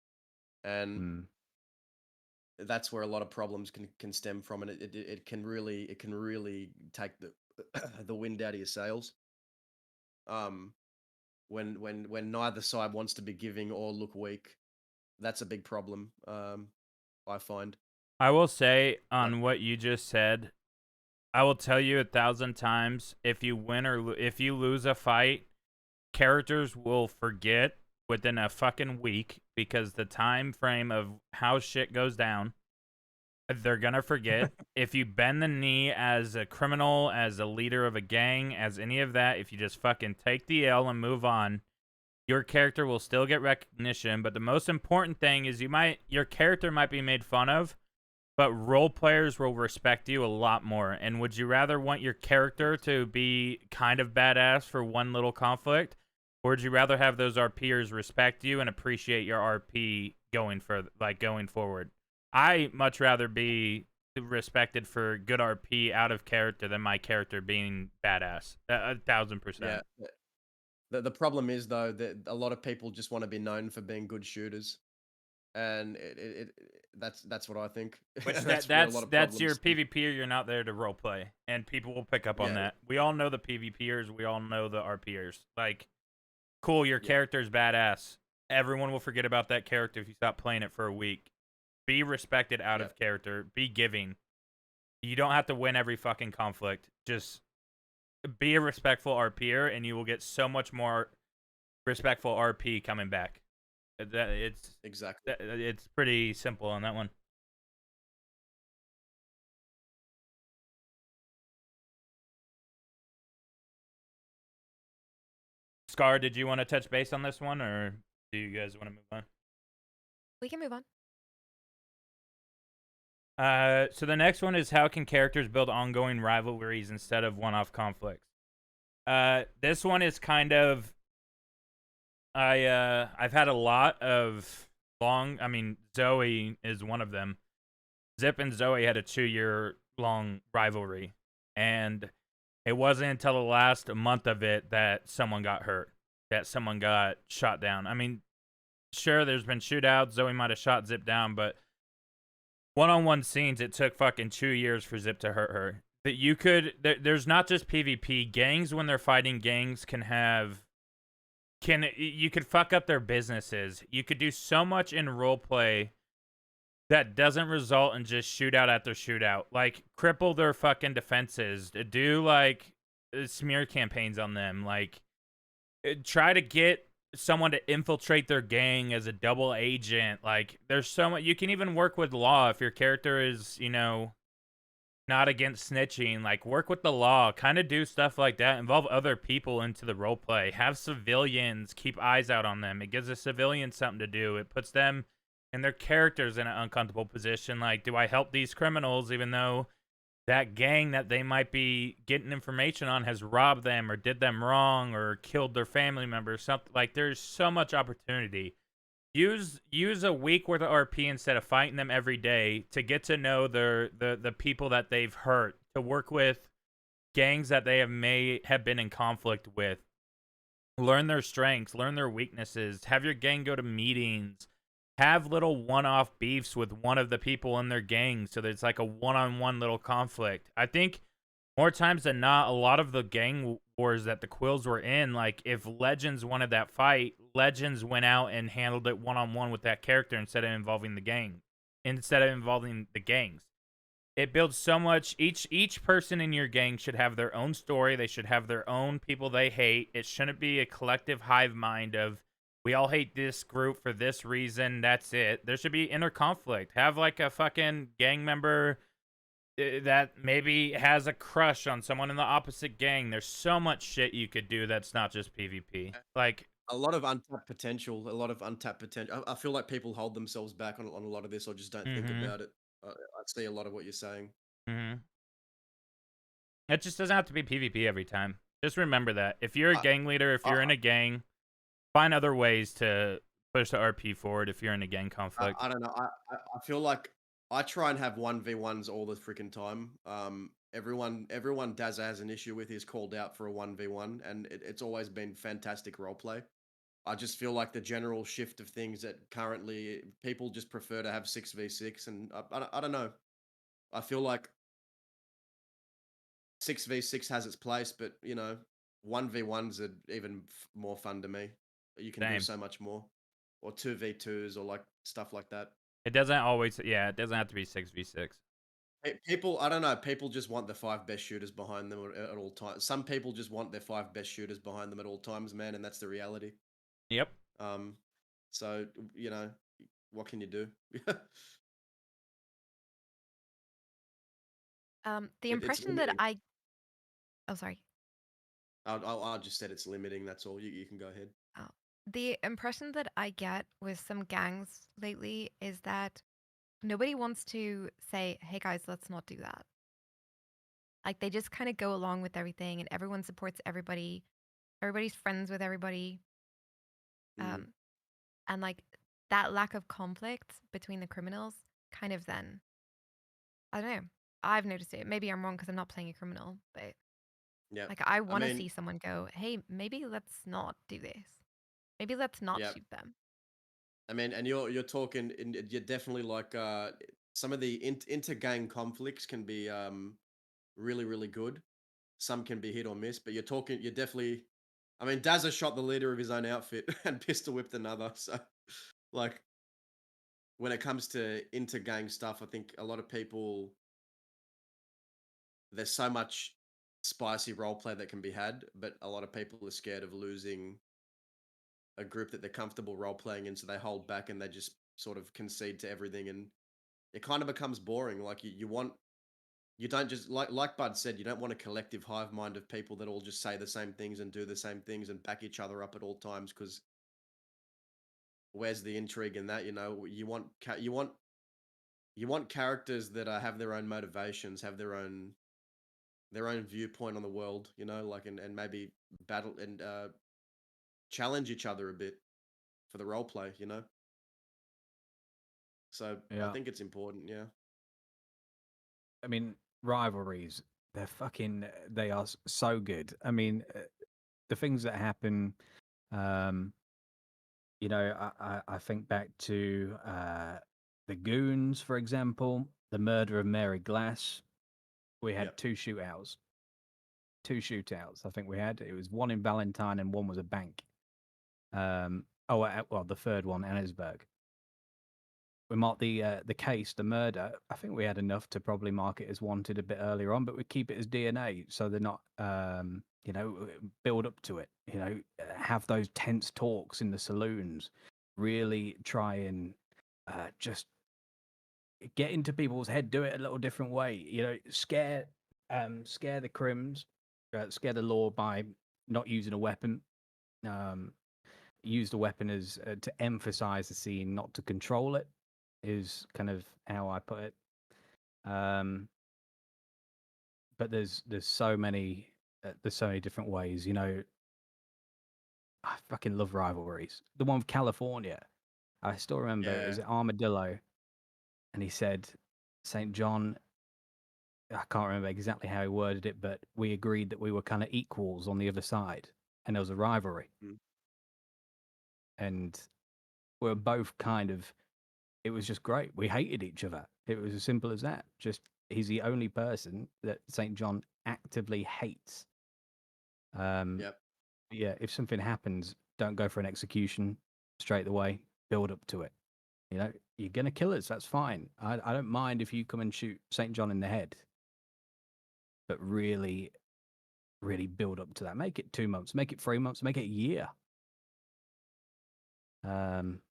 and that's where a lot of problems can stem from, and it can really take the the wind out of your sails. When neither side wants to be giving or look weak, that's a big problem. I find. I will say Like, on what you just said, I will tell you 1,000 times, if you win or if you lose a fight, characters will forget within a fucking week, because the time frame of how shit goes down, they're gonna forget. If you bend the knee as a criminal, as a leader of a gang, as any of that, if you just fucking take the L and move on, your character will still get recognition. But the most important thing is your character might be made fun of, but role players will respect you a lot more. And would you rather want your character to be kind of badass for one little conflict, or would you rather have those RPers respect you and appreciate your RP going forward? I much rather be respected for good RP out of character than my character being badass. 1,000%. yeah. The problem is though that a lot of people just want to be known for being good shooters, and That's what I think. Which That's where a lot of that's your problems. PvPer. You're not there to roleplay, and people will pick up on Yeah. that. We all know the PvPers. We all know the RPers. Like, cool, your Yeah. character's badass. Everyone will forget about that character if you stop playing it for a week. Be respected out Yeah. of character. Be giving. You don't have to win every fucking conflict. Just be a respectful RPer, and you will get so much more respectful RP coming back. Exactly. It's pretty simple on that one. Scar, did you want to touch base on this one, or do you guys want to move on? We can move on. So the next one is, how can characters build ongoing rivalries instead of one-off conflicts? This one is kind of, I've had a lot of Zoe is one of them. Zip and Zoe had a 2-year long rivalry, and it wasn't until the last month of it that someone got hurt, that someone got shot down. I mean, sure, there's been shootouts. Zoe might have shot Zip down, but one-on-one scenes, it took fucking 2 years for Zip to hurt her. That you could, there's not just PvP. Gangs, when they're fighting gangs, you could fuck up their businesses. You could do so much in roleplay that doesn't result in just shootout after shootout. Like, cripple their fucking defenses. Do, like, smear campaigns on them. Like, try to get someone to infiltrate their gang as a double agent. Like, there's so much. You can even work with law if your character is, not against snitching. Like, work with the law. Kind of do stuff like that. Involve other people into the roleplay. Have civilians. Keep eyes out on them. It gives the civilians something to do. It puts them and their characters in an uncomfortable position. Like, do I help these criminals even though that gang that they might be getting information on has robbed them or did them wrong or killed their family members? Something like, there's so much opportunity. Use a week worth of RP instead of fighting them every day to get to know the people that they've hurt, to work with gangs that they may have been in conflict with. Learn their strengths, learn their weaknesses, have your gang go to meetings, have little one-off beefs with one of the people in their gang so that it's like a one-on-one little conflict. I think more times than not, a lot of the gang wars that the Quills were in, like, if Legends wanted that fight, Legends went out and handled it one-on-one with that character instead of involving the gangs. It builds so much. Each person in your gang should have their own story. They should have their own people they hate. It shouldn't be a collective hive mind of, we all hate this group for this reason, that's it. There should be inner conflict. Have, like, a fucking gang member that maybe has a crush on someone in the opposite gang. There's so much shit you could do that's not just PvP. Like, a lot of untapped potential. I feel like people hold themselves back on a lot of this, or just don't think about it. I see a lot of what you're saying. It just doesn't have to be PvP every time. Just remember that. If you're a gang leader, if you're in a gang, find other ways to push the RP forward if you're in a gang conflict. I don't know. I feel like I try and have 1v1s all the freaking time. Everyone Dazza has an issue with is called out for a 1v1, and it's always been fantastic roleplay. I just feel like the general shift of things that currently people just prefer to have 6v6, and I don't know. I feel like 6v6 has its place, but 1v1s are even more fun to me. You can do so much more, or 2v2s, or like stuff like that. It doesn't always, it doesn't have to be 6v6. People, I don't know. People just want the 5 best shooters behind them at all times. Some people just want their 5 best shooters behind them at all times, man, and that's the reality. Yep. So what can you do? The impression that I... Oh, sorry. I just said it's limiting. That's all. You can go ahead. Oh. The impression that I get with some gangs lately is that nobody wants to say, hey guys, let's not do that. Like, they just kind of go along with everything, and everyone supports everybody. Everybody's friends with everybody. And like, that lack of conflict between the criminals kind of then, I don't know. I've noticed it. Maybe I'm wrong because I'm not playing a criminal, but yeah, like, I want to see someone go, hey, maybe let's not do this. Maybe let's not shoot them. I mean, and you're talking, you're definitely like some of the inter-gang conflicts can be really, really good. Some can be hit or miss, but you're definitely. I mean, Dazza shot the leader of his own outfit and pistol whipped another. So, like, when it comes to inter-gang stuff, I think a lot of people, there's so much spicy roleplay that can be had, but a lot of people are scared of losing a group that they're comfortable role playing in, so they hold back and they just sort of concede to everything, and it kind of becomes boring. Like you don't just like Bud said, you don't want a collective hive mind of people that all just say the same things and do the same things and back each other up at all times. Because where's the intrigue in that? You want characters that have their own motivations, have their own viewpoint on the world. Like and maybe battle and challenge each other a bit for the role play. So I think it's important. Yeah. I mean, rivalries, they are so good. I mean, the things that happen, I think back to the Goons, for example, the murder of Mary Glass. We had Yep. two shootouts. I think we had. It was one in Valentine and one was a bank. The third one, Annesburg. We marked the case, the murder. I think we had enough to probably mark it as wanted a bit earlier on, but we keep it as DNA, so they're not, build up to it. Have those tense talks in the saloons. Really try and just get into people's head. Do it a little different way. Scare the Crims, scare the law by not using a weapon. Use the weapon as to emphasize the scene, not to control it. Is kind of how I put it. But there's so many different ways. I fucking love rivalries. The one with California, I still remember. It was Armadillo, and he said, "St. John." I can't remember exactly how he worded it, but we agreed that we were kind of equals on the other side, and there was a rivalry, and we were both kind of. It was just great. We hated each other. It was as simple as that. Just he's the only person that St. John actively hates. Yep. Yeah, if something happens, don't go for an execution straight away. Build up to it. You're gonna kill us. That's fine. I don't mind if you come and shoot St. John in the head. But really, really build up to that. Make it 2 months. Make it 3 months. Make it a year. But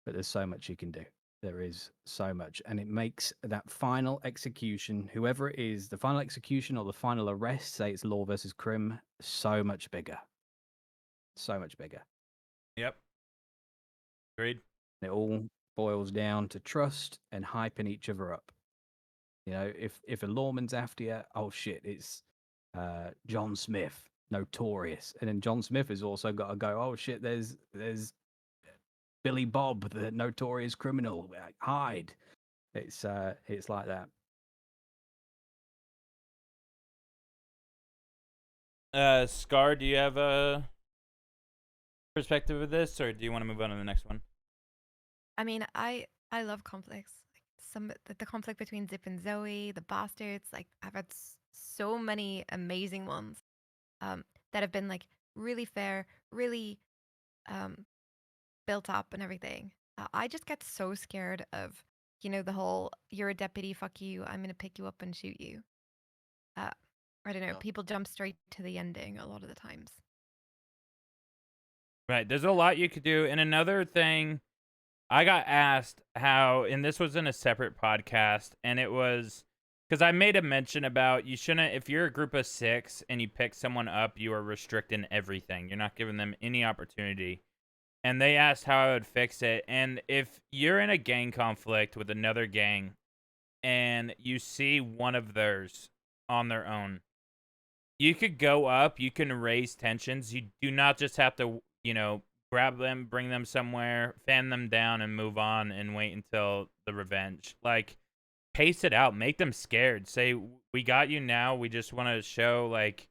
there's so much you can do. There is so much, and it makes that final execution, whoever it is, the final execution or the final arrest, say it's Law versus Crim, so much bigger. So much bigger. Yep. Agreed. It all boils down to trust and hyping each other up. If a lawman's after you, oh shit, it's John Smith, notorious, and then John Smith has also got to go. Oh shit, there's Billy Bob, the notorious criminal. Hide. It's like that. Scar, do you have a perspective of this, or do you want to move on to the next one? I mean, I love conflicts. The conflict between Zip and Zoe, the bastards. Like, I've had so many amazing ones that have been like really fair, really built up and everything. I just get so scared of, the whole, you're a deputy, fuck you, I'm going to pick you up and shoot you. I don't know, people jump straight to the ending a lot of the times. Right, there's a lot you could do. And another thing, I got asked how, and this was in a separate podcast, and it was, because I made a mention about you shouldn't, if you're a group of 6 and you pick someone up, you are restricting everything. You're not giving them any opportunity. And they asked how I would fix it. And if you're in a gang conflict with another gang and you see one of theirs on their own, you could go up, you can raise tensions. You do not just have to, grab them, bring them somewhere, fan them down, and move on and wait until the revenge. Like, pace it out. Make them scared. Say, we got you now. We just want to show, like,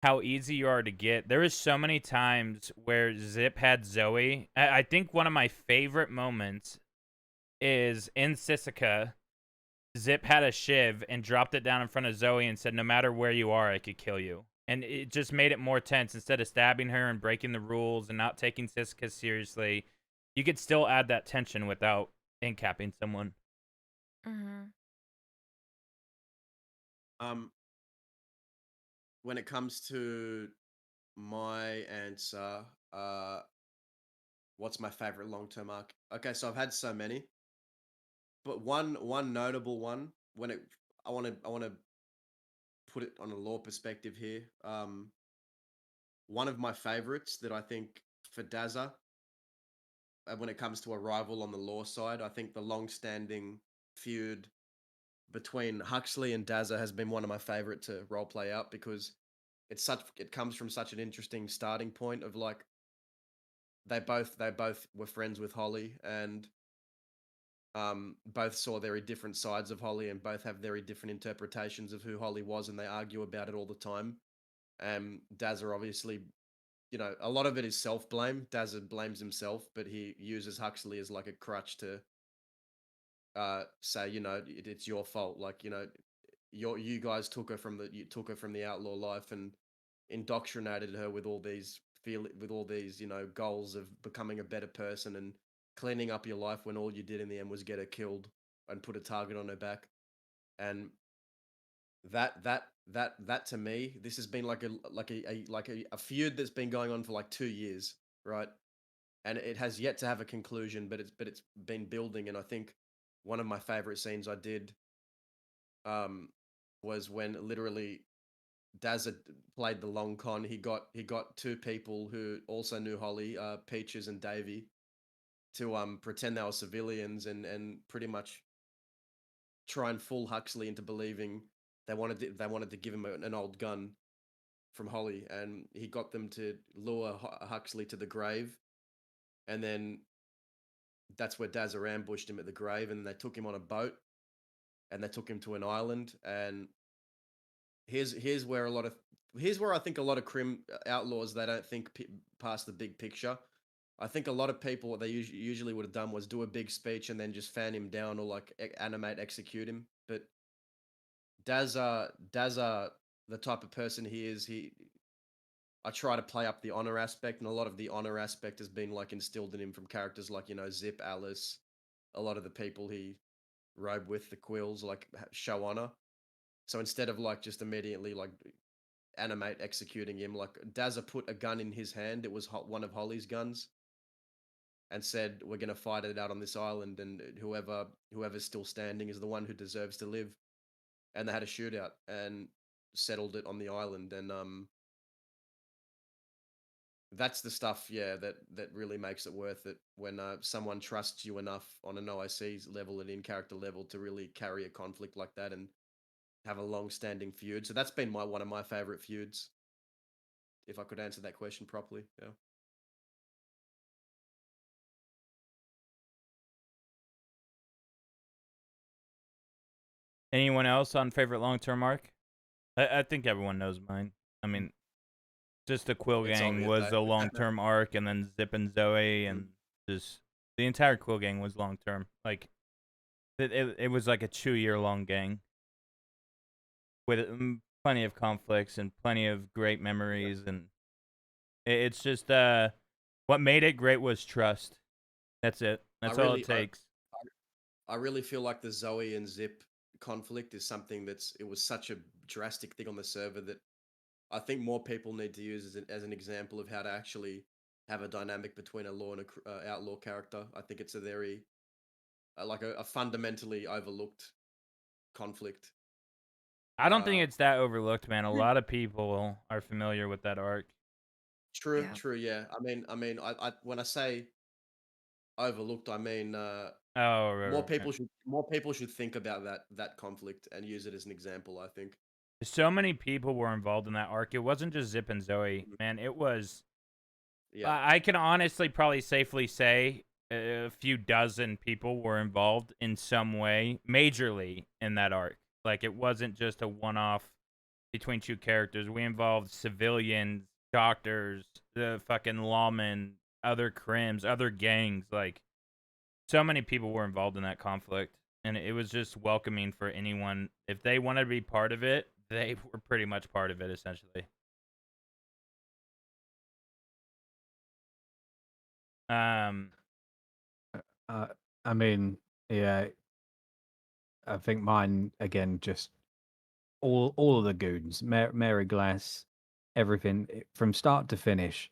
how easy you are to get. There was so many times where Zip had Zoe. I think one of my favorite moments is in Sisika. Zip had a shiv and dropped it down in front of Zoe and said, "No matter where you are, I could kill you." And it just made it more tense. Instead of stabbing her and breaking the rules and not taking Sisika seriously, you could still add that tension without incapping someone. Mm-hmm. When it comes to my answer, what's my favorite long-term arc? Okay, so I've had so many, but one notable one when it I want to put it on a lore perspective here. One of my favorites that I think for Dazza, when it comes to a rival on the lore side, I think the long-standing feud between Huxley and Dazza has been one of my favorite to role play out because it comes from such an interesting starting point of like they both were friends with Holly and both saw very different sides of Holly and both have very different interpretations of who Holly was and they argue about it all the time. Dazza obviously, a lot of it is self-blame. Dazza blames himself, but he uses Huxley as like a crutch to say, it's your fault. Like, you guys took her from the outlaw life and indoctrinated her with all these goals of becoming a better person and cleaning up your life when all you did in the end was get her killed and put a target on her back. And that to me, this has been like a feud that's been going on for like 2 years, right? And it has yet to have a conclusion, but it's been building. And I think one of my favorite scenes I did was when literally Dazza played the long con. He got two people who also knew Holly, Peaches and Davy, to pretend they were civilians and pretty much try and fool Huxley into believing they wanted to give him an old gun from Holly, and he got them to lure Huxley to the grave, and then that's where Dazza ambushed him at the grave, and they took him on a boat, and they took him to an island, and here's where I think a lot of Crim outlaws, they don't think past the big picture. I think a lot of people, what they usually would have done was do a big speech and then just fan him down or like animate execute him. But Dazza, the type of person he is, I try to play up the honor aspect, and a lot of the honor aspect has been like instilled in him from characters like Zip, Alice, a lot of the people he rode with, the Quills, like show honor. So instead of like just immediately like animate executing him, like Dazza put a gun in his hand. It was one of Holly's guns, and said, "We're gonna fight it out on this island, and whoever's still standing is the one who deserves to live." And they had a shootout and settled it on the island, and that's the stuff, yeah, that really makes it worth it when someone trusts you enough on an OIC level and in character level to really carry a conflict like that and have a long-standing feud. So that's been one of my favorite feuds, if I could answer that question properly. Yeah. Anyone else on favorite long-term arc? I think everyone knows mine. I mean, just the Quill It's Gang obvious, was eh? a long-term arc, and then Zip and Zoe, and just the entire Quill Gang was long-term. Like, it was like a 2-year-long gang with plenty of conflicts and plenty of great memories, and it's just what made it great was trust. That's it. That's all it takes. I really feel like the Zoe and Zip conflict is something it was such a drastic thing on the server that I think more people need to use as an example of how to actually have a dynamic between a law and a outlaw character. I think it's a very like a fundamentally overlooked conflict. I don't think it's that overlooked, man. A lot of people are familiar with that arc. True, Yeah. true, yeah. I mean, I when I say overlooked, I mean right, more people should think about that conflict and use it as an example, I think. So many people were involved in that arc. It wasn't just Zip and Zoe, man. It was. Yeah. I can honestly probably safely say a few dozen people were involved in some way, majorly in that arc. Like, it wasn't just a one-off between two characters. We involved civilians, doctors, the fucking lawmen, other crims, other gangs. Like, so many people were involved in that conflict, and it was just welcoming for anyone. If they wanted to be part of it, they were pretty much part of it, essentially. I mean, yeah, I think mine again. Just all of the goons, Mary Glass, everything from start to finish.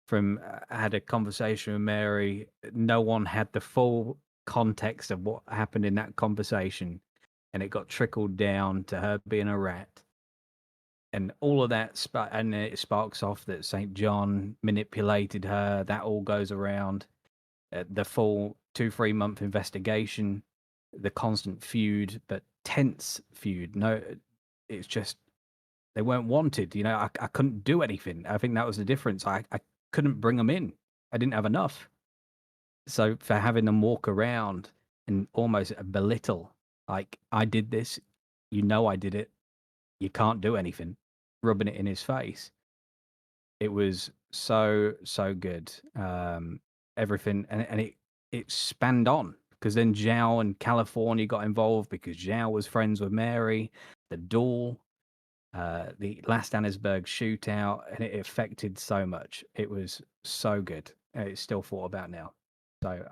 From I had a conversation with Mary. No one had the full context of what happened in that conversation, and it got trickled down to her being a rat, and all of that. And then it sparks off that St. John manipulated her. That all goes around. The full 2-3 month investigation, the constant feud, but tense feud. No, it's just they weren't wanted. I couldn't do anything. I think that was the difference. I couldn't bring them in. I didn't have enough. So for having them walk around and almost belittle, like, I did this, I did it, you can't do anything, rubbing it in his face. It was so good. Everything, and it spanned on, because then Zhao and California got involved because Zhao was friends with Mary. The duel, the last Annesburg shootout, and it affected so much. It was so good. It's still thought about now. So,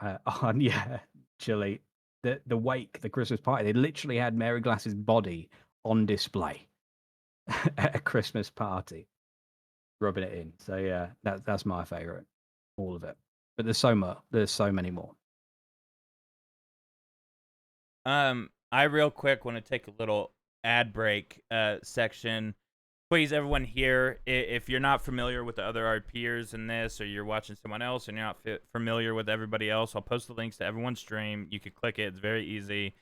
yeah, Chile, the wake, the Christmas party, they literally had Mary Glass's body on display at a Christmas party, rubbing it in. So yeah, that's my favorite, all of it. But there's so many more. I real quick want to take a little ad break section. Please, everyone here, if you're not familiar with the other RPers in this, or you're watching someone else and you're not familiar with everybody else, I'll post the links to everyone's stream. You can click it. It's very easy.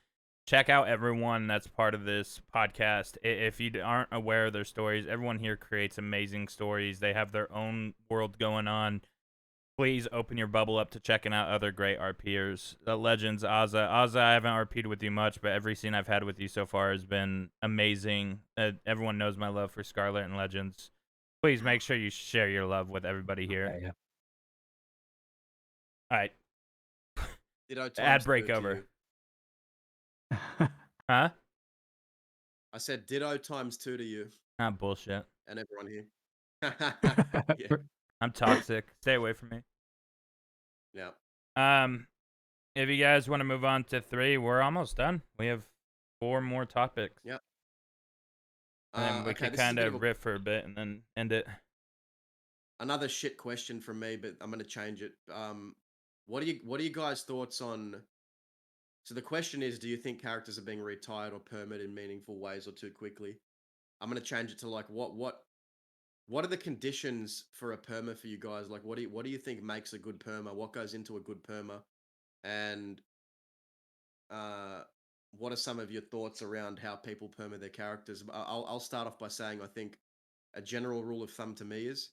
Check out everyone that's part of this podcast. If you aren't aware of their stories, everyone here creates amazing stories. They have their own world going on. Please open your bubble up to checking out other great RPers. Elegendz, AzzaaG, I haven't RP'd with you much, but every scene I've had with you so far has been amazing. Everyone knows my love for Scarlet and Elegendz. Please make sure you share your love with everybody here. Okay, yeah. All right. Ad break over. Huh? I said ditto ×2 to you. Ah, bullshit. And everyone here. Yeah. I'm toxic. Stay away from me. Yeah. If you guys want to move on to 3, we're almost done. We have 4 more topics. Yep. And then we can kind of riff for a bit and then end it. Another shit question from me, but I'm gonna change it. What are you guys' thoughts on? So the question is, do you think characters are being retired or permitted in meaningful ways or too quickly? I'm gonna change it to like what are the conditions for a perma for you guys? Like, what do you think makes a good perma? What goes into a good perma? And what are some of your thoughts around how people perma their characters? I'll start off by saying I think a general rule of thumb to me is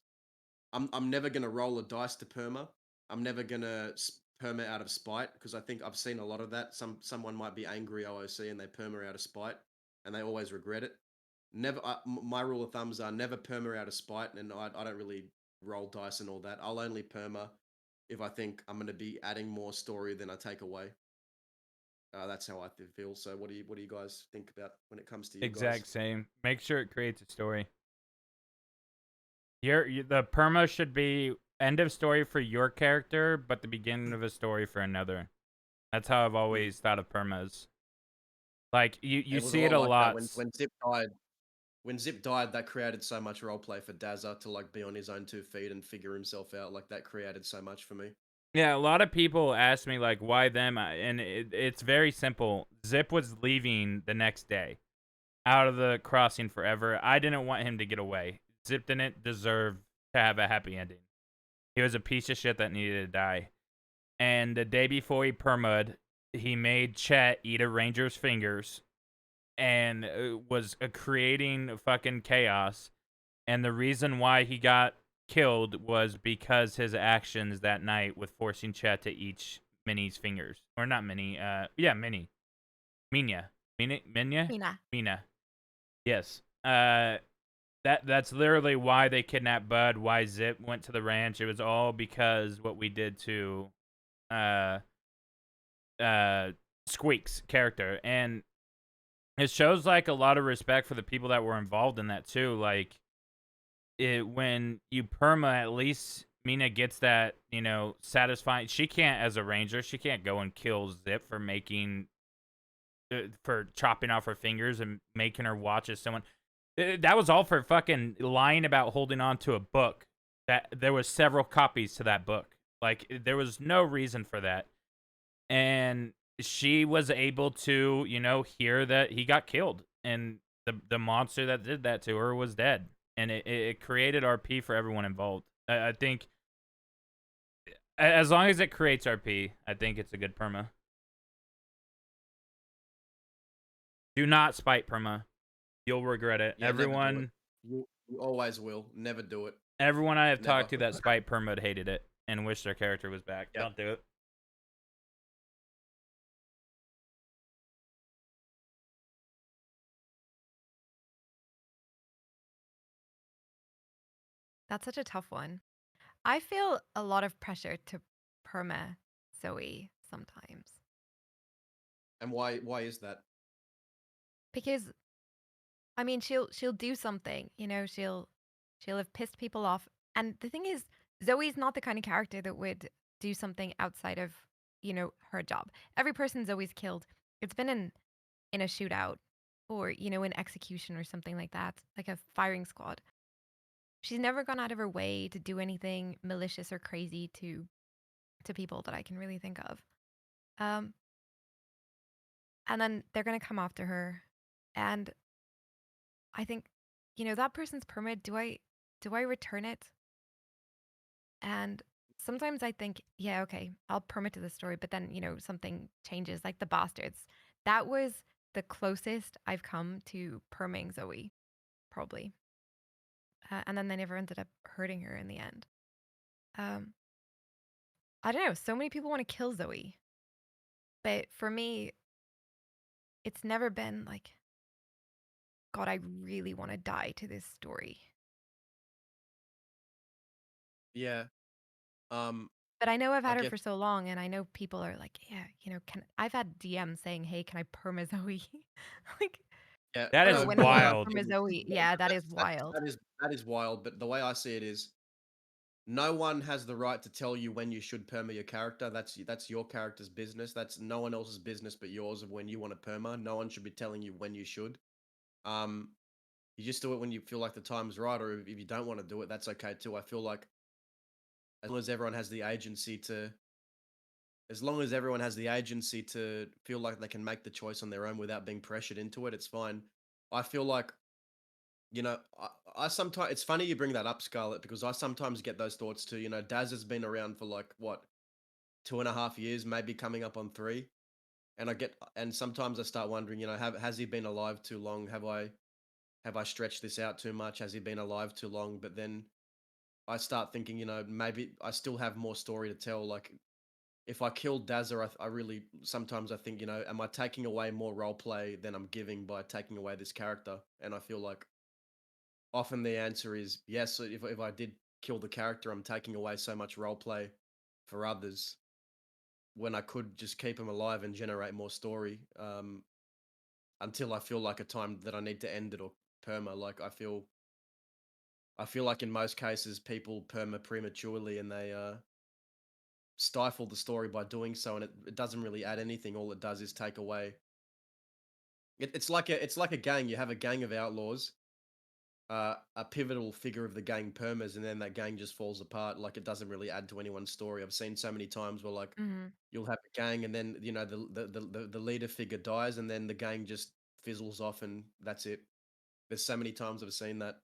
I'm never gonna roll a dice to perma. I'm never gonna perma out of spite, because I think I've seen a lot of that. Someone might be angry OOC and they perma out of spite, and they always regret it. Never. My rule of thumbs are never perma out of spite, and I don't really roll dice and all that. I'll only perma if I think I'm going to be adding more story than I take away. That's how I feel. So what do you guys think about when it comes to you Exact guys? same. Make sure it creates a story. The perma should be end of story for your character, but the beginning of a story for another. That's how I've always thought of permas. Like you see it a lot. When Zip died, that created so much roleplay for Dazza to like be on his own 2 feet and figure himself out. Like, that created so much for me. Yeah, a lot of people ask me like, why them? And it's very simple. Zip was leaving the next day, out of the crossing forever. I didn't want him to get away. Zip didn't deserve to have a happy ending. He was a piece of shit that needed to die. And the day before he perma'd, he made Chet eat a ranger's fingers and was creating fucking chaos. And the reason why he got killed was because his actions that night with forcing Chet to eat Minnie's fingers. Or not Minnie, Minnie. Mina. Mina? Mina. Mina. Yes. That's literally why they kidnapped Bud, why Zip went to the ranch. It was all because what we did to uh Squeak's character. And it shows like a lot of respect for the people that were involved in that too. Like when you perma, at least Mina gets that, satisfying. She can't, as a ranger, she can't go and kill Zip for for chopping off her fingers and making her watch as someone. That was all for fucking lying about holding on to a book. That there was several copies to that book. Like there was no reason for that. And she was able to, hear that he got killed, and the monster that did that to her was dead, and it created RP for everyone involved. I think as long as it creates RP, I think it's a good perma. Do not spite perma. You'll regret it. Yeah, Everyone, you always will. Never do it. everyone I have Never. talked to that spite perma hated it and wished their character was back. Yep. Don't do it. That's such a tough one. I feel a lot of pressure to perma Zoe sometimes. And why is that? Because I mean she'll do something, she'll have pissed people off. And the thing is, Zoe's not the kind of character that would do something outside of, her job. Every person Zoe's killed, it's been in a shootout or, in execution or something like that, like a firing squad. She's never gone out of her way to do anything malicious or crazy to people that I can really think of. And then they're gonna come after her, and I think, that person's permit. Do I return it? And sometimes I think, yeah, okay, I'll permit to the story, but then something changes, like the bastards. That was the closest I've come to perming Zoe, probably. And then they never ended up hurting her in the end. I don't know. So many people want to kill Zoe. But for me, it's never been like, God, I really want to die to this story. Yeah. But I know I've had I her get- for so long, and I know people are like, yeah, I've had DMs saying, hey, can I perma Zoe? Like, Yeah. That or is when are you gonna wild. perma Zoe? Yeah, that is wild. That is wild. But the way I see it is, no one has the right to tell you when you should perma your character. That's your character's business. That's no one else's business but yours of when you want to perma. No one should be telling you when you should. You just do it when you feel like the time's right, or if you don't want to do it, that's okay too. I feel like as long as everyone has the agency to feel like they can make the choice on their own without being pressured into it, it's fine. I feel like, I sometimes, it's funny you bring that up, Scarlet, because I sometimes get those thoughts too. Daz has been around for like what, 2.5 years, maybe coming up on 3. And sometimes I start wondering, has he been alive too long? Have I stretched this out too much? Has he been alive too long? But then I start thinking, maybe I still have more story to tell. Like, if I killed Dazza, I really sometimes I think, am I taking away more role play than I'm giving by taking away this character? And I feel like often the answer is yes. So if I did kill the character, I'm taking away so much role play for others when I could just keep him alive and generate more story. Until I feel like a time that I need to end it or perma. Like I feel like in most cases people perma prematurely, and they stifle the story by doing so, and it doesn't really add anything. All it does is take away. It's like a gang. You have a gang of outlaws. A pivotal figure of the gang permas, and then that gang just falls apart. Like it doesn't really add to anyone's story. I've seen so many times where like you'll have a gang, and then the leader figure dies, and then the gang just fizzles off, and that's it. There's so many times I've seen that.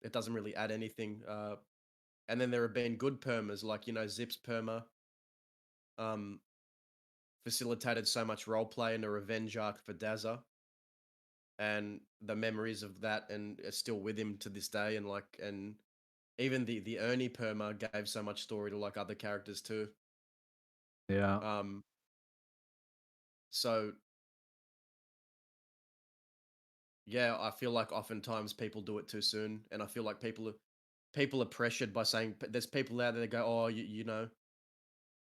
It doesn't really add anything. And then there have been good permas, like Zip's perma. Facilitated so much role play and a revenge arc for Dazza, and the memories of that and are still with him to this day. And even the Ernie perma gave so much story to like other characters too. Yeah. So, Yeah, I feel like oftentimes people do it too soon, and I feel like people are pressured by saying there's people out there that go, oh, you know,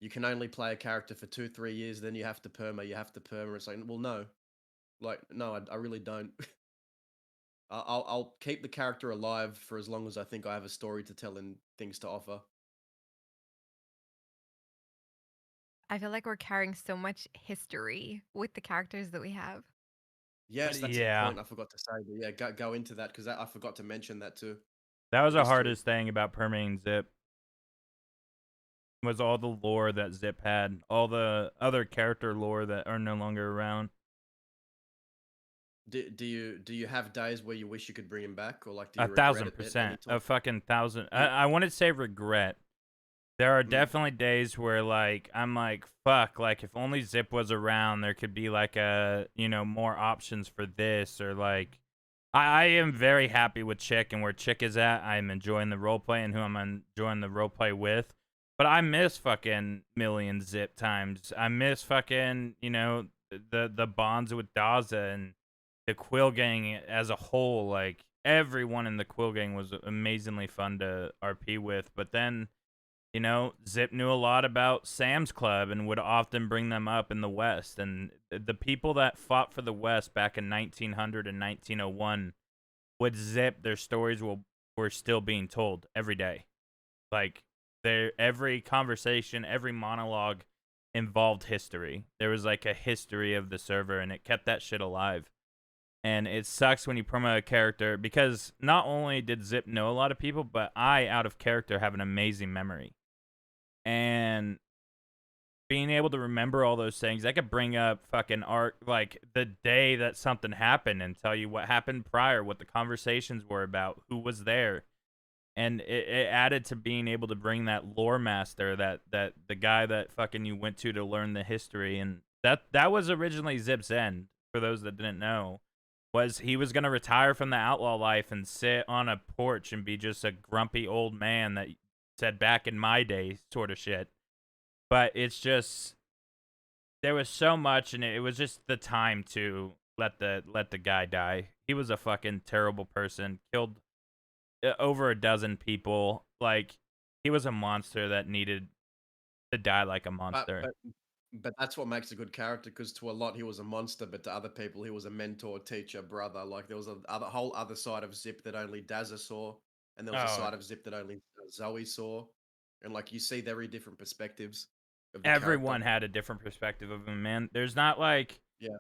you can only play a character for 2-3 years, then you have to perma, you have to perma. It's like, well, no, like no, I really don't. I'll keep the character alive for as long as I think I have a story to tell and things to offer. I feel like we're carrying so much history with the characters that we have. Yes, that's a Yeah, point I forgot to say. But yeah, go into that because I forgot to mention that too. that was the History. hardest thing about permitting Zip. Was all the lore that Zip had, all the other character lore that are no longer around. Do you have days where you wish you could bring him back, or like do you regret it at any 1,000%, time? a fucking thousand. Yeah. I wouldn't say regret. There are Mm. definitely days where like I'm like fuck, like if only Zip was around, there could be like a more options for this or like. I am very happy with Chick and where Chick is at. I'm enjoying the roleplay and who I'm enjoying the roleplay with. But I miss fucking million Zip times. I miss fucking, the bonds with Daza and the Quill Gang as a whole. Like, everyone in the Quill Gang was amazingly fun to RP with. But then, Zip knew a lot about Sam's Club and would often bring them up in the West. And the people that fought for the West back in 1900 and 1901 with Zip, their stories were still being told every day. Like, every conversation, every monologue involved history. There was like a history of the server, and it kept that shit alive. And it sucks when you promote a character because not only did Zip know a lot of people, but I, out of character, have an amazing memory. And being able to remember all those things, I could bring up fucking art like the day that something happened and tell you what happened prior, what the conversations were about, who was there. And it added to being able to bring that lore master, that the guy that fucking you went to learn the history. And that was originally Zip's end, for those that didn't know. Was he was going to retire from the outlaw life and sit on a porch and be just a grumpy old man that said back in my day sort of shit. But it's just, there was so much, and it was just the time to let the guy die. He was a fucking terrible person, killed over a dozen people. Like, he was a monster that needed to die like a monster. But that's what makes a good character, because to a lot he was a monster, but to other people he was a mentor, teacher, brother. Like there was a whole other side of Zip that only Dazza saw, and there was a side of Zip that only Zoe saw, and like you see very different perspectives of the Everyone character. had a different perspective of him, man. There's not like, Yeah.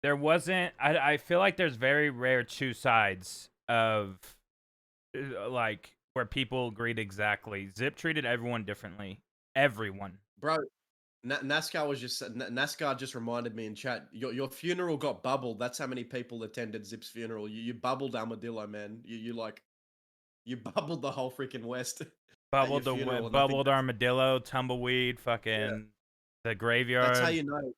there wasn't. I feel like there's very rare two sides of like where people agreed exactly. Zip treated everyone differently. Everyone. Bro, NASCAR just reminded me in chat. Your funeral got bubbled. That's how many people attended Zip's funeral. You bubbled Armadillo, man. You bubbled the whole freaking West. Bubbled your funeral, and I think bubbled armadillo, tumbleweed, fucking the graveyard. that's how you know.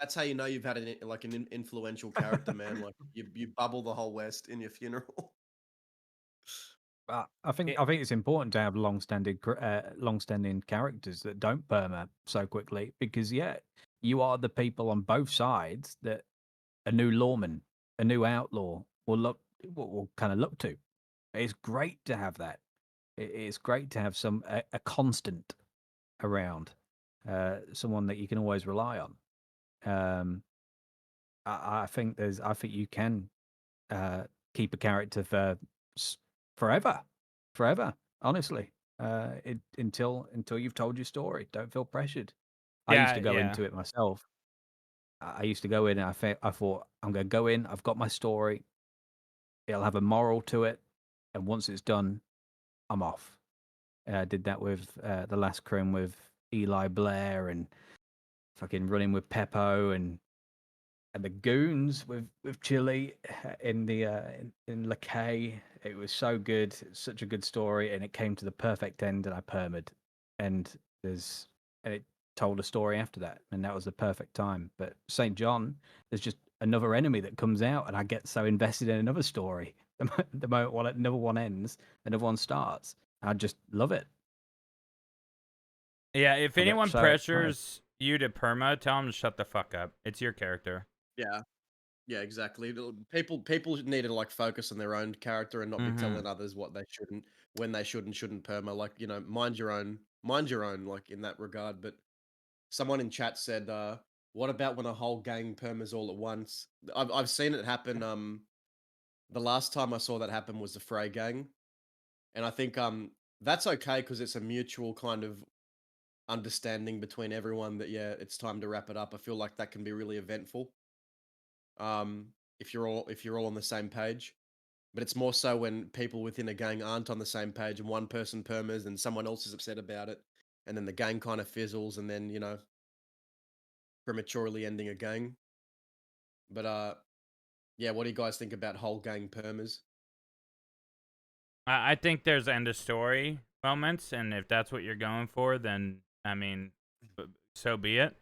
That's how you know you've had an influential character, man. Like you bubble the whole West in your funeral. I think it's important to have long-standing characters that don't perma so quickly because you are the people on both sides that a new lawman, a new outlaw will kind of look to. It's great to have that. It's great to have a constant around, someone that you can always rely on. I think you can keep a character for forever. Honestly, until you've told your story. Don't feel pressured. I used to go into it myself. I used to go in and I thought I'm going to go in. I've got my story. It'll have a moral to it, and once it's done, I'm off. I did that with the last Crim with Eli Blair and fucking running with Peppo and the goons with Chile in the in Lakay. It was so good. It's such a good story, and it came to the perfect end, and I permed. And it told a story after that, and that was the perfect time. But St. John, there's just another enemy that comes out, and I get so invested in another story. The moment another one ends, another one starts. I just love it. Yeah, if anyone pressures you to perma, tell them to shut the fuck up. It's your character. Yeah. Yeah, exactly. People need to like focus on their own character and not be telling others what they shouldn't, when they should and shouldn't perma. Like, mind your own, like in that regard. But someone in chat said, "What about when a whole gang permas all at once?" I've seen it happen. The last time I saw that happen was the Frey gang, and I think that's okay because it's a mutual kind of understanding between everyone that it's time to wrap it up. I feel like that can be really eventful. If you're all on the same page. But it's more so when people within a gang aren't on the same page and one person permas and someone else is upset about it, and then the gang kind of fizzles and then prematurely ending a gang. But yeah, what do you guys think about whole gang permas? I think there's end of story moments, and if that's what you're going for, then I mean, so be it.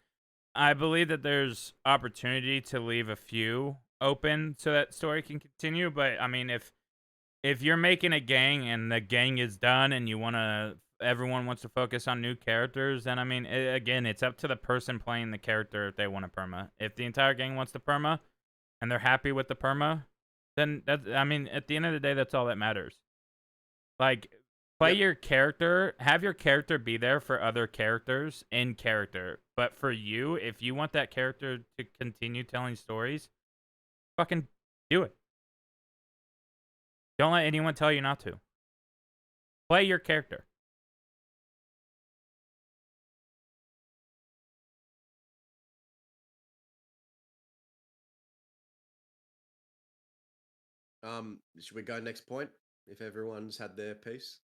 I believe that there's opportunity to leave a few open so that story can continue. But I mean, if you're making a gang and the gang is done and everyone wants to focus on new characters, then I mean, again, it's up to the person playing the character if they want to perma. If the entire gang wants to perma and they're happy with the perma, then I mean, at the end of the day, that's all that matters. Like, play your character, have your character be there for other characters in character. But for you, if you want that character to continue telling stories, fucking do it. Don't let anyone tell you not to. Play your character. Should we go next point if everyone's had their piece?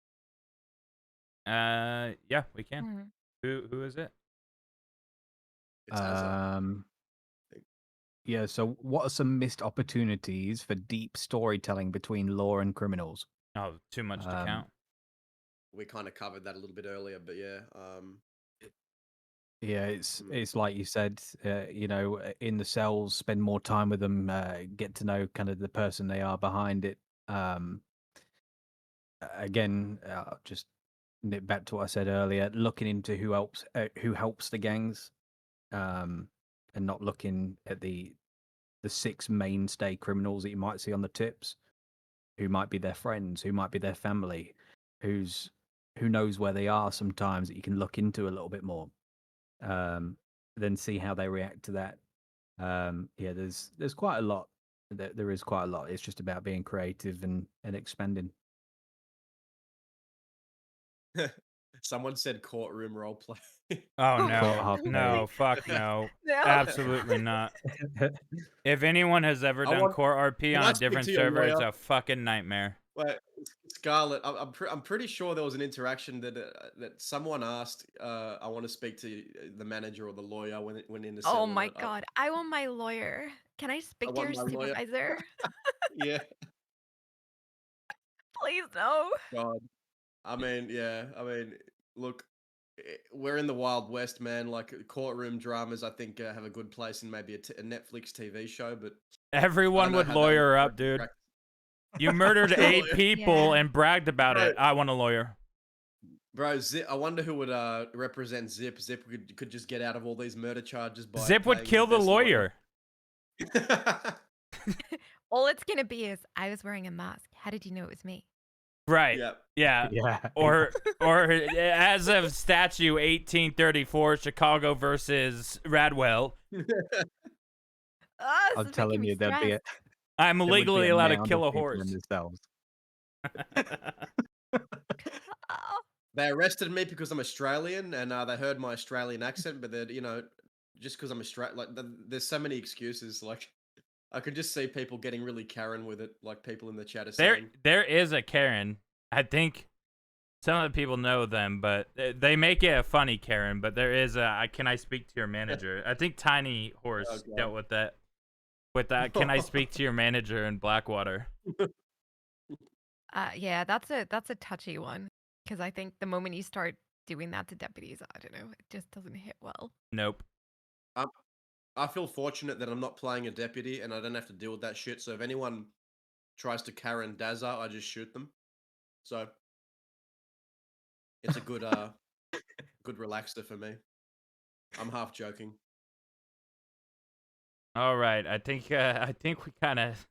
Yeah, we can. Who is it? It's AzzaaG. Yeah, so what are some missed opportunities for deep storytelling between law and criminals? Oh, too much to count. We kind of covered that a little bit earlier, but yeah. Yeah, it's like you said, in the cells, spend more time with them, get to know kind of the person they are behind it. Again, just nip back to what I said earlier, looking into who helps the gangs, and not looking at the six mainstay criminals that you might see on the tips, who might be their friends, who might be their family, who knows where they are sometimes that you can look into a little bit more. Then see how they react to that. Yeah, there's quite a lot. There is quite a lot. It's just about being creative and expanding. Someone said courtroom roleplay. Oh no, Courthouse no, fuck no, No. absolutely not. If anyone has ever done Core RP on a different server, it's a fucking nightmare. Wait, Scarlet, I'm pretty sure there was an interaction that someone asked, I want to speak to the manager or the lawyer when in the cell. Oh my god, I want my lawyer. Can I speak to your want my lawyer. supervisor? Yeah. Please no. God. I mean, yeah. I mean, look, we're in the Wild West, man. Like courtroom dramas, I think have a good place in maybe a Netflix TV show. But Everyone would lawyer up, dude. You murdered 8 people and bragged about it. I want a lawyer. Bro, Zip, I wonder who would represent Zip. Zip could just get out of all these murder charges by Zip would kill the lawyer. All it's gonna be is I was wearing a mask. How did you know it was me? Right. Yep. Yeah. Yeah. Or as of statute 1834, Chicago versus Radwell. I'm telling you, there'd be I'm legally allowed to kill a horse. They arrested me because I'm Australian, and they heard my Australian accent. But they're, just because I'm Australian, like there's so many excuses. Like I could just see people getting really Karen with it, like people in the chat are saying. There is a Karen. I think some of the people know them, but they make it a funny Karen. But there is a can I speak to your manager? I think Tiny Horse dealt with that. With that, can I speak to your manager in Blackwater? Yeah, that's a touchy one because I think the moment you start doing that to deputies, I don't know, it just doesn't hit well. Nope. I feel fortunate that I'm not playing a deputy and I don't have to deal with that shit. So if anyone tries to Karen Dazza, I just shoot them. So it's a good good relaxer for me. I'm half joking. All right. I think we kind of.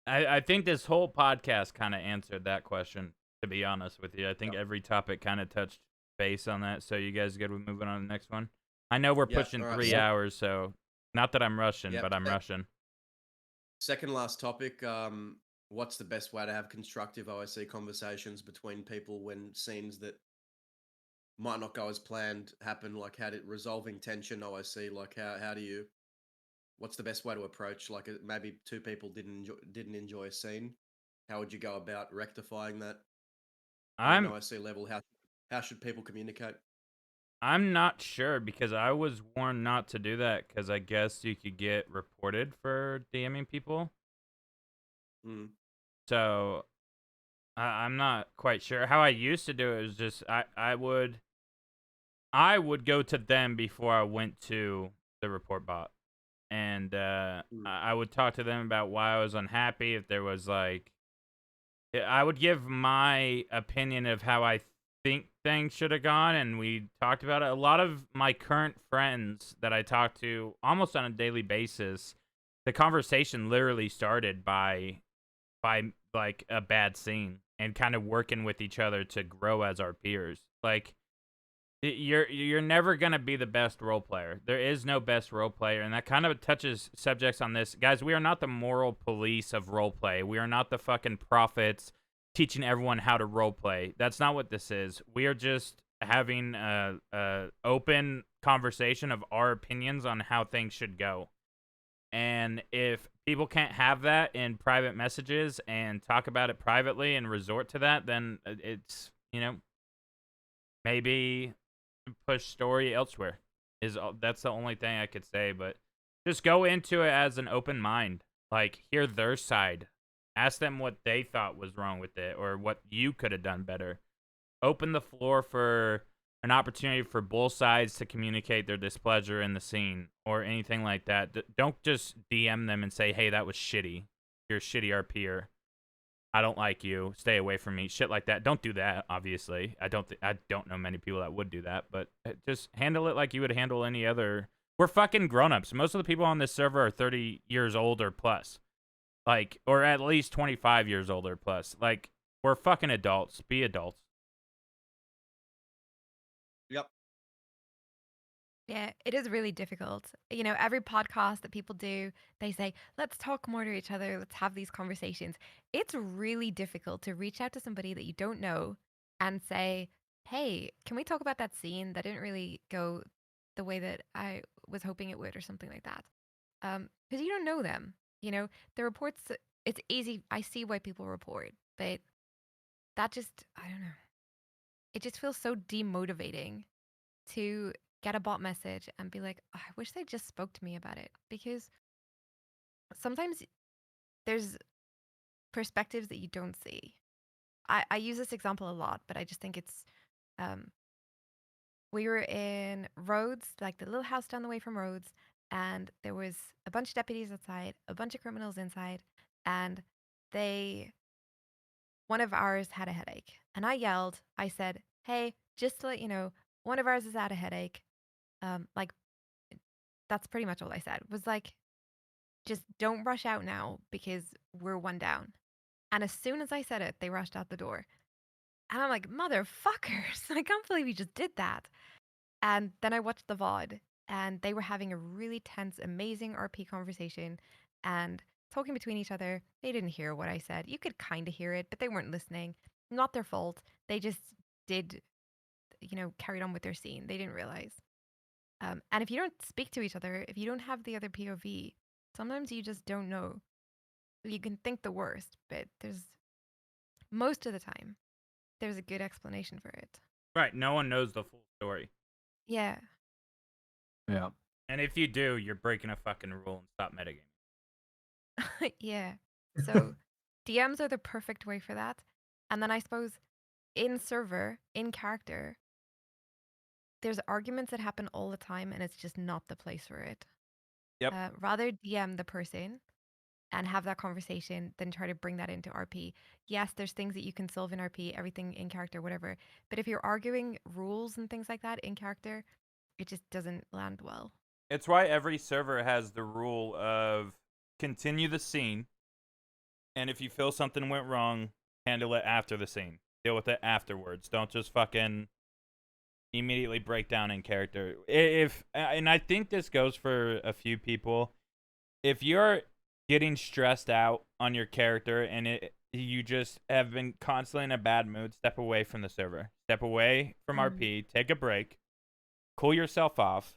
I think this whole podcast kind of answered that question. To be honest with you, I think every topic kind of touched base on that. So you guys good with moving on to the next one? I know we're pushing all right, 3 hours, so not that I'm rushing, Yep. but I'm rushing. Second last topic. What's the best way to have constructive OSC conversations between people when scenes that might not go as planned happen? Like, how did resolving tension OSC? Like, how do you? What's the best way to approach? Like, maybe two people didn't enjoy a scene. How would you go about rectifying that on an OSC level? How should people communicate? I'm not sure because I was warned not to do that because I guess you could get reported for DMing people. Mm. So I'm not quite sure. How I used to do it was just I would go to them before I went to the report bot, and I would talk to them about why I was unhappy. If there was like, I would give my opinion of how I think things should have gone, and we talked about it. A lot of my current friends that I talk to almost on a daily basis, the conversation literally started by like a bad scene and kind of working with each other to grow as our peers. Like you're never gonna be the best role player. There is no best role player, and that kind of touches subjects on this. Guys, we are not the moral police of role play. We are not the fucking prophets teaching everyone how to role play. That's not what this is. We are just having a open conversation of our opinions on how things should go. And if people can't have that in private messages and talk about it privately and resort to that, then it's, maybe push story elsewhere. That's the only thing I could say. But just go into it as an open mind. Like, hear their side. Ask them what they thought was wrong with it or what you could have done better. Open the floor for an opportunity for both sides to communicate their displeasure in the scene or anything like that. Don't just DM them and say, hey, that was shitty. You're a shitty RPer. I don't like you. Stay away from me. Shit like that. Don't do that, obviously. I don't know many people that would do that, but just handle it like you would handle any other. We're fucking grown-ups. Most of the people on this server are 30 years old or plus. Like, or at least 25 years old or plus. Like, we're fucking adults. Be adults. Yep. Yeah, it is really difficult. Every podcast that people do, they say, let's talk more to each other. Let's have these conversations. It's really difficult to reach out to somebody that you don't know and say, hey, can we talk about that scene that didn't really go the way that I was hoping it would or something like that? Because you don't know them. The reports, it's easy. I see why people report, but that just, I don't know. It just feels so demotivating to get a bot message and be like, oh, I wish they just spoke to me about it. Because sometimes there's perspectives that you don't see. I use this example a lot, but I just think it's, we were in Rhodes, like the little house down the way from Rhodes, and there was a bunch of deputies outside, a bunch of criminals inside, and one of ours had a headache. And I yelled, I said, hey, just to let you know, one of ours has had a headache. Like, that's pretty much all I said. Was like, just don't rush out now because we're one down. And as soon as I said it, they rushed out the door. And I'm like, motherfuckers, I can't believe you just did that. And then I watched the VOD and they were having a really tense, amazing RP conversation and talking between each other. They didn't hear what I said. You could kind of hear it, but they weren't listening. Not their fault. They just did, carried on with their scene. They didn't realize. And if you don't speak to each other, if you don't have the other POV, sometimes you just don't know. You can think the worst, but most of the time, there's a good explanation for it. Right. No one knows the full story. Yeah. Yeah. And if you do, you're breaking a fucking rule and stop metagaming. Yeah. So DMs are the perfect way for that. And then I suppose in server, in character, there's arguments that happen all the time and it's just not the place for it. Yep. Rather DM the person and have that conversation than try to bring that into RP. Yes, there's things that you can solve in RP, everything in character, whatever. But if you're arguing rules and things like that in character, it just doesn't land well. It's why every server has the rule of continue the scene, and if you feel something went wrong, handle it after the scene. Deal with it afterwards. Don't just fucking immediately break down in character. And I think this goes for a few people. If you're getting stressed out on your character and you just have been constantly in a bad mood, step away from the server. Step away from RP. Take a break. Cool yourself off.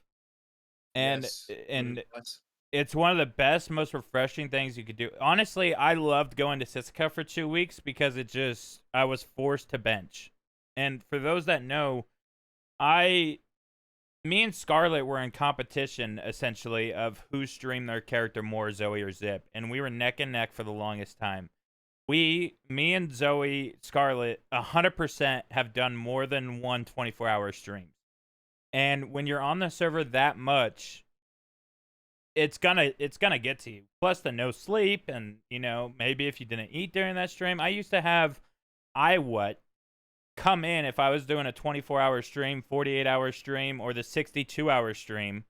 And Yes, and good advice. it's one of the best, most refreshing things you could do. Honestly, I loved going to Siska for 2 weeks because I was forced to bench. And for those that know, me and Scarlet were in competition, essentially, of who streamed their character more, Zoe or Zip. And we were neck and neck for the longest time. Me and Zoe, Scarlet, 100% have done more than one 24-hour stream. And when you're on the server that much, it's gonna get to you. Plus the no sleep, and maybe if you didn't eat during that stream. I used to have come in if I was doing a 24-hour stream, 48-hour stream, or the 62-hour stream.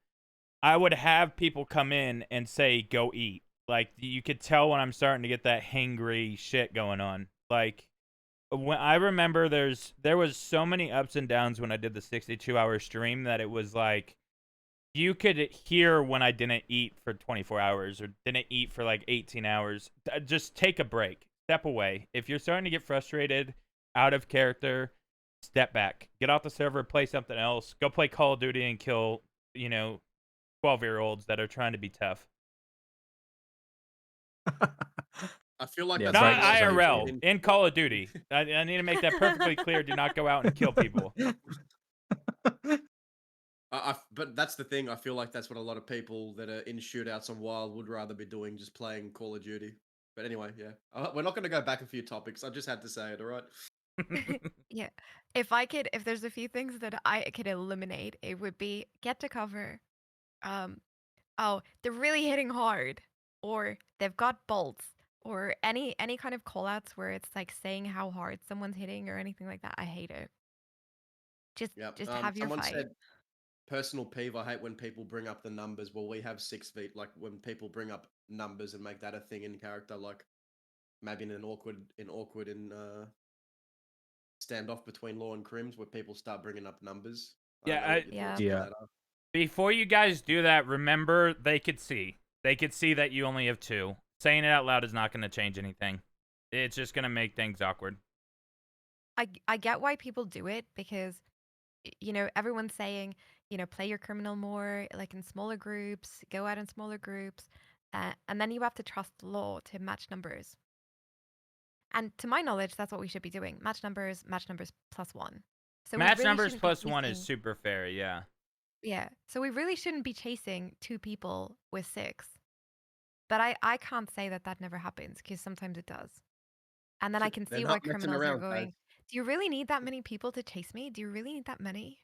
I would have people come in and say, "Go eat." Like, you could tell when I'm starting to get that hangry shit going on. Like, when I remember there was so many ups and downs when I did the 62-hour stream that it was like you could hear when I didn't eat for 24 hours or didn't eat for like 18 hours. Just take a break. Step away. If you're starting to get frustrated, out of character, step back. Get off the server, play something else. Go play Call of Duty and kill, 12-year-olds that are trying to be tough. I feel like Yeah, that's Not breaks are IRL, in Call of Duty. I need to make that perfectly clear. Do not go out and kill people. But that's the thing. I feel like that's what a lot of people that are in shootouts on Wild would rather be doing, just playing Call of Duty. But anyway, yeah, we're not going to go back a few topics. I just had to say it. All right. Yeah. If there's a few things that I could eliminate, it would be get to cover. Oh, they're really hitting hard, or they've got bolts, or any kind of callouts where it's like saying how hard someone's hitting or anything like that. I hate it. Just Yep. have your Someone fight. said personal peeve. I hate when people bring up the numbers. Well, we have 6 feet. Like when people bring up numbers and make that a thing in character, like maybe in awkward standoff between Law and Crims where people start bringing up numbers. Yeah, Before you guys do that, remember they could see. They could see that you only have 2. Saying it out loud is not going to change anything. It's just going to make things awkward. I get why people do it because, everyone's saying, play your criminal more, like in smaller groups, go out in smaller groups, and then you have to trust the law to match numbers. And to my knowledge, that's what we should be doing. Match numbers +1. So match numbers +1 is super fair, yeah. Yeah. So we really shouldn't be chasing 2 people with 6. But I can't say that never happens because sometimes it does. And then I can see why criminals are going, do you really need that many people to chase me? Do you really need that many?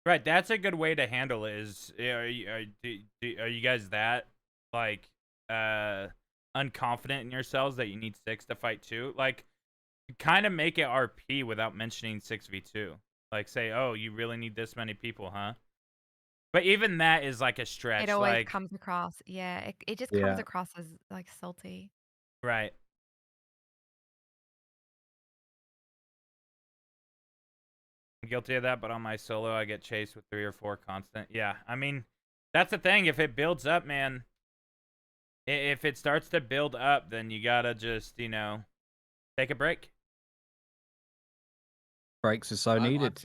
Right, that's a good way to handle it. Are you guys that like unconfident in yourselves that you need 6 to fight 2? Like, kind of make it RP without mentioning 6v2. Like, say, oh, you really need this many people, huh? But even that is like a stretch. It always comes across, yeah. It just comes across as like salty. Right. I'm guilty of that, but on my solo, I get chased with 3 or 4 constant. Yeah, I mean, that's the thing. If it builds up, man, if it starts to build up, then you gotta just, take a break. Breaks are so needed.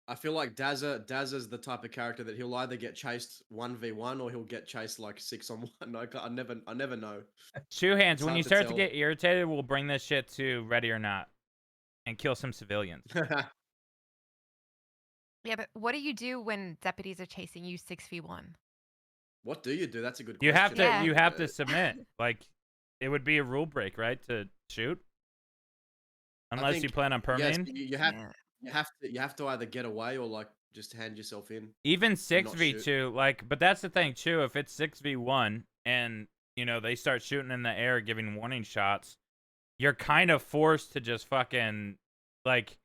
I feel like Dazza's the type of character that he'll either get chased 1v1 or he'll get chased like 6-on-1. I never know. Shoe hands, when you start to get irritated, we'll bring this shit to Ready or Not and kill some civilians. Yeah, but what do you do when deputies are chasing you 6v1? What do you do? That's a good You question. you have to submit. Like, it would be a rule break, right, to shoot? Unless you plan on permitting. Yes, you have to either get away or like just hand yourself in. Even 6v2, like, but that's the thing too. If it's 6v1 and they start shooting in the air, giving warning shots, you're kind of forced to just fucking, like,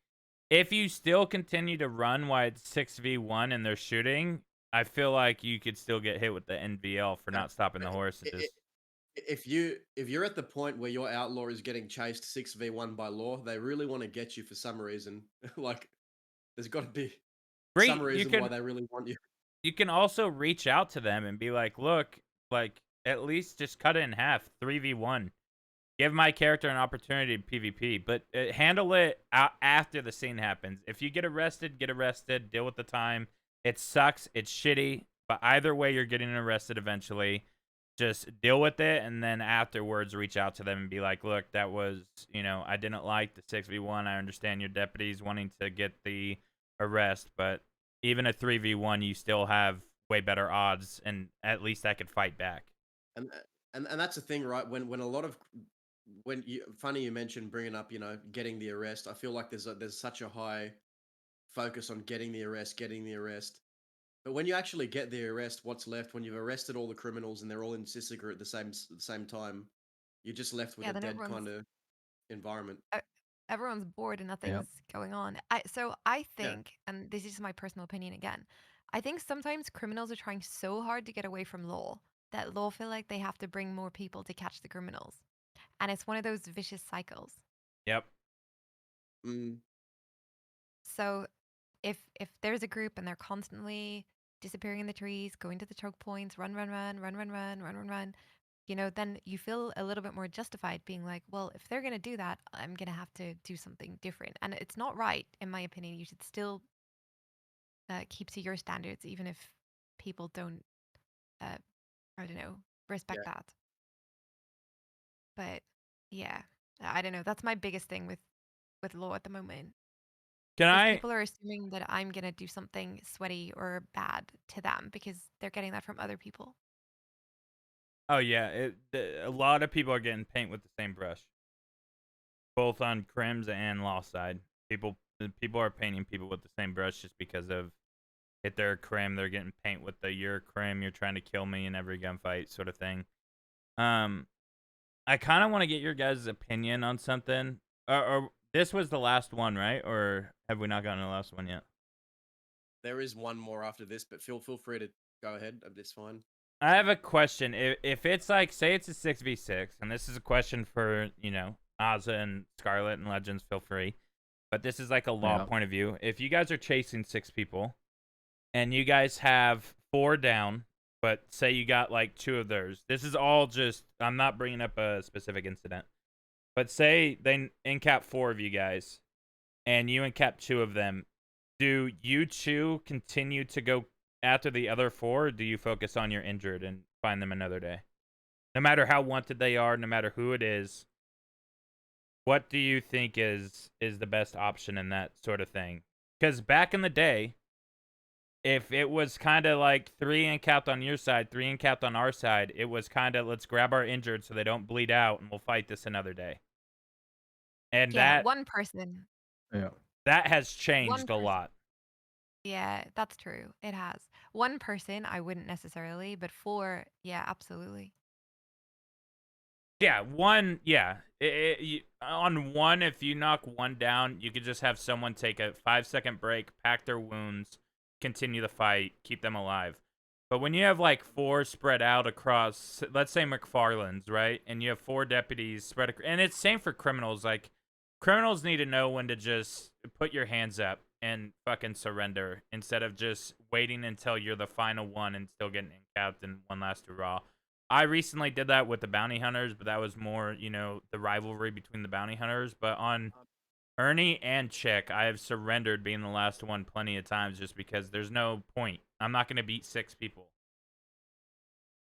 if you still continue to run while it's 6v1 and they're shooting, I feel like you could still get hit with the NVL for No, not stopping the but horse. i- i- if you're at the point where your outlaw is getting chased 6v1 by law, they really want to get you for some reason. Like, there's got to be some You reason why can they really want you. you can also reach out to them and be like, look, like at least just cut it in half, 3v1. Give my character an opportunity to PvP, but handle it after the scene happens. If you get arrested, deal with the time. It sucks, it's shitty, but either way, you're getting arrested eventually. Just deal with it, and then afterwards, reach out to them and be like, look, that was, I didn't like the 6v1. I understand your deputies wanting to get the arrest, but even a 3v1, you still have way better odds, and at least I could fight back. And that's the thing, right? When a lot of funny you mentioned bringing up, getting the arrest. I feel like there's such a high focus on getting the arrest. But when you actually get the arrest, what's left when you've arrested all the criminals and they're all in Sisika at the same time? You're just left with Yeah, a then dead kind of environment. everyone's bored and Yep. nothing's going on. I Yeah. think, and this is my personal opinion again, I think sometimes criminals are trying so hard to get away from law that law feel like they have to bring more people to catch the criminals. And it's one of those vicious cycles. Yep. Mm, So if there's a group and they're constantly disappearing in the trees, going to the choke points, run, then you feel a little bit more justified being like, well, if they're going to do that, I'm going to have to do something different. And it's not right, in my opinion. You should still keep to your standards, even if people don't, I don't know, respect Yeah. that. But yeah, I don't know. That's my biggest thing with law at the moment. Can Because I? people are assuming that I'm going to do something sweaty or bad to them because they're getting that from other people. Oh yeah, a lot of people are getting paint with the same brush, both on Crim's and Law side. People are painting people with the same brush just because of if they're a Crim, they're getting paint with the "you're a Crim, you're trying to kill me" in every gunfight sort of thing. I kind of want to get your guys' opinion on something. Or this was the last one, right? Or have we not gotten the last one yet? There is one more after this, but feel free to go ahead. It's fine. I have a question. If it's like, say it's a 6v6, and this is a question for, AzzaaG and Scarlet and Legends, feel free. But this is like a law point of view. If you guys are chasing 6 people, and you guys have 4 down, but say you got like 2 of theirs. This is all just, I'm not bringing up a specific incident. But say they encap 4 of you guys, and you encap 2 of them. Do you 2 continue to go after the other 4, or do you focus on your injured and find them another day? No matter how wanted they are, no matter who it is, what do you think is the best option in that sort of thing? Because back in the day, if it was kind of like 3 encapped on your side, 3 encapped on our side, it was kind of, let's grab our injured so they don't bleed out, and we'll fight this another day. And Yeah, one person. Yeah. that has changed a person. lot. Yeah, that's true. It has. One person, I wouldn't necessarily, but 4, yeah, absolutely. Yeah, 1, yeah. On 1, if you knock 1 down, you could just have someone take a 5-second break, pack their wounds, continue the fight, keep them alive. But when you have like 4 spread out across, let's say McFarland's, right? And you have 4 deputies spread across, and it's same for criminals. Like, criminals need to know when to just put your hands up and fucking surrender instead of just waiting until you're the final one and still getting encapped in one last hurrah. I recently did that with the bounty hunters, but that was more, the rivalry between the bounty hunters. But on Ernie and Chick, I have surrendered being the last one plenty of times just because there's no point. I'm not going to beat 6 people.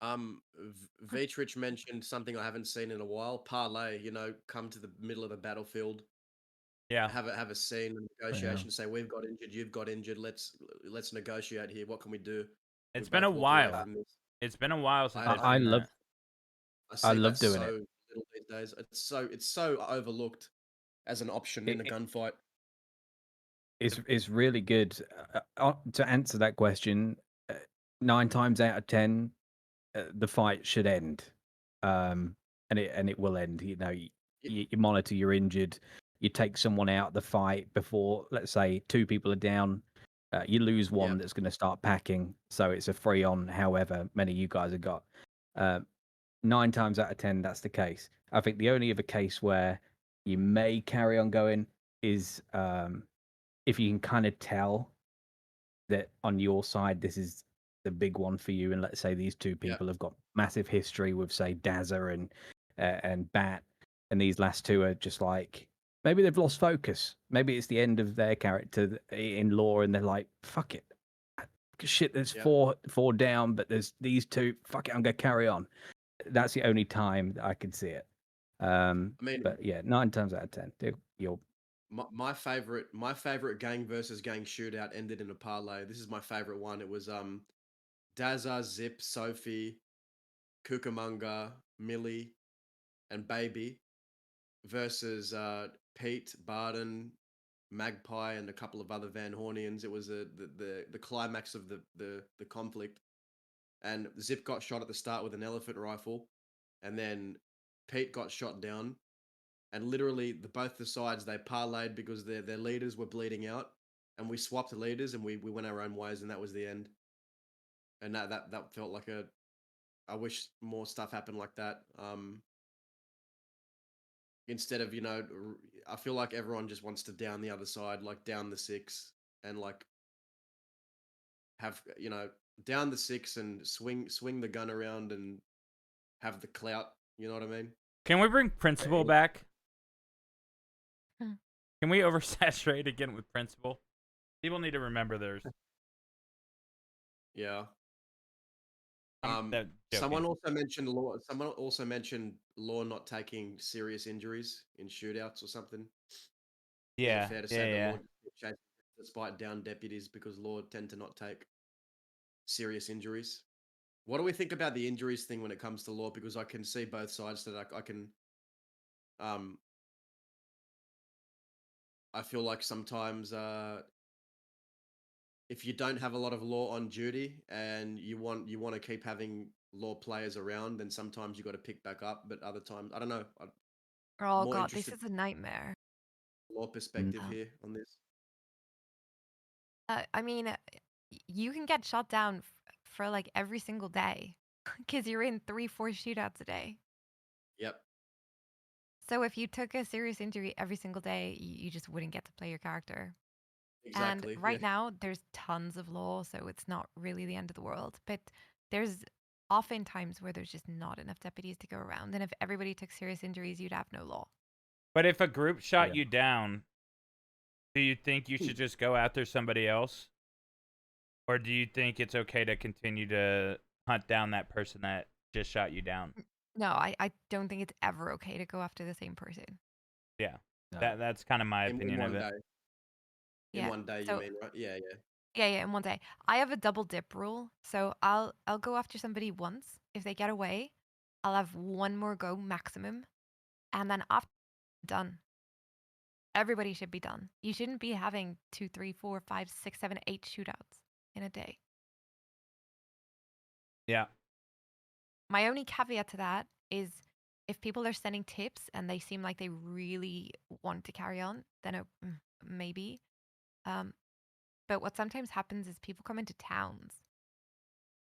Vitrich mentioned something I haven't seen in a while. Parlay, come to the middle of the battlefield. Yeah. Have a scene and negotiation. Say we've got injured, you've got injured. Let's negotiate here. What can we do? It's been a while. It's been a while since I love doing it. Little these days. It's so overlooked as an option in a gunfight. It's really good. To answer that question, 9 times out of 10, the fight should end, and it will end. You monitor your injured. You take someone out of the fight before, let's say, 2 people are down. You lose one Yep. that's going to start packing, so it's a free on however many you guys have got. 9 times out of 10, that's the case. I think the only other case where you may carry on going is if you can kind of tell that on your side this is the big one for you, and let's say these two Yep. people have got massive history with, say, Dazza and Bat, and these last two are just like maybe they've lost focus. Maybe it's the end of their character in lore, and they're like, "Fuck it, shit." There's Yep. four down, but there's these two. Fuck it, I'm gonna carry on. That's the only time that I can see it. I mean, But yeah, 9 times out of 10, you're my favorite gang versus gang shootout ended in a parlay. This is my favorite one. It was Dazza, Zip, Sophie, Cucamonga, Millie, and Baby versus Pete, Barden, Magpie, and a couple of other Van Hornians. It was the climax of the conflict. And Zip got shot at the start with an elephant rifle, and then Pete got shot down. And literally, both the sides, they parlayed because their leaders were bleeding out, and we swapped the leaders and we went our own ways, and that was the end. And that felt like I wish more stuff happened like that. Instead of, I feel like everyone just wants to down the other side, like down the 6 and like have, down the 6 and swing the gun around and have the clout. You know what I mean? Can we bring Principal back? Hmm. Can we oversaturate again with Principal? People need to remember theirs. Yeah. Joking. Someone also mentioned law not taking serious injuries in shootouts or something. Is Yeah, it fair to say that yeah. law chases despite down deputies because law tend to not take serious injuries? What do we think about the injuries thing when it comes to law? Because I can see both sides to that. I can, I feel like sometimes if you don't have a lot of law on duty and you want to keep having law players around, then sometimes you got to pick back up. But other times, I don't know. I'm Oh more God, this interested is a nightmare. in law perspective Uh, here on this. I mean, you can get shot down for like every single day because you're in 3, 4 shootouts a day. Yep. So if you took a serious injury every single day, you just wouldn't get to play your character. Exactly. And right Yeah. now, there's tons of law, so it's not really the end of the world. But there's often times where there's just not enough deputies to go around. And if everybody took serious injuries, you'd have no law. But if a group shot Yeah. you down, do you think you should just go after somebody else? Or do you think it's okay to continue to hunt down that person that just shot you down? No, I don't think it's ever okay to go after the same person. Yeah. No. That's kind of my In opinion one of it. day. In Yeah. one day, you So mean, right? Yeah, yeah. yeah, in one day. I have a double dip rule, so I'll go after somebody once. If they get away, I'll have one more go maximum, and then after done. Everybody should be done. You shouldn't be having 2, 3, 4, 5, 6, 7, 8 shootouts in a day. Yeah. My only caveat to that is if people are sending tips and they seem like they really want to carry on, then maybe. But what sometimes happens is people come into towns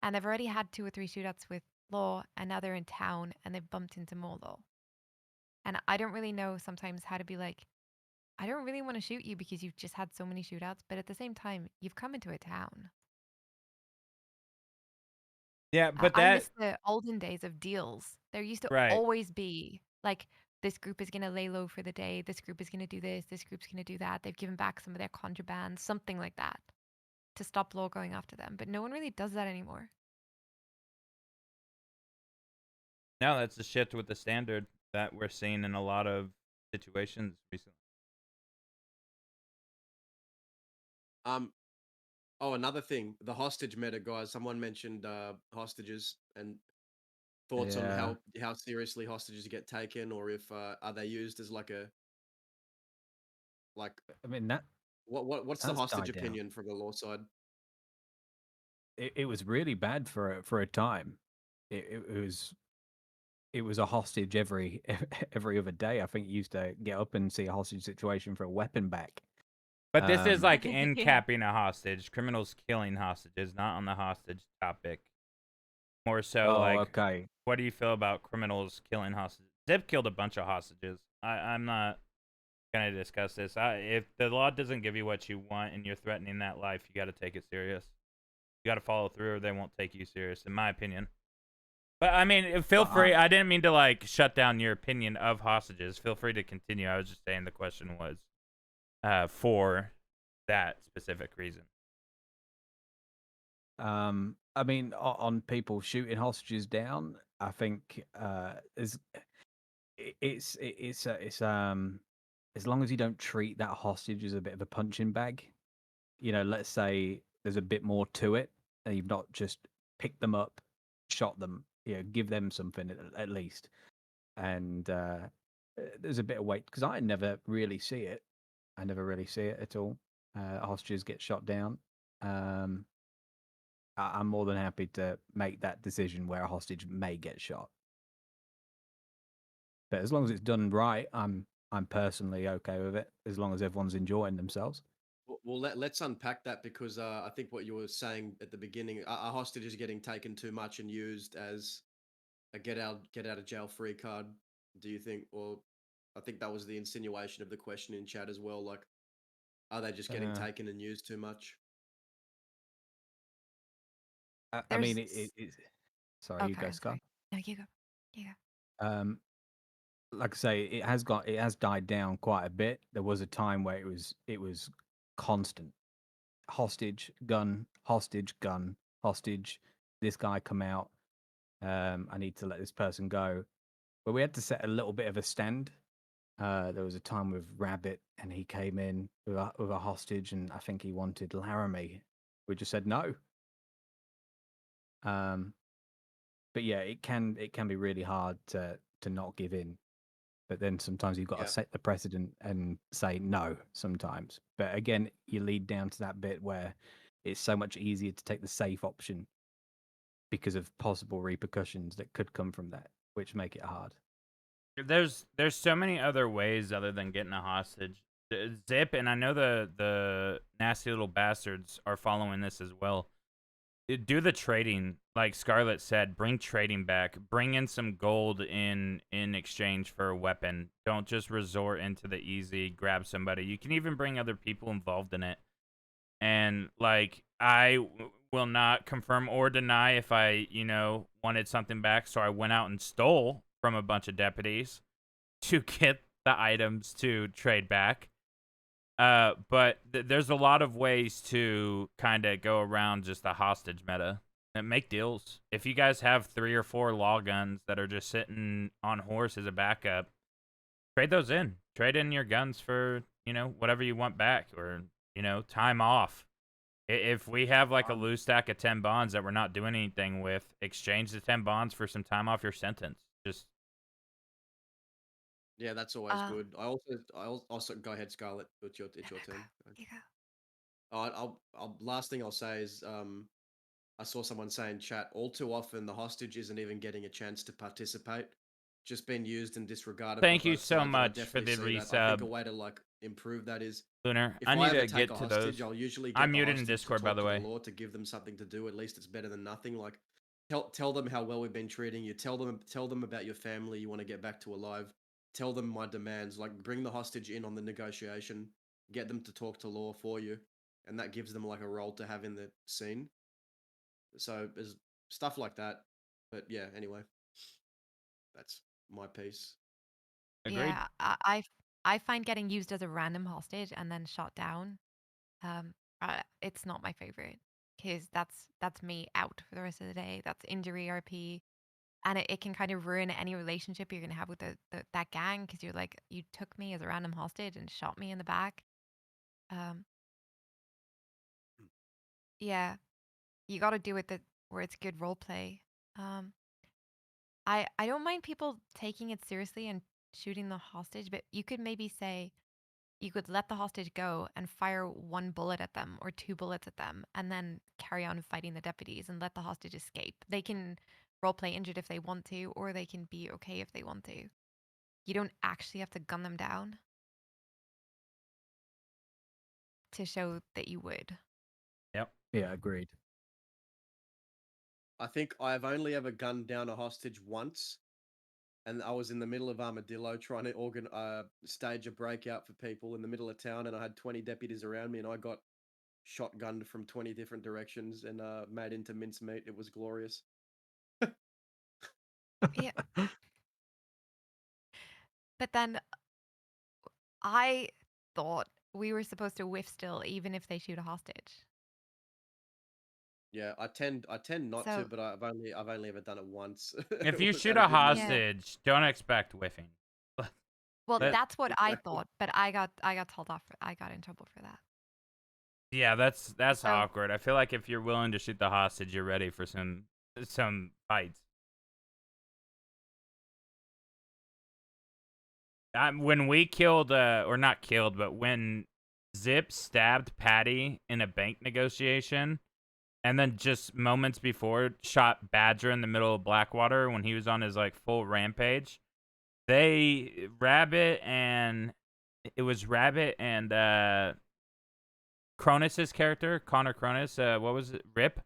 and they've already had 2 or 3 shootouts with law, and now they're in town and they've bumped into more law. And I don't really know sometimes how to be like, I don't really want to shoot you because you've just had so many shootouts, but at the same time, you've come into a town. Yeah, but I that miss the olden days of deals. There used to right. always be like, this group is going to lay low for the day. This group is going to do this. This group's going to do that. They've given back some of their contraband, something like that, to stop law going after them. But no one really does that anymore. No, that's the shift with the standard that we're seeing in a lot of situations recently. Oh, another thing, the hostage meta, guys. Someone mentioned hostages and thoughts on Yeah. how seriously hostages get taken, or if are they used as like I mean what's the that's hostage died down. opinion from the law side? It was really bad for a time. It was a hostage every other day. I think you used to get up and see a hostage situation for a weapon back. But this is like in capping a hostage, criminals killing hostages, not on the hostage topic. More so okay. What do you feel about criminals killing hostages? Zip killed a bunch of hostages. I'm not going to discuss this. If the law doesn't give you what you want and you're threatening that life, you got to take it serious. You got to follow through or they won't take you serious, in my opinion. But, I mean, feel free. I didn't mean to, like, shut down your opinion of hostages. Feel free to continue. I was just saying the question was for that specific reason. I mean, on people shooting hostages down, I think it's as long as you don't treat that hostage as a bit of a punching bag, let's say there's a bit more to it, and you've not just picked them up, shot them, give them something at least, and there's a bit of weight because I never really see it. I never really see it at all. Hostages get shot down. I'm more than happy to make that decision where a hostage may get shot. But as long as it's done right, I'm personally okay with it, as long as everyone's enjoying themselves. Well, let's unpack that because I think what you were saying at the beginning, are hostages getting taken too much and used as a get out of jail free card? Do you think, or I think that was the insinuation of the question in chat as well. Like, are they just getting taken and used too much? I mean, it's sorry, you go, Scott. No, you go. You go. Like I say, it has died down quite a bit. There was a time where it was constant. Hostage, gun, hostage, gun, hostage. This guy come out. I need to let this person go. But we had to set a little bit of a stand. There was a time with Rabbit, and he came in with a hostage, and I think he wanted Laramie. We just said no. But yeah, it can be really hard to not give in. But then sometimes you've got to set the precedent and say no sometimes. But again, you lead down to that bit where it's so much easier to take the safe option because of possible repercussions that could come from that, which make it hard. There's so many other ways other than getting a hostage. Zip, and I know the nasty little bastards are following this as well. Do the trading, like Scarlet said. Bring trading back. Bring in some gold in exchange for a weapon. Don't just resort into the easy grab somebody. You can even bring other people involved in it. And like I will not confirm or deny if I wanted something back, so I went out and stole from a bunch of deputies to get the items to trade back. But there's a lot of ways to kind of go around just the hostage meta and make deals. If you guys have 3 or 4 law guns that are just sitting on horse as a backup, trade those in. Trade in your guns for, whatever you want back, or, time off. If we have like a loose stack of 10 bonds that we're not doing anything with, exchange the 10 bonds for some time off your sentence. Yeah, that's always good. I also go ahead, Scarlet. It's your turn. You go. Last thing I'll say is I saw someone say in chat, all too often the hostage isn't even getting a chance to participate, just being used and disregarded. Thank you so much for the resub. I think a way to like improve that is Lunar. If I need to take get a to hostage, those. I'll usually get I'm the muted in hostage to Discord, by talk the to way. law to give them something to do. At least it's better than nothing. Like tell them how well we've been treating you. Tell them about your family you want to get back to alive. Tell them my demands. Like bring the hostage in on the negotiation. Get them to talk to law for you, and that gives them like a role to have in the scene. So there's stuff like that. But yeah, anyway, that's my piece. Agreed. Yeah, I find getting used as a random hostage and then shot down, it's not my favorite, because that's me out for the rest of the day. That's injury RP, and it can kind of ruin any relationship you're gonna have with that gang, because you're like, you took me as a random hostage and shot me in the back. Yeah, you got to do it where it's good role play. I don't mind people taking it seriously and shooting the hostage, but you could maybe say you could let the hostage go and fire 1 bullet at them or 2 bullets at them, and then carry on fighting the deputies and let the hostage escape. They can roleplay injured if they want to, or they can be okay if they want to. You don't actually have to gun them down. to show that you would. Yep. Yeah, agreed. I think I've only ever gunned down a hostage once, and I was in the middle of Armadillo trying to stage a breakout for people in the middle of town, and I had 20 deputies around me, and I got shotgunned from 20 different directions and made into mincemeat. It was glorious. Yeah. But then I thought we were supposed to whiff still, even if they shoot a hostage. Yeah, I tend not to, So but I've only ever done it once. If you shoot And it a didn't end well. hostage, don't expect whiffing. well, That- that's what I Exactly. thought, but I got told off. I got in trouble for that. Yeah, that's So awkward. I feel like if you're willing to shoot the hostage, you're ready for some fights. When we killed, or not killed, but when Zip stabbed Patty in a bank negotiation, and then just moments before shot Badger in the middle of Blackwater when he was on his like full rampage, it was Rabbit and Cronus's character, Connor Cronus, what was it, Rip?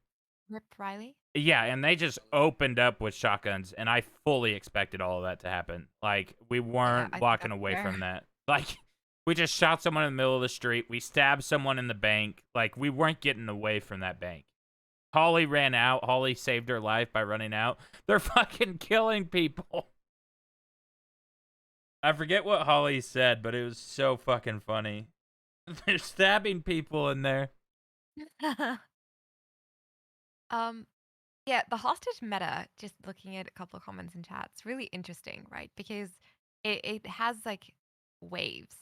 Rip Riley. Yeah, and they just opened up with shotguns, and I fully expected all of that to happen. Like, we weren't I think walking that's away fair. from that. Like, we just shot someone in the middle of the street. We stabbed someone in the bank. Like, we weren't getting away from that bank. Holly ran out. Holly saved her life by running out. They're fucking killing people. I forget what Holly said, but it was so fucking funny. They're stabbing people in there. Yeah, the hostage meta, just looking at a couple of comments in chat, it's really interesting, right? Because it has like waves.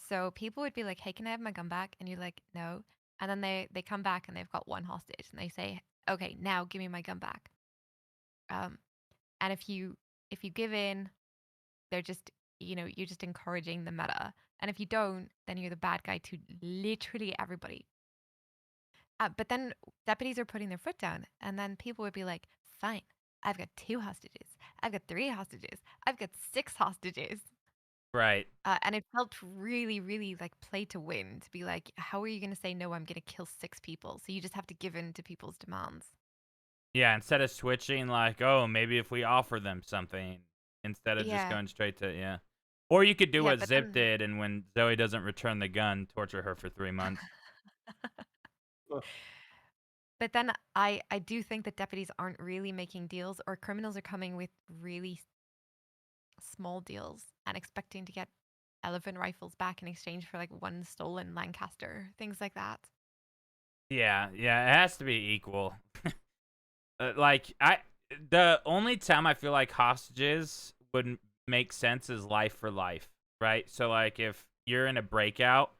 So people would be like, "Hey, can I have my gun back?" And you're like, "No." And then they come back and they've got one hostage and they say, "Okay, now give me my gun back." And if you give in, they're just you're just encouraging the meta. And if you don't, then you're the bad guy to literally everybody. But then deputies are putting their foot down, and then people would be like, "Fine, I've got 2 hostages. I've got 3 hostages. I've got 6 hostages." Right. And it felt really, really like play to win to be like, "How are you going to say no? I'm going to kill 6 people." So you just have to give in to people's demands. Yeah, instead of switching, like, oh, maybe if we offer them something, instead of just Yeah, going straight to, yeah. Or you could do yeah, what but Zip then did, and when Zoe doesn't return the gun, torture her for 3 months. but then I do think that deputies aren't really making deals, or criminals are coming with really small deals and expecting to get elephant rifles back in exchange for like 1 stolen Lancaster, things like that. Yeah, it has to be equal. The only time I feel like hostages would make sense is life for life, right? So, like, if you're in a breakout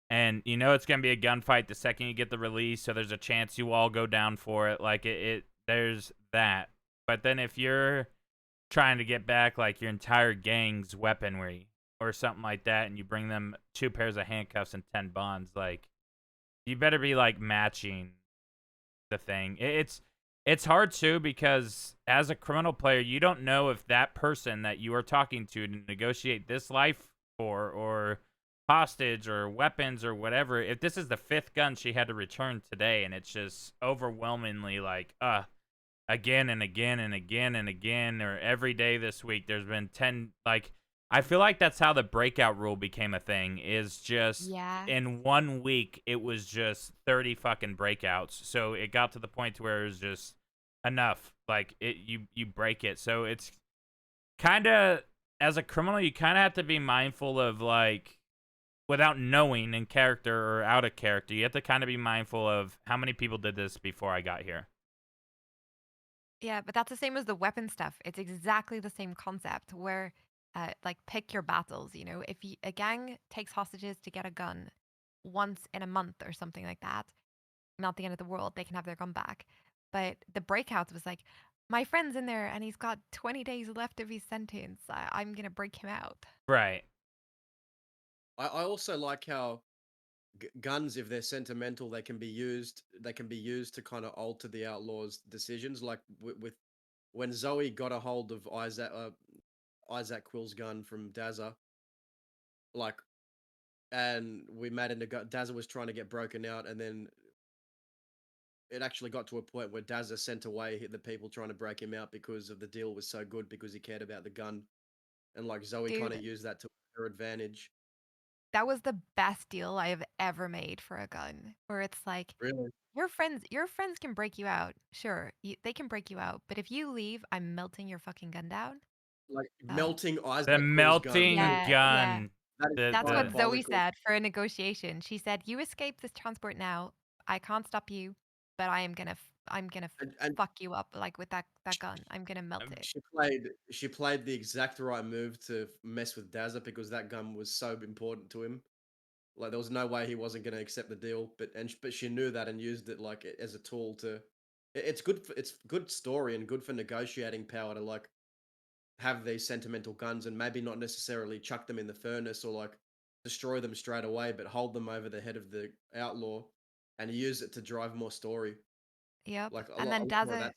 and you know it's gonna be a gunfight the second you get the release, so there's a chance you all go down for it. Like, there's that. But then if you're trying to get back like your entire gang's weaponry or something like that, and you bring them 2 pairs of handcuffs and 10 bonds, like, you better be like matching the thing. It's hard too, because as a criminal player, you don't know if that person that you are talking to negotiate this life for, or hostage or weapons or whatever, if this is the 5th gun she had to return today, and it's just overwhelmingly like, again and again and again and again, or every day this week there's been 10, like, I feel like that's how the breakout rule became a thing, is just Yeah. in 1 week it was just 30 fucking breakouts. So it got to the point where it was just enough, like, you break it. So it's kind of, as a criminal, you kind of have to be mindful of, like, without knowing in character or out of character, you have to kind of be mindful of how many people did this before I got here. Yeah, but that's the same as the weapon stuff. It's exactly the same concept where, like, pick your battles. If a gang takes hostages to get a gun once in a month or something like that, not the end of the world. They can have their gun back. But the breakouts was like, my friend's in there and he's got 20 days left of his sentence. I'm going to break him out. Right. I also like how guns, if they're sentimental, they can be used to kind of alter the outlaw's decisions. Like with when Zoe got a hold of Isaac Quill's gun from Dazza, like and we made a Dazza was trying to get broken out, and then it actually got to a point where Dazza sent away the people trying to break him out because of the deal was so good because he cared about the gun, and like Zoe kind of Dude, used that to her advantage. that was the best deal I have ever made for a gun. Where it's like Really, your friends can break you out. Sure, they can break you out, but if you leave, I'm melting your fucking gun down. like Uh, melting The Isaac's gun. melting yeah, yeah. gun. That is That's what Zoe diabolical. said for a negotiation. She said, "You escape this transport now. I can't stop you, but I'm gonna And fuck you up like with that gun. I'm gonna melt it." she played the exact right move to mess with Dazza because that gun was so important to him. Like there was no way he wasn't going to accept the deal, but she knew that and used it like as a tool to. It's good. It's good story and good for negotiating power to like have these sentimental guns and maybe not necessarily chuck them in the furnace or like destroy them straight away, but hold them over the head of the outlaw and use it to drive more story. Yep. Like And a then lot more of Daza, that.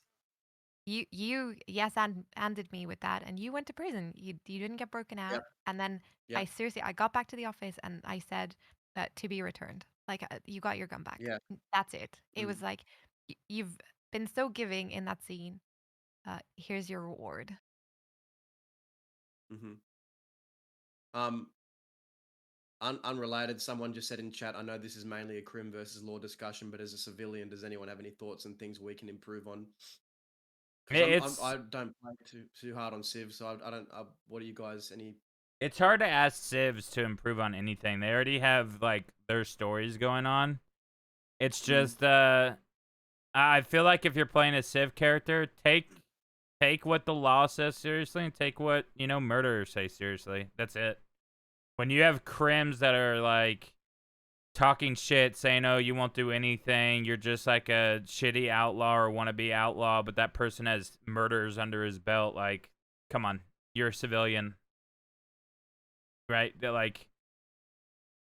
you yes and handed me with that, and you went to prison. You didn't get broken Yep. out, and then Yep. I got back to the office and I said to be returned. Like you got your gun back. Yeah. That's it. It Mm, was like you've been so giving in that scene. Here's your reward. mm-hmm. Um, unrelated, someone just said in chat, I know this is mainly a Crim versus law discussion, but as a civilian, does anyone have any thoughts and things we can improve on? Because I don't play too hard on Civ, so I don't. What do you guys? It's hard to ask civs to improve on anything. They already have like their stories going on. It's just I feel like if you're playing a civ character, take what the law says seriously and take what, murderers say seriously. That's it. When you have crims that are like talking shit, saying, "Oh, you won't do anything. You're just like a shitty outlaw or wannabe outlaw," but that person has murders under his belt, like, come on, you're a civilian. Right? That like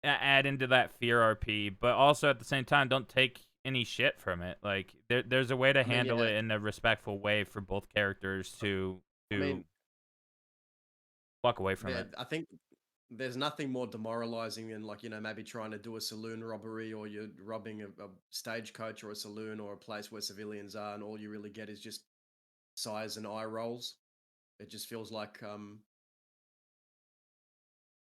add into that fear RP, but also at the same time, don't take any shit from it. Like there's a way to handle it in a respectful way for both characters to walk away from it. I think there's nothing more demoralizing than like maybe trying to do a saloon robbery or you're robbing a stagecoach or a saloon or a place where civilians are, and all you really get is just sighs and eye rolls. It just feels like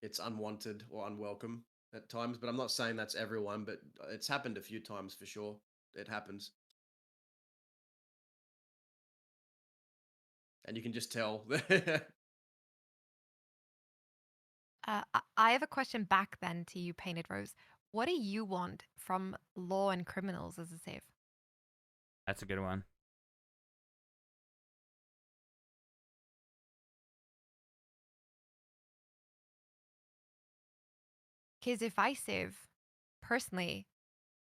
it's unwanted or unwelcome at times, but I'm not saying that's everyone, but it's happened a few times for sure. It happens. And you can just tell. I have a question back then to you, Painted Rose. What do you want from law and criminals as a save? That's a good one. Because if I save, personally,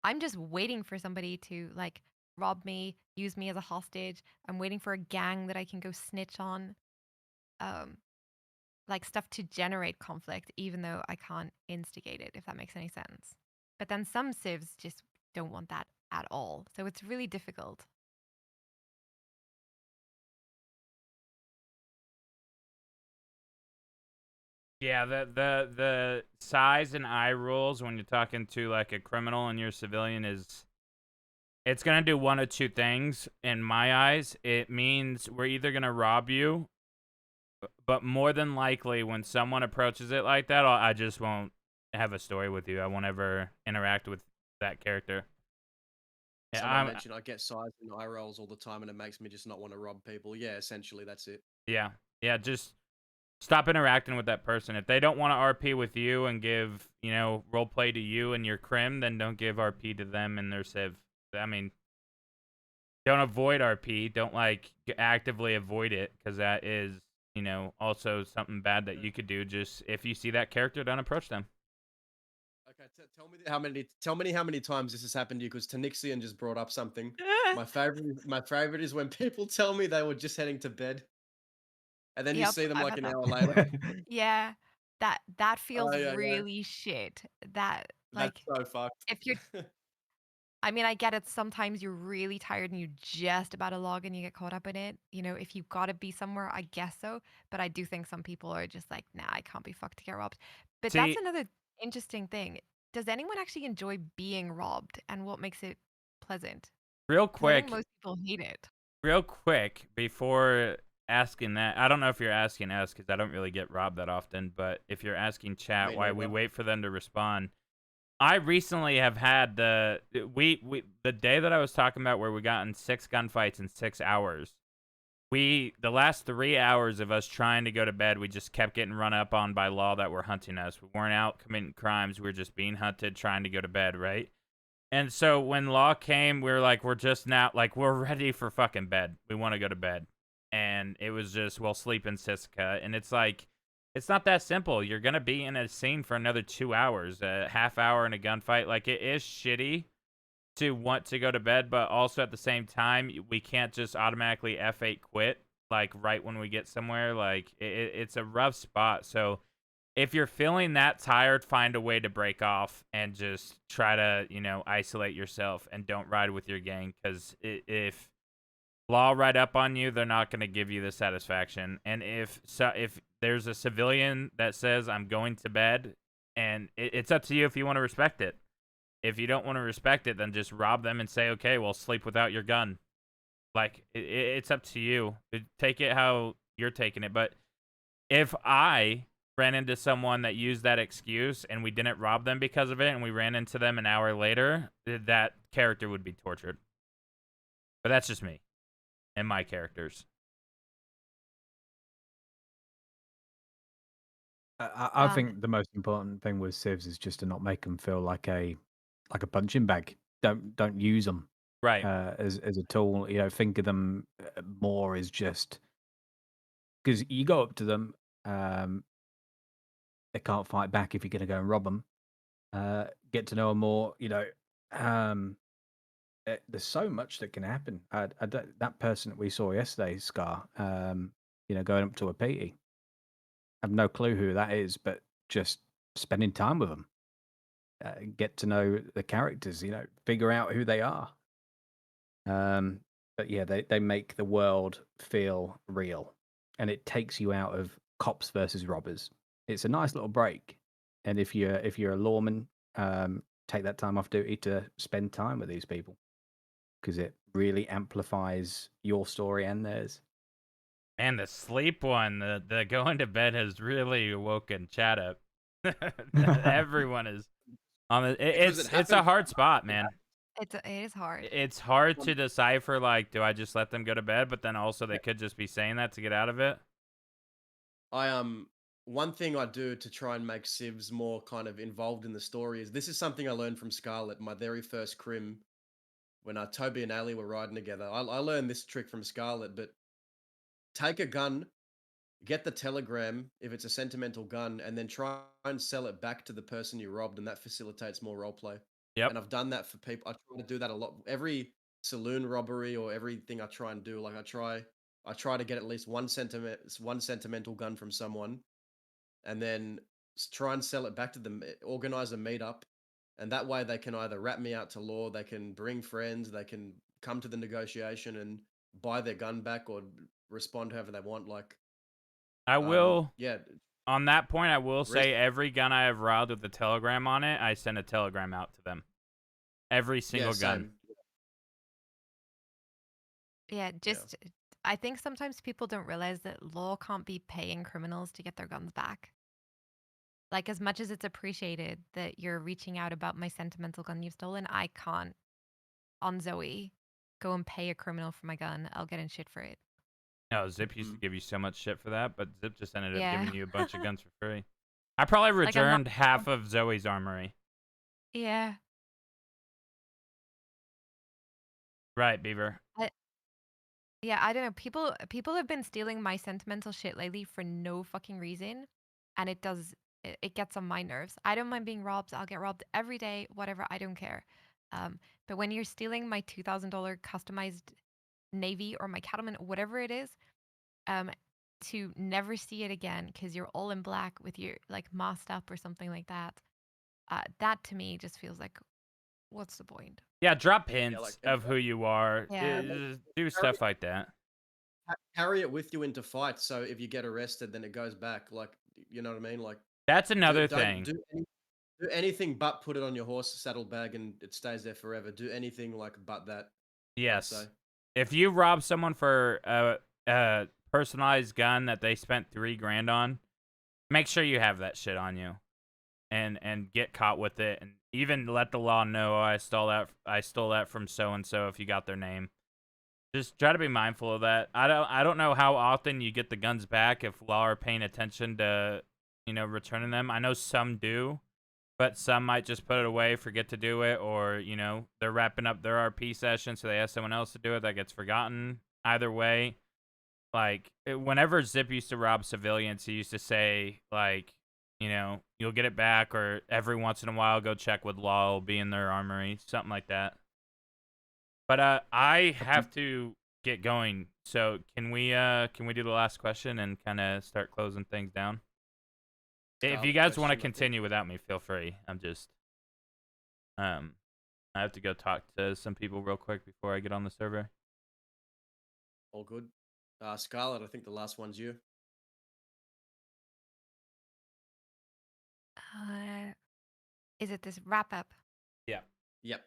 I'm just waiting for somebody to like rob me, use me as a hostage. I'm waiting for a gang that I can go snitch on. Like stuff to generate conflict, even though I can't instigate it, if that makes any sense. But then some civs just don't want that at all. So it's really difficult. Yeah, the size and eye rules when you're talking to like a criminal and you're a civilian it's gonna do one of two things in my eyes. It means we're either gonna rob you, but more than likely when someone approaches it like that, I just won't have a story with you. I won't ever interact with that character. Someone mentioned I get sighs and eye rolls all the time and it makes me just not want to rob people. Yeah, essentially that's it. Yeah, just stop interacting with that person. If they don't want to RP with you and give, role play to you and your crim, then don't give RP to them and their civ. I mean, don't avoid RP. Don't like actively avoid it, because that is, also something bad that you could do. Just if you see that character, don't approach them. Okay, tell me how many times this has happened to you, because Tanixian just brought up something. My favorite is when people tell me they were just heading to bed, and then you see them I've like had an that. hour later. Yeah, that feels Yeah. really shit. That That's like so fucked. if you're, I mean, I get it. Sometimes you're really tired and you're just about to log and you get caught up in it. If you've got to be somewhere, I guess so. But I do think some people are just like, nah, I can't be fucked to get robbed. But that's See, another interesting thing. Does anyone actually enjoy being robbed, and what makes it pleasant? Real 'Cause I think quick, most people hate it. before asking that, I don't know if you're asking us because I don't really get robbed that often, but if you're asking chat Me why we neither. wait for them to respond, I recently have had the day that I was talking about where we got in 6 gunfights in 6 hours. The last 3 hours of us trying to go to bed, we just kept getting run up on by law that were hunting us. We weren't out committing crimes. We were just being hunted, trying to go to bed, right? And so when law came, we were like, we're just now, like, we're ready for fucking bed. We want to go to bed. And it was just, well, sleep in Siska. And it's like, it's not that simple. You're going to be in a scene for another 2 hours, a half hour in a gunfight. Like, it is shitty to want to go to bed, but also at the same time, we can't just automatically F8 quit, like, right when we get somewhere. Like, it's a rough spot. So if you're feeling that tired, find a way to break off and just try to, isolate yourself and don't ride with your gang. Because if law ride up on you, they're not going to give you the satisfaction. And if there's a civilian that says, I'm going to bed, and it's up to you if you want to respect it. If you don't want to respect it, then just rob them and say, okay, well, sleep without your gun. Like, it's up to you. Take it how you're taking it. But if I ran into someone that used that excuse and we didn't rob them because of it and we ran into them an hour later, that character would be tortured. But that's just me and my characters. I think the most important thing with civs is just to not make them feel like a punching bag. Don't use them Right. as a tool. Think of them more as just because you go up to them, they can't fight back if you're going to go and rob them. Get to know them more. There's so much that can happen. That person that we saw yesterday, Scar, going up to a PT. I have no clue who that is, but just spending time with them, get to know the characters, figure out who they are. But yeah, they make the world feel real, and it takes you out of cops versus robbers. It's a nice little break, and if you're a lawman, take that time off duty to spend time with these people because it really amplifies your story and theirs. And the sleep one, the going to bed has really woken chat up. Everyone is on the. It's a hard spot, man. It is hard. It's hard to decipher. Like, do I just let them go to bed? But then also they could just be saying that to get out of it. One thing I do to try and make civs more kind of involved in the story is this is something I learned from Scarlet, my very first Crim, when Toby and Ali were riding together. I learned this trick from Scarlet, but take a gun, get the telegram if it's a sentimental gun, and then try and sell it back to the person you robbed, and that facilitates more roleplay. Yep. And I've done that for people. I try to do that a lot. Every saloon robbery or everything I try and do, like I try to get at least one sentimental gun from someone, and then try and sell it back to them. Organize a meetup, and that way they can either rat me out to law, they can bring friends, they can come to the negotiation and buy their gun back or respond however they want. Like, I will. Yeah. On that point, I will say every gun I have robbed with the telegram on it, I send a telegram out to them. Every single gun. Yeah, I think sometimes people don't realize that law can't be paying criminals to get their guns back. Like, as much as it's appreciated that you're reaching out about my sentimental gun you've stolen, I can't, on Zoe, go and pay a criminal for my gun. I'll get in shit for it. No, Zip used to give you so much shit for that, but Zip just ended up giving you a bunch of guns for free. I probably returned half of Zoe's armory. Yeah. Right, Beaver. Yeah, I don't know. People have been stealing my sentimental shit lately for no fucking reason, and it gets on my nerves. I don't mind being robbed. I'll get robbed every day, whatever. I don't care. But when you're stealing my $2,000 customized Navy or my Cattleman, whatever it is, to never see it again because you're all in black with your like masked up or something like that, that to me just feels like, what's the point? Yeah, drop hints of who you are. Yeah. Do stuff like that. Carry it with you into fights, so if you get arrested, then it goes back. Like, you know what I mean? Like, that's another thing. Do Do anything but put it on your horse saddlebag and it stays there forever. Do anything like but that. Yes. Say. If you rob someone for a personalized gun that they spent $3,000 on, make sure you have that shit on you, and get caught with it, and even let the law know, I stole that from so and so if you got their name. Just try to be mindful of that. I don't know how often you get the guns back if law are paying attention to, returning them. I know some do, but some might just put it away, forget to do it, or, they're wrapping up their RP session, so they ask someone else to do it, that gets forgotten. Either way, like, whenever Zip used to rob civilians, he used to say, like, you'll get it back, or every once in a while, go check with law, it'll be in their armory, something like that. But I have to get going, so can we do the last question and kind of start closing things down? If you guys want to continue without me, feel free. I'm just, I have to go talk to some people real quick before I get on the server. All good. Scarlet, I think the last one's you. Is it this wrap up? Yeah. Yep.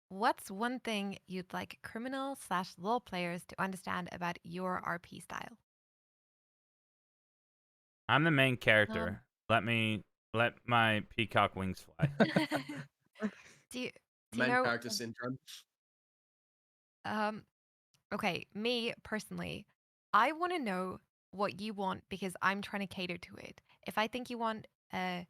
What's one thing you'd like criminal/law players to understand about your RP style? I'm the main character. Let my peacock wings fly. do you Main know? character syndrome. Okay, me personally, I want to know what you want because I'm trying to cater to it. If I think you want a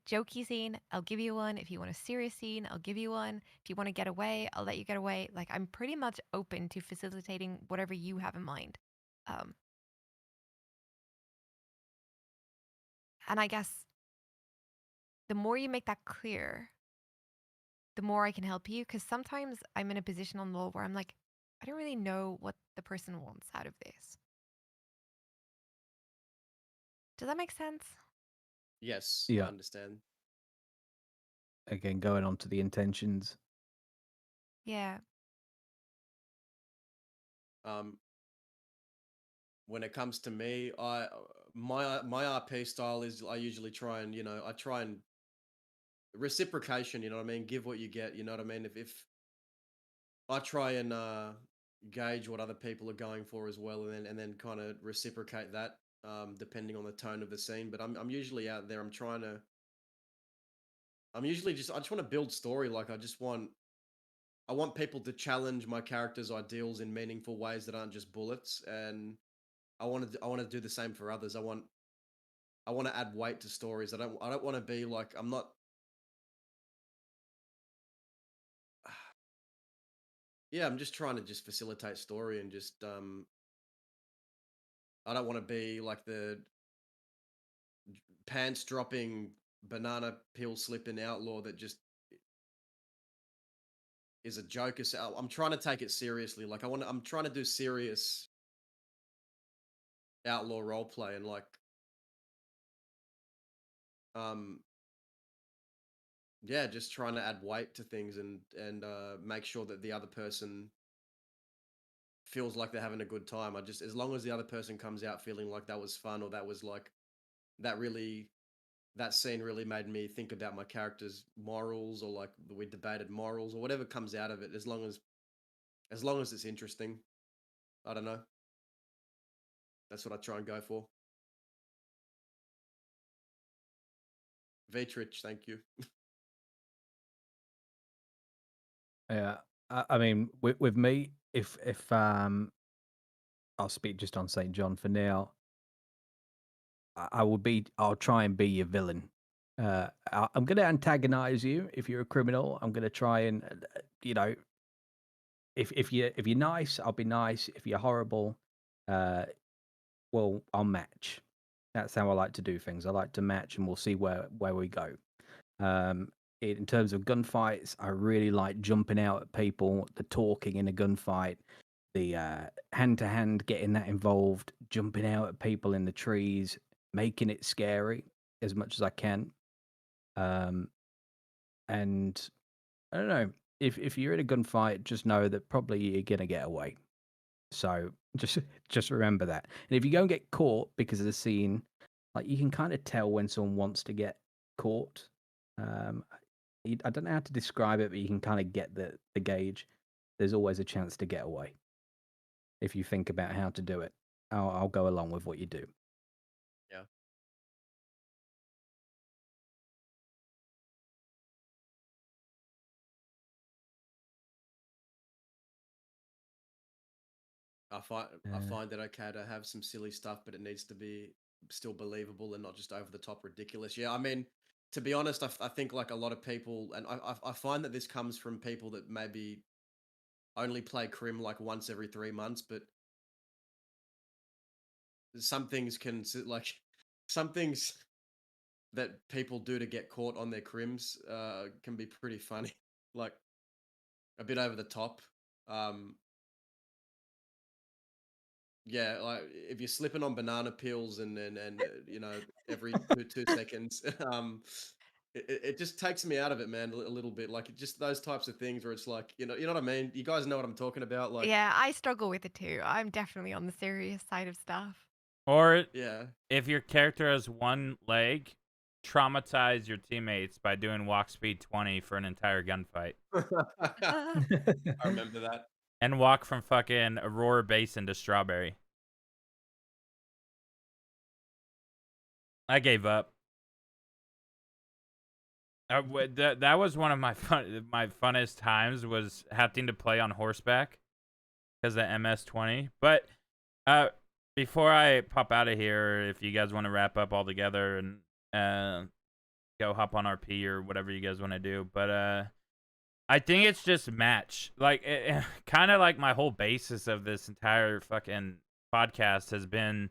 jokey scene, I'll give you one. If you want a serious scene, I'll give you one. If you want to get away, I'll let you get away. Like, I'm pretty much open to facilitating whatever you have in mind. And I guess the more you make that clear, the more I can help you. Because sometimes I'm in a position on law where I'm like, I don't really know what the person wants out of this. Does that make sense? Yes, Yeah. I understand. Again, going on to the intentions. Yeah. When it comes to me, my RP style is I usually try and reciprocation. You know what I mean? Give what you get. You know what I mean? If I try and gauge what other people are going for as well, and then kind of reciprocate that, depending on the tone of the scene. But I'm usually out there. I just want to build story. Like I want people to challenge my character's ideals in meaningful ways that aren't just bullets, and I want to do the same for others. I want to add weight to stories. I don't want to be like, I'm not. Yeah, I'm just trying to just facilitate story and just I don't want to be like the pants dropping, banana peel slipping outlaw that just is a joke. I'm trying to take it seriously. Like I'm trying to do serious outlaw role play, and like yeah, just trying to add weight to things and make sure that the other person feels like they're having a good time. As long as the other person comes out feeling like that was fun, or that was like that scene really made me think about my character's morals, or like we debated morals, or whatever comes out of it, as long as it's interesting. I don't know. That's what I try and go for. Vitrich, thank you. Yeah, I mean, with me, if I'll speak just on St. John for now. I'll try and be your villain. I'm going to antagonize you if you're a criminal. I'm going to try and, if you're nice, I'll be nice. If you're horrible, well, I'll match. That's how I like to do things. I like to match, and we'll see where we go. In terms of gunfights, I really like jumping out at people, the talking in a gunfight, the hand-to-hand, getting that involved, jumping out at people in the trees, making it scary as much as I can. And I don't know, if you're in a gunfight, just know that probably you're gonna get away. So just remember that. And if you go and get caught because of the scene, like, you can kind of tell when someone wants to get caught. I don't know how to describe it, but you can kind of get the gauge. There's always a chance to get away if you think about how to do it. I'll go along with what you do. Yeah. I find it okay to have some silly stuff, but it needs to be still believable and not just over the top ridiculous. Yeah, I mean, to be honest, I think like a lot of people, and I find that this comes from people that maybe only play Crim like once every 3 months, but some things can like some things that people do to get caught on their crims can be pretty funny, like a bit over the top. Um, Yeah, like if you're slipping on banana peels and you know every 2 seconds, it just takes me out of it, man, a little bit. Like just those types of things where it's like you know what I mean. You guys know what I'm talking about, like Yeah, I struggle with it too. I'm definitely on the serious side of stuff. Or yeah, if your character has one leg, traumatize your teammates by doing walk speed 20 for an entire gunfight. I remember that. And walk from fucking Aurora Basin to Strawberry. I gave up. That was one of my funnest times, was having to play on horseback because of MS-20. But before I pop out of here, if you guys want to wrap up all together and go hop on RP or whatever you guys want to do, but I think it's just match. Like kind of like my whole basis of this entire fucking podcast has been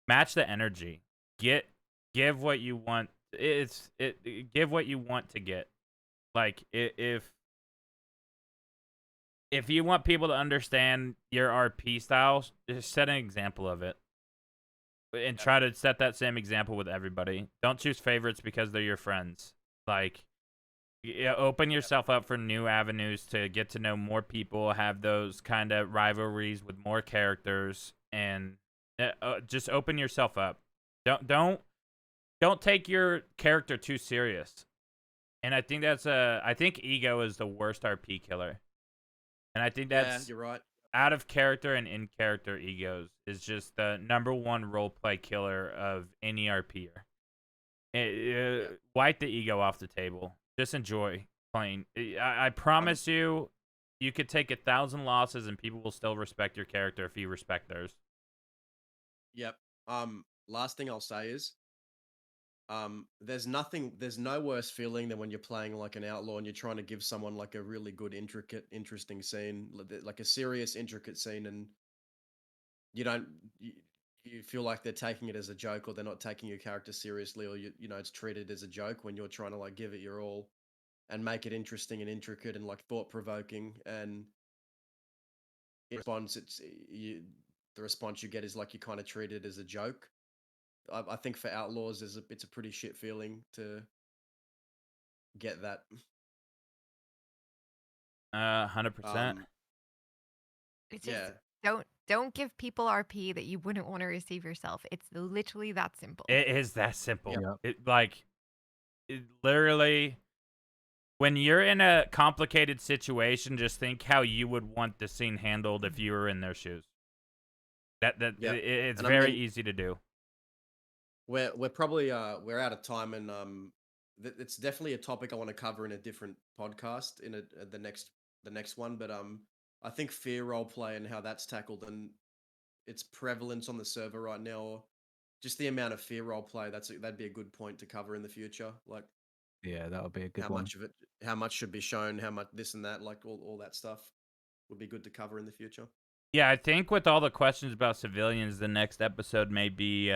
match the energy. Give what you want. Give what you want to get. Like if you want people to understand your RP style, just set an example of it. And try to set that same example with everybody. Don't choose favorites because they're your friends. Like, open yourself up for new avenues to get to know more people, have those kind of rivalries with more characters, and just open yourself up. Don't take your character too serious. And I think I think ego is the worst RP killer. And I think that's you're right. Out of character and in character egos is just the #1 roleplay killer of any RPer. Wipe the ego off the table. Just enjoy playing. I promise you, you could take 1,000 losses and people will still respect your character if you respect theirs. Yep. Last thing I'll say is, there's no worse feeling than when you're playing like an outlaw and you're trying to give someone like a really good, intricate, interesting scene, like a serious, intricate scene, and you feel like they're taking it as a joke, or they're not taking your character seriously, or you know it's treated as a joke when you're trying to like give it your all and make it interesting and intricate and like thought provoking. And in response, the response you get is like you kind of treat it as a joke. I think for outlaws, it's a pretty shit feeling to get that. 100%. It's just Yeah, don't give people RP that you wouldn't want to receive yourself. It's literally that simple. It is that simple. Yep. It literally, when you're in a complicated situation, just think how you would want the scene handled if you were in their shoes. It's And very easy to do. we're probably we're out of time, and it's definitely a topic I want to cover in a different podcast in the next one. But I think fear roleplay and how that's tackled and its prevalence on the server right now, or just the amount of fear roleplay, that'd be a good point to cover in the future. Like, Yeah, that would be a good how one. much of it, how much should be shown, how much this and that, like all that stuff would be good to cover in the future. Yeah, I think with all the questions about civilians, the next episode may be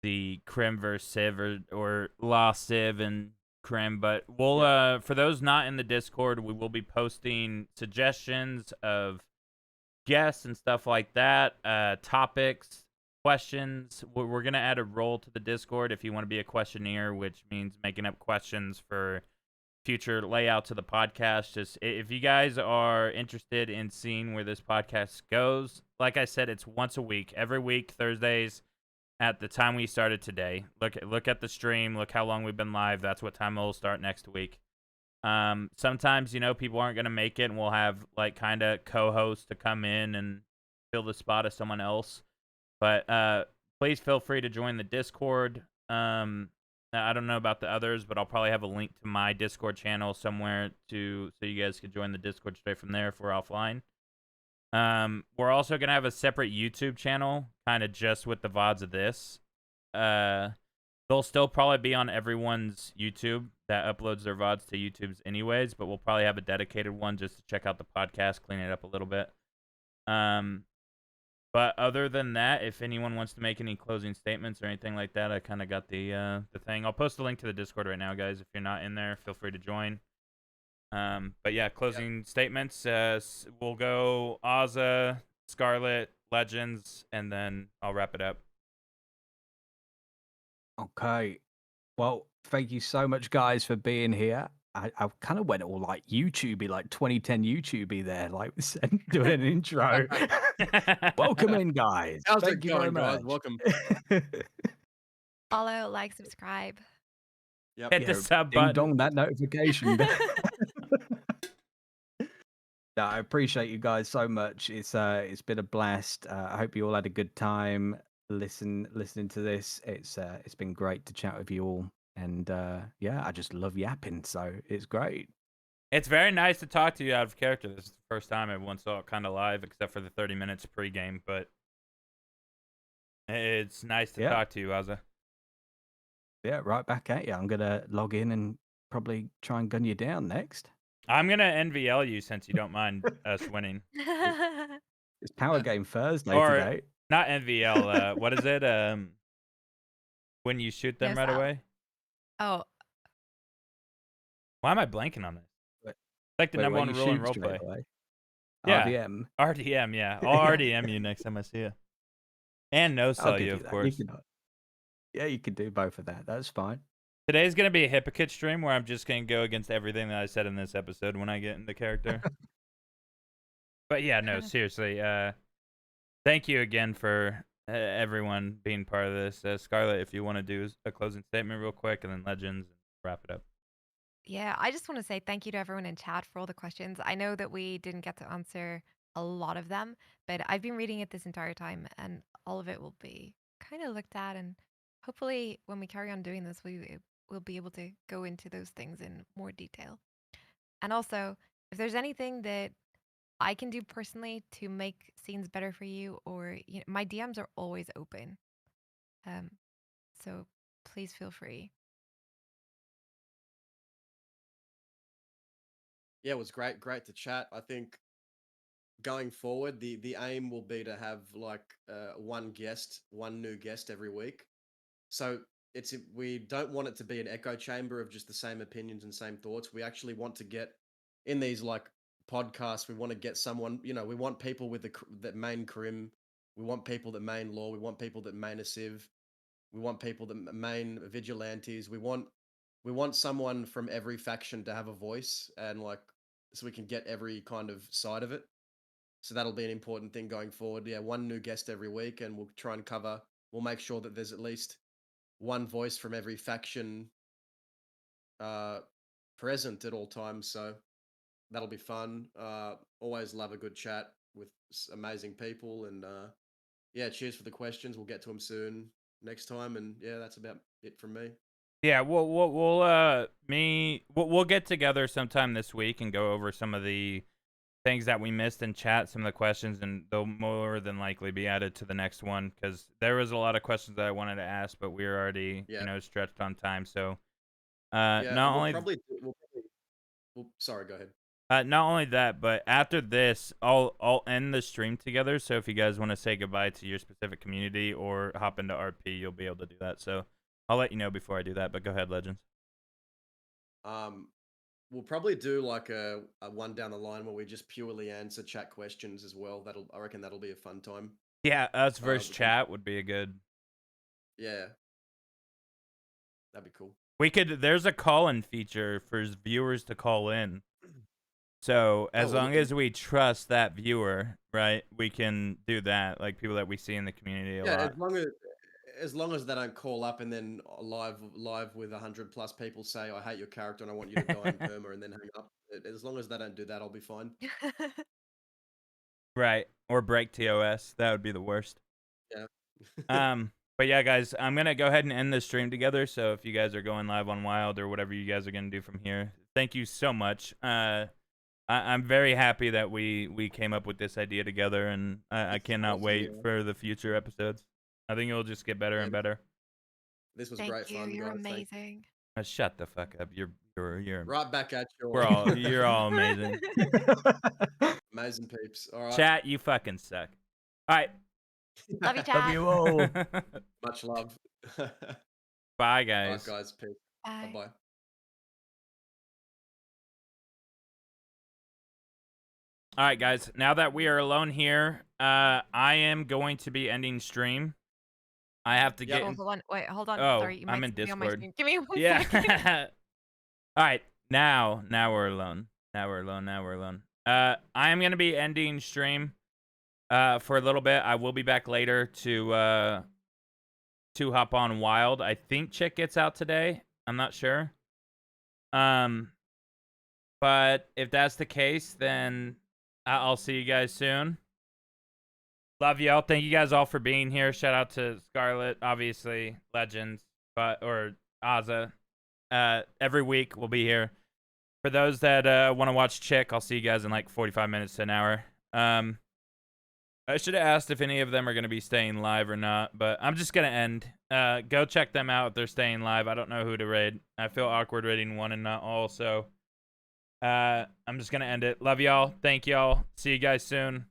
the Crim versus Civ or Lost Civ and Crim. But we'll for those not in the Discord, we will be posting suggestions of guests and stuff like that, topics, questions. We're gonna add a role to the Discord if you want to be a questionnaire, which means making up questions for future layouts of the podcast. Just if you guys are interested in seeing where this podcast goes, like I said, it's once a week, every week, Thursdays at the time we started today. Look at the stream. Look how long we've been live. That's what time we'll start next week. Sometimes, you know, people aren't going to make it, and we'll have, like, kind of co-hosts to come in and fill the spot of someone else. But please feel free to join the Discord. I don't know about the others, but I'll probably have a link to my Discord channel somewhere so you guys can join the Discord straight from there if we're offline. We're also going to have a separate YouTube channel, kind of just with the VODs of this. They'll still probably be on everyone's YouTube that uploads their VODs to YouTube's anyways, but we'll probably have a dedicated one just to check out the podcast, clean it up a little bit. But other than that, if anyone wants to make any closing statements or anything like that, I kind of got the thing. I'll post a link to the Discord right now, guys. If you're not in there, feel free to join. But yeah, closing statements. We'll go AzzaaG, Scarlet, Legends, and then I'll wrap it up. Okay. Well, thank you so much, guys, for being here. I kind of went all like YouTubey, like 2010 YouTubey there, like doing an intro. Welcome in, guys. How's Thank it you very going, guys? much. Welcome. Follow, like, subscribe. Yep. Hit the sub Ding button. dong that notification. No, I appreciate you guys so much. It's been a blast. I hope you all had a good time listening to this. It's been great to chat with you all, and yeah, I just love yapping, so it's great. It's very nice to talk to you out of character. This is the first time everyone saw it kind of live, except for the 30 minutes pregame, but it's nice to talk to you, AzzaaG. Yeah, right back at you. I'm gonna log in and probably try and gun you down next. I'm gonna NVL you since you don't mind us winning. It's Power Game Thursday Or today. not NVL. What is it? When you shoot them No right sound. away. Oh, Why am I blanking on this? Wait, It's like the Wait, number when one you rule in shoot straight roleplay. away. Yeah. RDM. RDM, yeah. I'll RDM you next time I see you. And no I'll sell give you, you of that. course. Yeah, you can do both of that. That's fine. Today's gonna be a hypocrite stream where I'm just gonna go against everything that I said in this episode when I get into character. But yeah, no, seriously. Thank you again for everyone being part of this. Scarlet, if you want to do a closing statement real quick, and then Legends, and wrap it up. yeah. I just want to say thank you to everyone in chat for all the questions. I know that we didn't get to answer a lot of them, but I've been reading it this entire time, and all of it will be kind of looked at. And hopefully, when we carry on doing this, we'll be able to go into those things in more detail. And also, if there's anything that I can do personally to make scenes better for you, or my DMs are always open. So please feel free. Yeah, it was great to chat. I think going forward, the aim will be to have like one new guest every week. So we don't want it to be an echo chamber of just the same opinions and same thoughts. We actually want to get in these like podcasts. We want to get someone, we want people with that main Crim. We want people that main law. We want people that main a civ. We want people that main vigilantes. We want someone from every faction to have a voice, and like, so we can get every kind of side of it. So that'll be an important thing going forward. Yeah, one new guest every week, and we'll try and we'll make sure that there's at least one voice from every faction present at all times. So that'll be fun. Always love a good chat with amazing people, and yeah, cheers for the questions. We'll get to them soon next time, and yeah, that's about it from me. Yeah, we'll get together sometime this week and go over some of the things that we missed in chat, some of the questions, and they'll more than likely be added to the next one, because there was a lot of questions that I wanted to ask, but we were already stretched on time. So sorry, go ahead. Not only that, but after this, I'll end the stream together. So if you guys want to say goodbye to your specific community or hop into RP, you'll be able to do that. So I'll let you know before I do that. But go ahead, Legends. We'll probably do like a one down the line where we just purely answer chat questions as well. I reckon that'll be a fun time. Yeah, us versus chat would be a good. Yeah, that'd be cool. There's a call-in feature for viewers to call in. So as long as we trust that viewer, right, we can do that. Like people that we see in the community a lot. as long as they don't call up and then live with 100+ people say, I hate your character and I want you to die in perma and then hang up. As long as they don't do that, I'll be fine. Right. Or break TOS. That would be the worst. Yeah. But yeah, guys, I'm gonna go ahead and end this stream together. So if you guys are going live on Wild or whatever you guys are gonna do from here, thank you so much. I'm very happy that we came up with this idea together, and I cannot awesome, wait yeah. for the future episodes. I think it'll just get better and better. This was Thank great you. fun, You're guys. amazing. Shut the fuck up. You're Right back at you. you're all amazing. Amazing peeps. All right. Chat, you fucking suck. All right. Love you, Love chat. you all. Much love. Bye, All guys. right, guys. Peace. Bye. Bye-bye. All right, guys. Now that we are alone here, I am going to be ending stream. I have to get. Oh, hold on. Wait, hold on. Oh, Sorry, you I'm might in still be on my Discord. screen. Give me one second. Yeah. All right. Now we're alone. Now we're alone. I am gonna be ending stream for a little bit. I will be back later to hop on Wild. I think Chick gets out today. I'm not sure. But if that's the case, then I'll see you guys soon. Love y'all. Thank you guys all for being here. Shout out to Scarlet, obviously, Legends, or AzzaaG. Every week we'll be here. For those that want to watch Chick, I'll see you guys in like 45 minutes to an hour. I should have asked if any of them are going to be staying live or not, but I'm just going to end. Go check them out if they're staying live. I don't know who to raid. I feel awkward raiding one and not all, so I'm just going to end it. Love y'all. Thank y'all. See you guys soon.